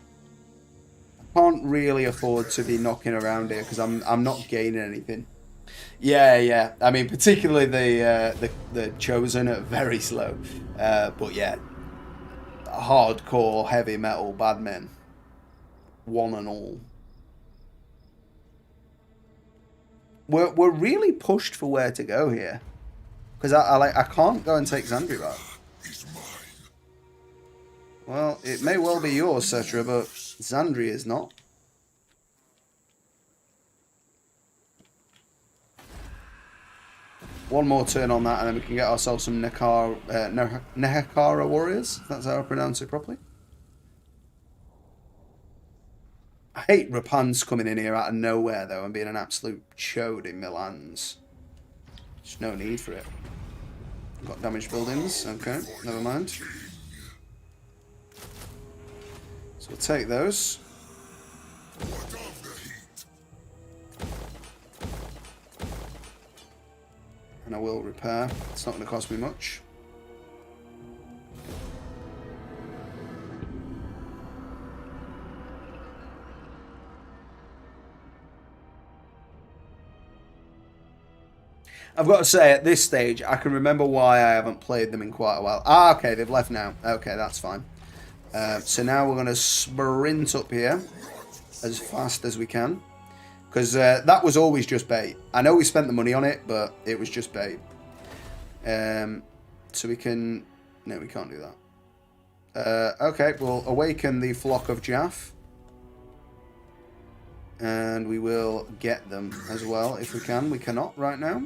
can't really afford to be knocking around here because I'm not gaining anything. Yeah. I mean, particularly the Chosen are very slow. But yeah, hardcore heavy metal bad men, one and all. We're really pushed for where to go here, because I can't go and take Xandria back. Well, it may well be yours, Cetra, but Xandria is not. One more turn on that, and then we can get ourselves some Nehekara warriors. If that's how I pronounce it properly. I hate Rapun's coming in here out of nowhere, though, and being an absolute chode in Milan's. There's no need for it. Got damaged buildings. Okay, never mind. So we'll take those. And I will repair. It's not going to cost me much. I've got to say, at this stage, I can remember why I haven't played them in quite a while. Ah, okay, they've left now. Okay, that's fine. So now we're going to sprint up here as fast as we can. Because that was always just bait. I know we spent the money on it, but it was just bait. So we can... No, we can't do that. Okay, we'll awaken the flock of Jaff. And we will get them as well, if we can. We cannot right now.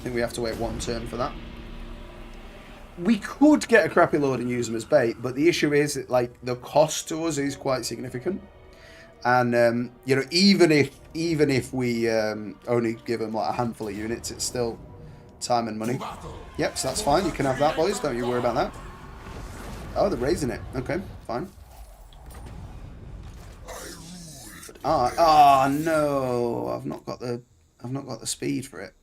think we have to wait one turn for that. We could get a crappy lord and use them as bait, but the issue is that, like, the cost to us is quite significant. And you know, even if we only give them like a handful of units, it's still time and money. Yep, so that's fine. You can have that, boys. Don't you worry about that. Oh, they're raising it. Okay, fine. Ah, no, I've not got the speed for it.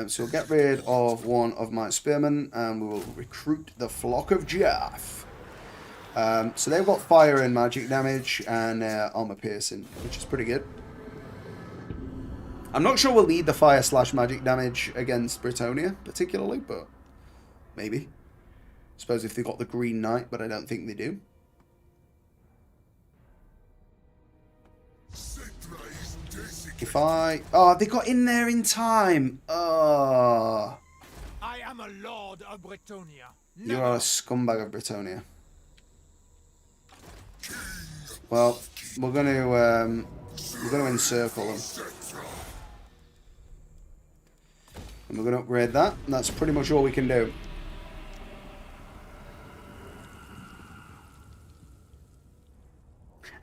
So we'll get rid of one of my spearmen, and we will recruit the flock of Jaff. So they've got fire and magic damage and armor piercing, which is pretty good. I'm not sure we'll need the fire / magic damage against Britonia particularly, but maybe. I suppose if they've got the Green Knight, but I don't think they do. If I... Oh, they got in there in time. Oh. I am a lord of Britonia. You are a scumbag of Britonia. Well, we're going to encircle them. And we're going to upgrade that. And that's pretty much all we can do.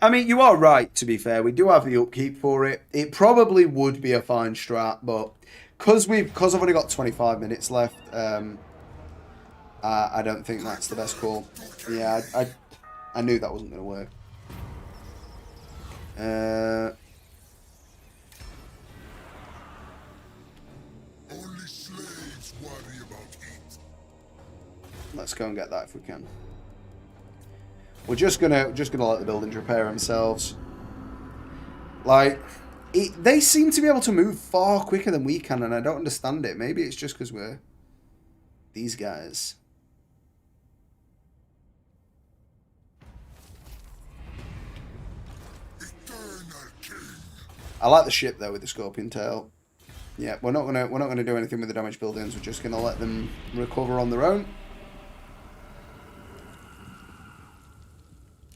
I mean, you are right, to be fair. We do have the upkeep for it. It probably would be a fine strat, but because I've only got 25 minutes left, I don't think that's the best call. Yeah, I knew that wasn't going to work. Only slaves worry about it. Let's go and get that if we can. We're just gonna let the buildings repair themselves. Like, they seem to be able to move far quicker than we can, and I don't understand it. Maybe it's just because we're these guys. I like the ship though with the scorpion tail. Yeah, we're not gonna do anything with the damaged buildings. We're just gonna let them recover on their own.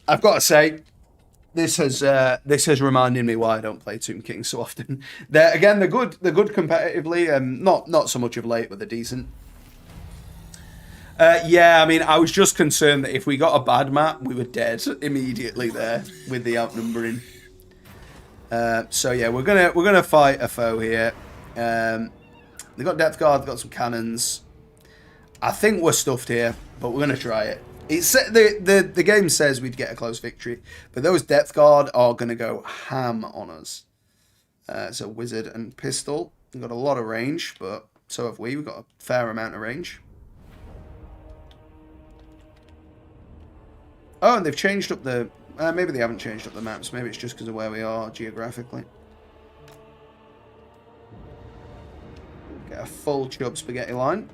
I've got to say, this has reminded me why I don't play Tomb King so often. They're good competitively, and not so much of late, but they're decent. Yeah, I mean, I was just concerned that if we got a bad map, we were dead immediately there with the outnumbering. So yeah, we're gonna fight a foe here. They've got depth guard, they've got some cannons. I think we're stuffed here, but we're gonna try it. It's the game says we'd get a close victory, but those depth guard are gonna go ham on us. So wizard and pistol, we've got a lot of range, but so have we. We've got a fair amount of range. Oh, and they've changed up the... maybe they haven't changed up the maps. Maybe it's just because of where we are geographically. Get a full chub spaghetti line.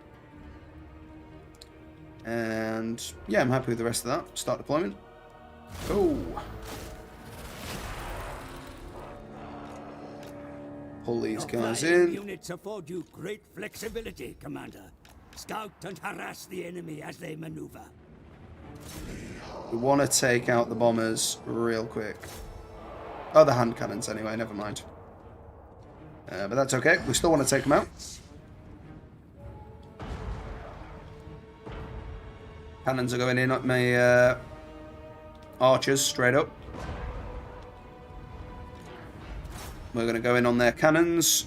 And yeah, I'm happy with the rest of that. Start deployment. Oh. Pull these guys in. Units afford you great flexibility, Commander. Scout and harass the enemy as they maneuver. We want to take out the bombers real quick. Oh, the hand cannons anyway, never mind. But that's okay. We still want to take them out. Cannons are going in at my archers straight up. We're going to go in on their cannons.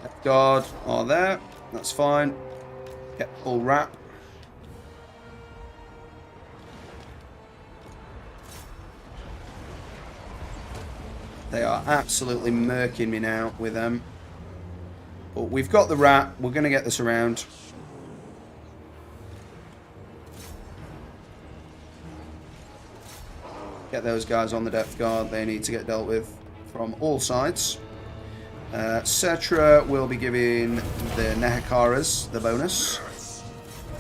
Death Guard are there. That's fine. Get full wrap. They are absolutely murking me now with them. But we've got the wrap. We're going to get this around. Get those guys on the depth guard. They need to get dealt with from all sides. Cetra will be giving the Nehekaras the bonus.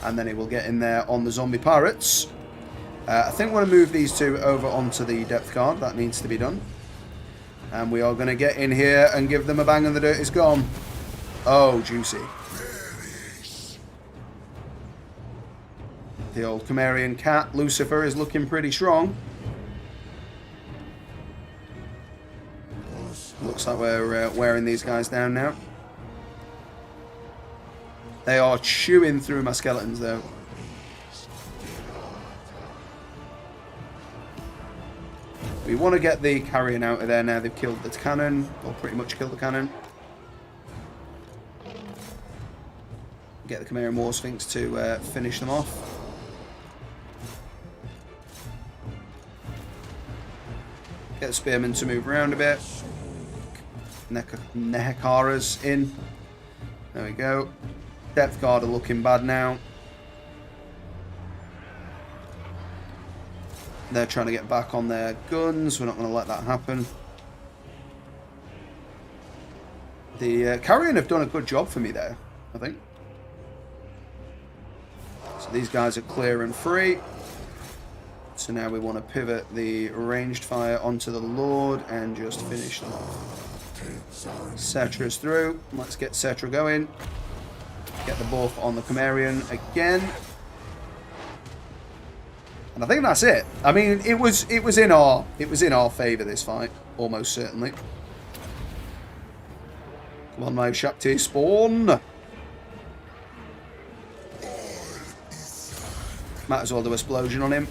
And then he will get in there on the zombie pirates. I think we're going to move these two over onto the depth guard. That needs to be done. And we are going to get in here and give them a bang and the dirt is gone. Oh, juicy. The old Chimerian cat, Lucifer, is looking pretty strong. Looks like we're wearing these guys down now. They are chewing through my skeletons, though. We want to get the carrion out of there now. They've killed the cannon, or pretty much killed the cannon. Get the Chimera War Sphinx to finish them off. Get the spearmen to move around a bit. Nehekara's in. There we go. Depth Guard are looking bad now. They're trying to get back on their guns. We're not going to let that happen. The Carrion have done a good job for me there, I think. So these guys are clear and free. So now we want to pivot the ranged fire onto the Lord and just finish them off. Cetra's through. Let's get Cetra going. Get the buff on the Chimerian again. And I think that's it. I mean, it was in our favour, this fight, almost certainly. Come on, my Shakti, spawn. Might as well do explosion on him.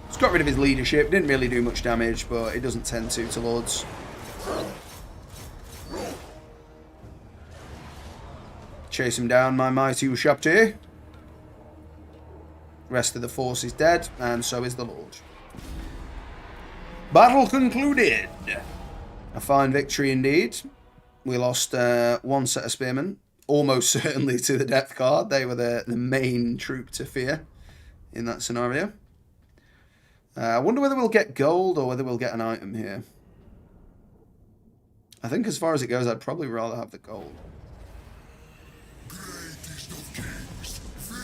It's got rid of his leadership. Didn't really do much damage, but it doesn't tend to Lords. Chase him down, my mighty Ushapti. Rest of the force is dead, and so is the Lord. Battle concluded. A fine victory indeed. We lost one set of spearmen, almost certainly to the Depth Guard. They were the main troop to fear in that scenario. I wonder whether we'll get gold or whether we'll get an item here. I think as far as it goes, I'd probably rather have the gold.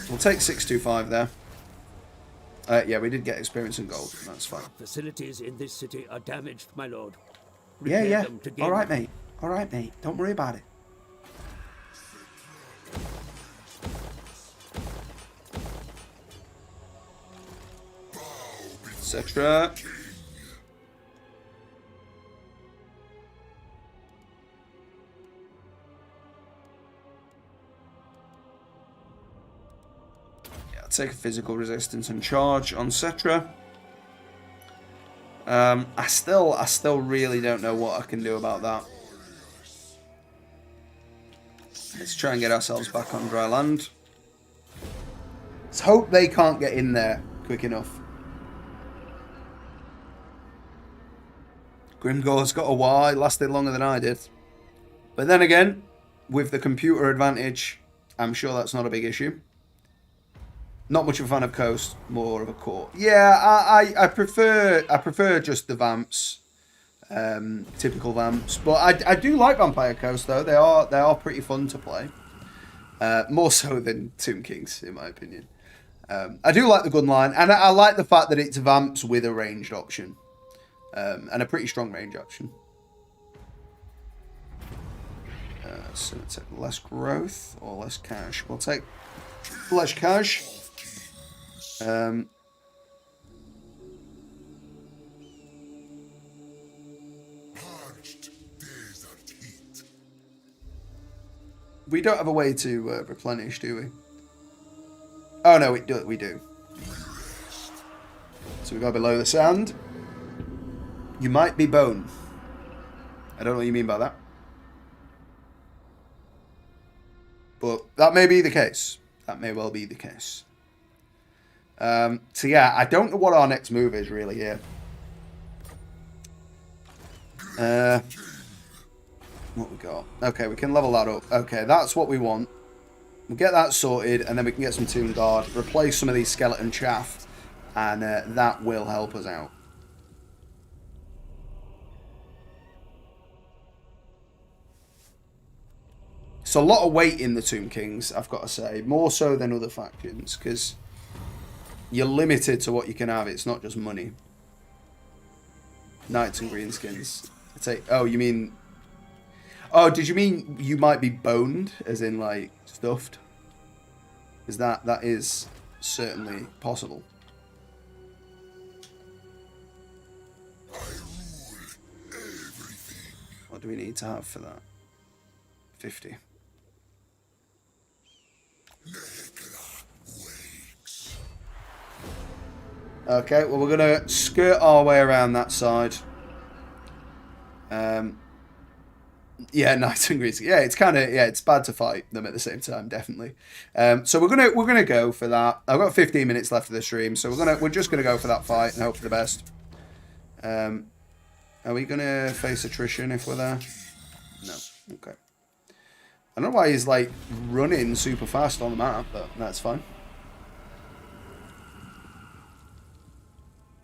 We'll take 625 there. Yeah, we did get experience and gold. That's fine. Facilities in this city are damaged, my lord. Yeah. All right, mate. All right, mate. Don't worry about it. Etc. Take a physical resistance and charge on Cetra. I still really don't know what I can do about that. Let's try and get ourselves back on dry land. Let's hope they can't get in there quick enough. Grimgor's got a Y, lasted longer than I did. But then again, with the computer advantage, I'm sure that's not a big issue. Not much of a fan of Coast, more of a core. Yeah, I prefer just the Vamps, typical Vamps. But I do like Vampire Coast though. They are pretty fun to play. More so than Tomb Kings, in my opinion. I do like the gun line, and I like the fact that it's Vamps with a ranged option, and a pretty strong range option. So let's take less growth or less cash. We'll take less cash. We don't have a way to replenish, do we? Oh no, we do. So we go below the sand. You might be bone. I don't know what you mean by that. But that may be the case. That may well be the case. So yeah, I don't know what our next move is really here. What we got? Okay, we can level that up. Okay, that's what we want. We'll get that sorted, and then we can get some Tomb Guard, replace some of these skeleton chaff, and that will help us out. It's a lot of weight in the Tomb Kings, I've got to say. More so than other factions, because you're limited to what you can have. It's not just money. Knights and greenskins. Oh, you mean... Oh, did you mean you might be boned, as in, like, stuffed? Because that is certainly possible. What do we need to have for that? 50. Okay, well, we're going to skirt our way around that side. Yeah, nice and greasy. Yeah, it's kind of, yeah, it's bad to fight them at the same time, definitely. So we're gonna go for that. I've got 15 minutes left of the stream, so we're just gonna go for that fight and hope for the best. Are we gonna face attrition if we're there? No. Okay. I don't know why he's like running super fast on the map, but that's fine.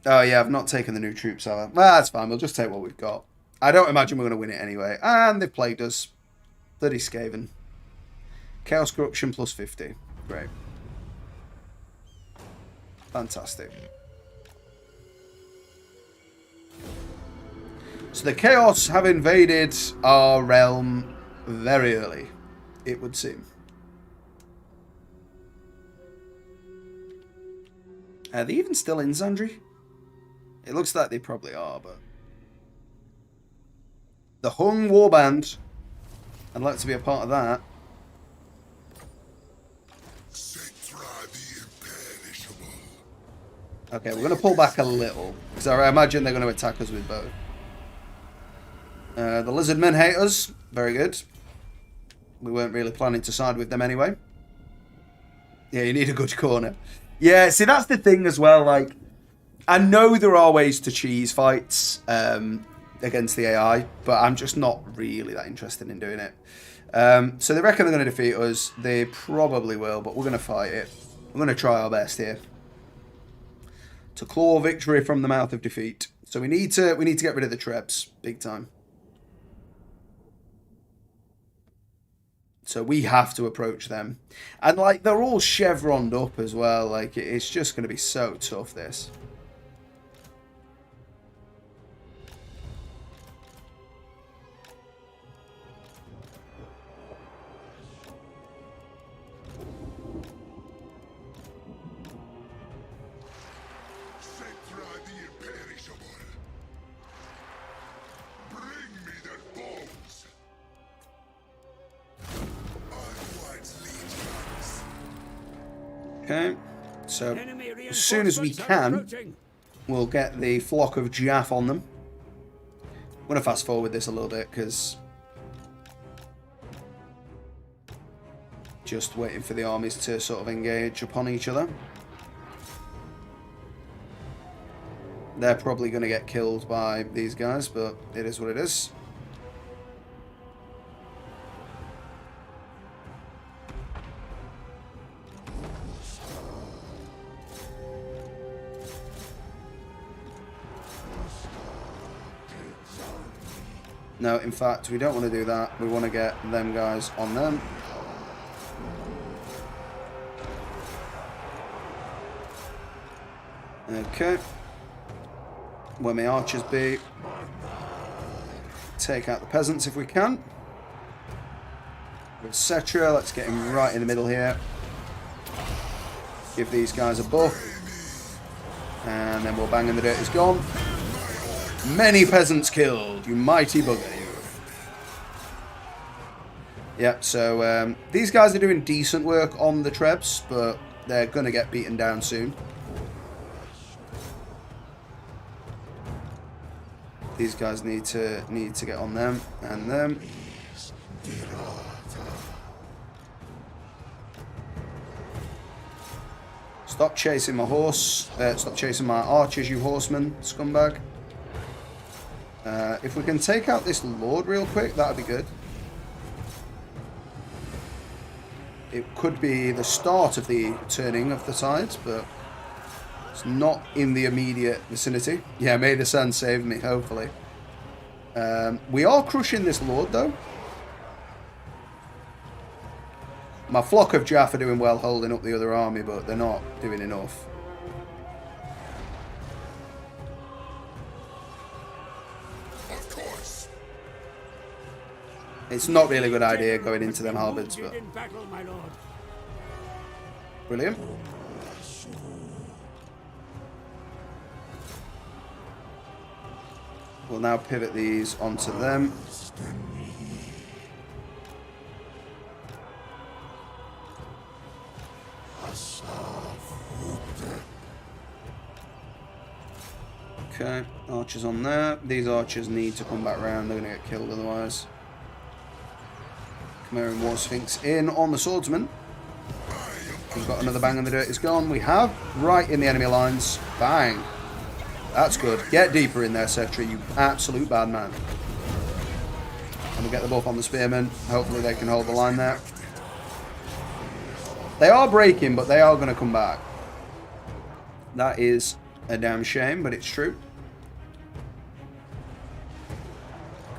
Oh yeah, I've not taken the new troops out. Well, that's fine. We'll just take what we've got. I don't imagine we're going to win it anyway. And they've plagued us. Bloody Skaven. Chaos Corruption plus 50. Great. Fantastic. So the Chaos have invaded our realm very early, it would seem. Are they even still in Zandri? It looks like they probably are, but... The Hung Warband. I'd like to be a part of that. Okay, we're going to pull back a little, because I imagine they're going to attack us with both. The Lizardmen hate us. Very good. We weren't really planning to side with them anyway. Yeah, you need a good corner. Yeah, see, that's the thing as well. Like, I know there are ways to cheese fights against the AI, but I'm just not really that interested in doing it. So they reckon they're going to defeat us. They probably will, but we're going to fight it. We're going to try our best here to claw victory from the mouth of defeat. So we need to get rid of the Trebs, big time. So we have to approach them, and like they're all chevroned up as well. Like it's just going to be so tough. This. Okay, so as soon as we can, we'll get the flock of Jaff on them. I'm going to fast forward this a little bit because just waiting for the armies to sort of engage upon each other. They're probably going to get killed by these guys, but it is what it is. No, in fact, we don't want to do that. We want to get them guys on them. Okay. Where may archers be? Take out the peasants if we can. With Cetra, let's get him right in the middle here. Give these guys a buff. And then we'll bang in the dirt. He's gone. Many peasants killed, you mighty bugger, you. Yep, so these guys are doing decent work on the Trebs, but they're going to get beaten down soon. These guys need to get on them and them. Stop chasing my horse. Stop chasing my archers, you horsemen, scumbag. If we can take out this lord real quick, that would be good. It could be the start of the turning of the tides, but it's not in the immediate vicinity. Yeah, may the sun save me, hopefully. We are crushing this lord, though. My flock of Jaff are doing well holding up the other army, but they're not doing enough. It's not really a good idea going into them halberds, but... Brilliant. We'll now pivot these onto them. Okay, archers on there. These archers need to come back round. They're going to get killed otherwise. Chimerian War Sphinx in on the swordsman. We've got another bang in the dirt. It's gone. We have. Right in the enemy lines. Bang. That's good. Get deeper in there, Setri, you absolute bad man. And we'll get the buff on the spearmen. Hopefully they can hold the line there. They are breaking, but they are going to come back. That is a damn shame, but it's true.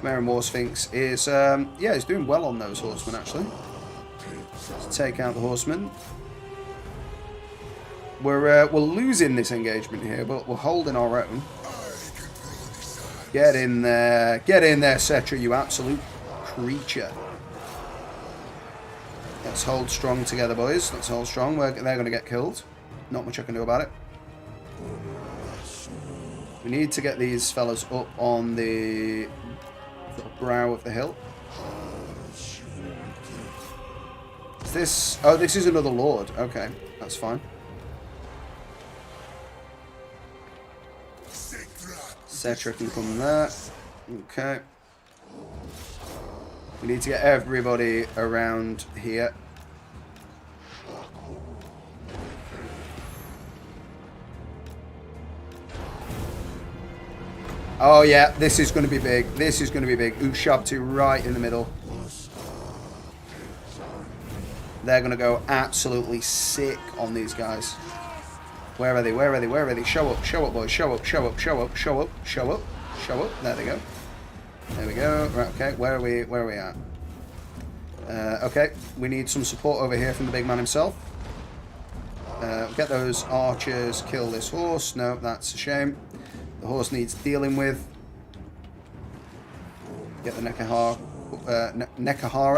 Chimerian War Sphinx is, yeah, he's doing well on those horsemen, actually. Let's take out the horsemen. We're losing this engagement here, but we're holding our own. Get in there, Setri, you absolute creature. Let's hold strong together, boys. Let's hold strong. They're going to get killed. Not much I can do about it. We need to get these fellas up on the brow of the hill. Is this... Oh, this is another lord. Okay, that's fine. Cetra can come there. Okay. We need to get everybody around here. Oh yeah, this is going to be big. This is going to be big. Ushabtu right in the middle. They're going to go absolutely sick on these guys. Where are they? Where are they? Where are they? Show up, boys. Show up, show up, show up, show up, show up, show up. There they go. There we go. Right, okay, where are we at? Okay, we need some support over here from the big man himself. Get those archers, kill this horse. No, that's a shame. The horse needs dealing with. Get the Nekahara.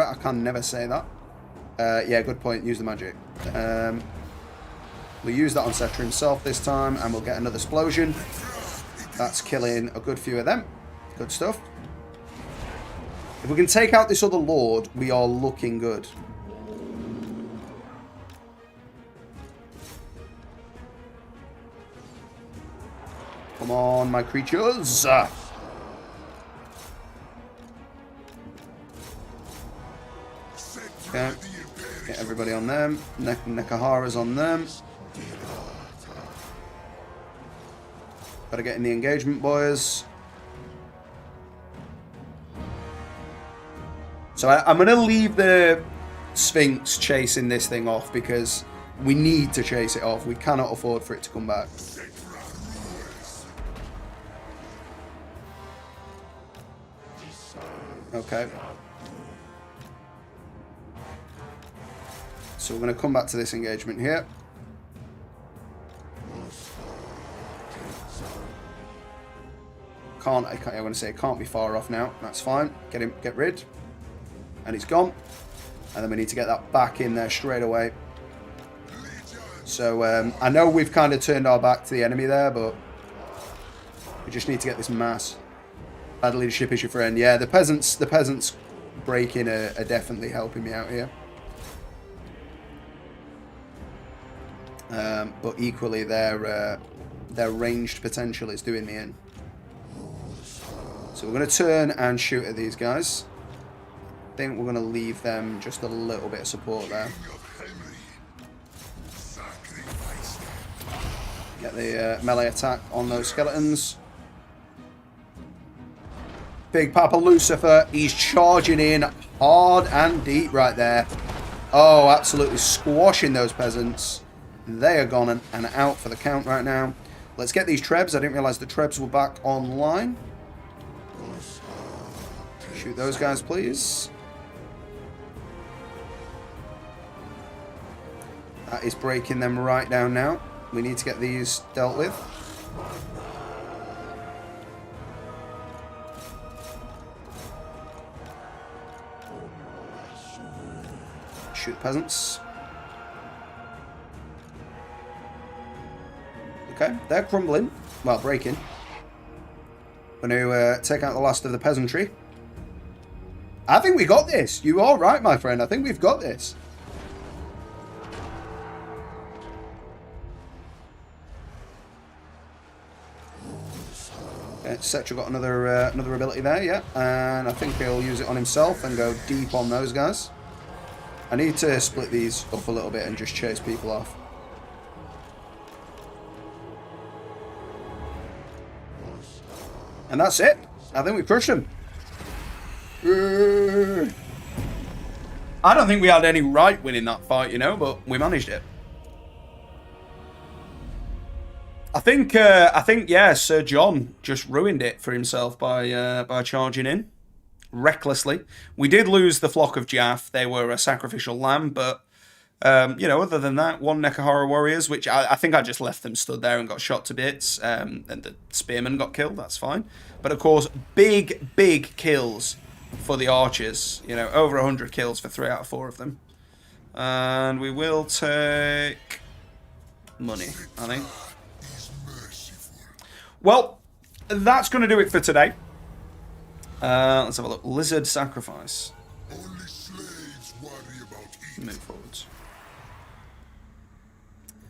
I can never say that. Yeah, good point. Use the magic. We'll use that on Cetra himself this time, and we'll get another explosion. That's killing a good few of them. Good stuff. If we can take out this other lord, we are looking good. Come on, my creatures. Okay. Get everybody on them. Nekahara's on them. Gotta get in the engagement, boys. So I'm going to leave the Sphinx chasing this thing off because we need to chase it off. We cannot afford for it to come back. Okay. So we're going to come back to this engagement here. I want to say it can't be far off now. That's fine. Get rid. And he's gone. And then we need to get that back in there straight away. So I know we've kind of turned our back to the enemy there, but we just need to get this mass. Bad leadership is your friend. Yeah, the peasants breaking are definitely helping me out here. But equally, their ranged potential is doing me in. So we're going to turn and shoot at these guys. I think we're going to leave them just a little bit of support there. Get the melee attack on those skeletons. Big Papa Lucifer, he's charging in hard and deep right there. Oh, absolutely squashing those peasants. They are gone and out for the count right now. Let's get these trebs. I didn't realise the trebs were back online. Shoot those guys, please. That is breaking them right down now. We need to get these dealt with. Shoot the peasants. Okay, they're crumbling. Well, breaking. Going to take out the last of the peasantry. I think we got this. You are right, my friend. I think we've got this. Setra got another ability there, yeah. And I think he'll use it on himself and go deep on those guys. I need to split these up a little bit and just chase people off. And that's it. I think we crushed him. I don't think we had any right winning that fight, you know, but we managed it. I think, yeah, Sir John just ruined it for himself by charging in recklessly. We did lose the flock of Jaff. They were a sacrificial lamb, but you know, other than that, one Nekahara warriors, which I think I just left them stood there and got shot to bits, and the spearman got killed. That's fine. But of course, big kills for the archers. You know, over 100 kills for 3 out of 4 of them. And we will take money, I think. Well, that's going to do it for today. Let's have a look. Lizard sacrifice. Only slaves worry about eating. Move forwards.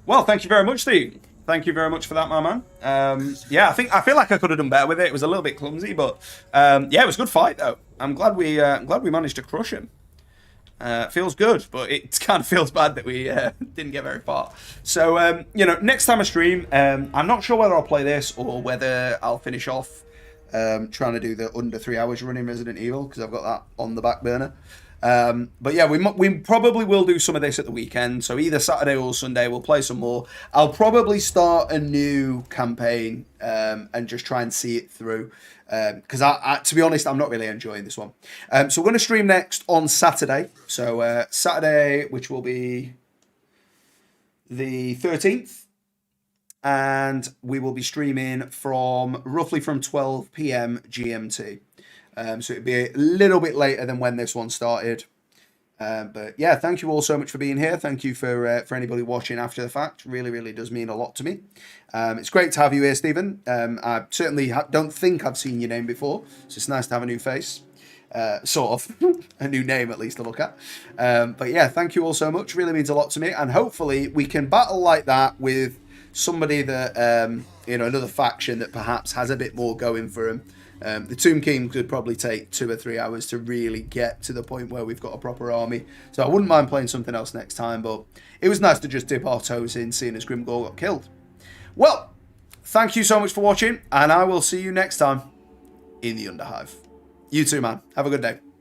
Well, thank you very much, Steve. Thank you very much for that, my man. Yeah, I feel like I could have done better with it. It was a little bit clumsy, but yeah, it was a good fight though. I'm glad we managed to crush him. Feels good, but it kind of feels bad that we didn't get very far. So, you know, next time I stream, I'm not sure whether I'll play this or whether I'll finish off trying to do the under 3 hours running Resident Evil, because I've got that on the back burner. But yeah, we probably will do some of this at the weekend. So either Saturday or Sunday, we'll play some more. I'll probably start a new campaign and just try and see it through. Because I, to be honest, I'm not really enjoying this one. So we're going to stream next on Saturday. So Saturday, which will be the 13th. And we will be streaming from roughly from 12 p.m. GMT. So it'd be a little bit later than when this one started. But yeah, thank you all so much for being here. Thank you for anybody watching after the fact. Really, really does mean a lot to me. It's great to have you here, Stephen. I certainly don't think I've seen your name before, so it's nice to have a new face. Sort of. A new name, at least, to look at. But yeah, thank you all so much. Really means a lot to me. And hopefully we can battle like that with somebody that, you know, another faction that perhaps has a bit more going for them. The Tomb King could probably take 2 or 3 hours to really get to the point where we've got a proper army. So I wouldn't mind playing something else next time, but it was nice to just dip our toes in, seeing as Grimgor got killed. Well, thank you so much for watching, and I will see you next time in the Underhive. You too, man. Have a good day.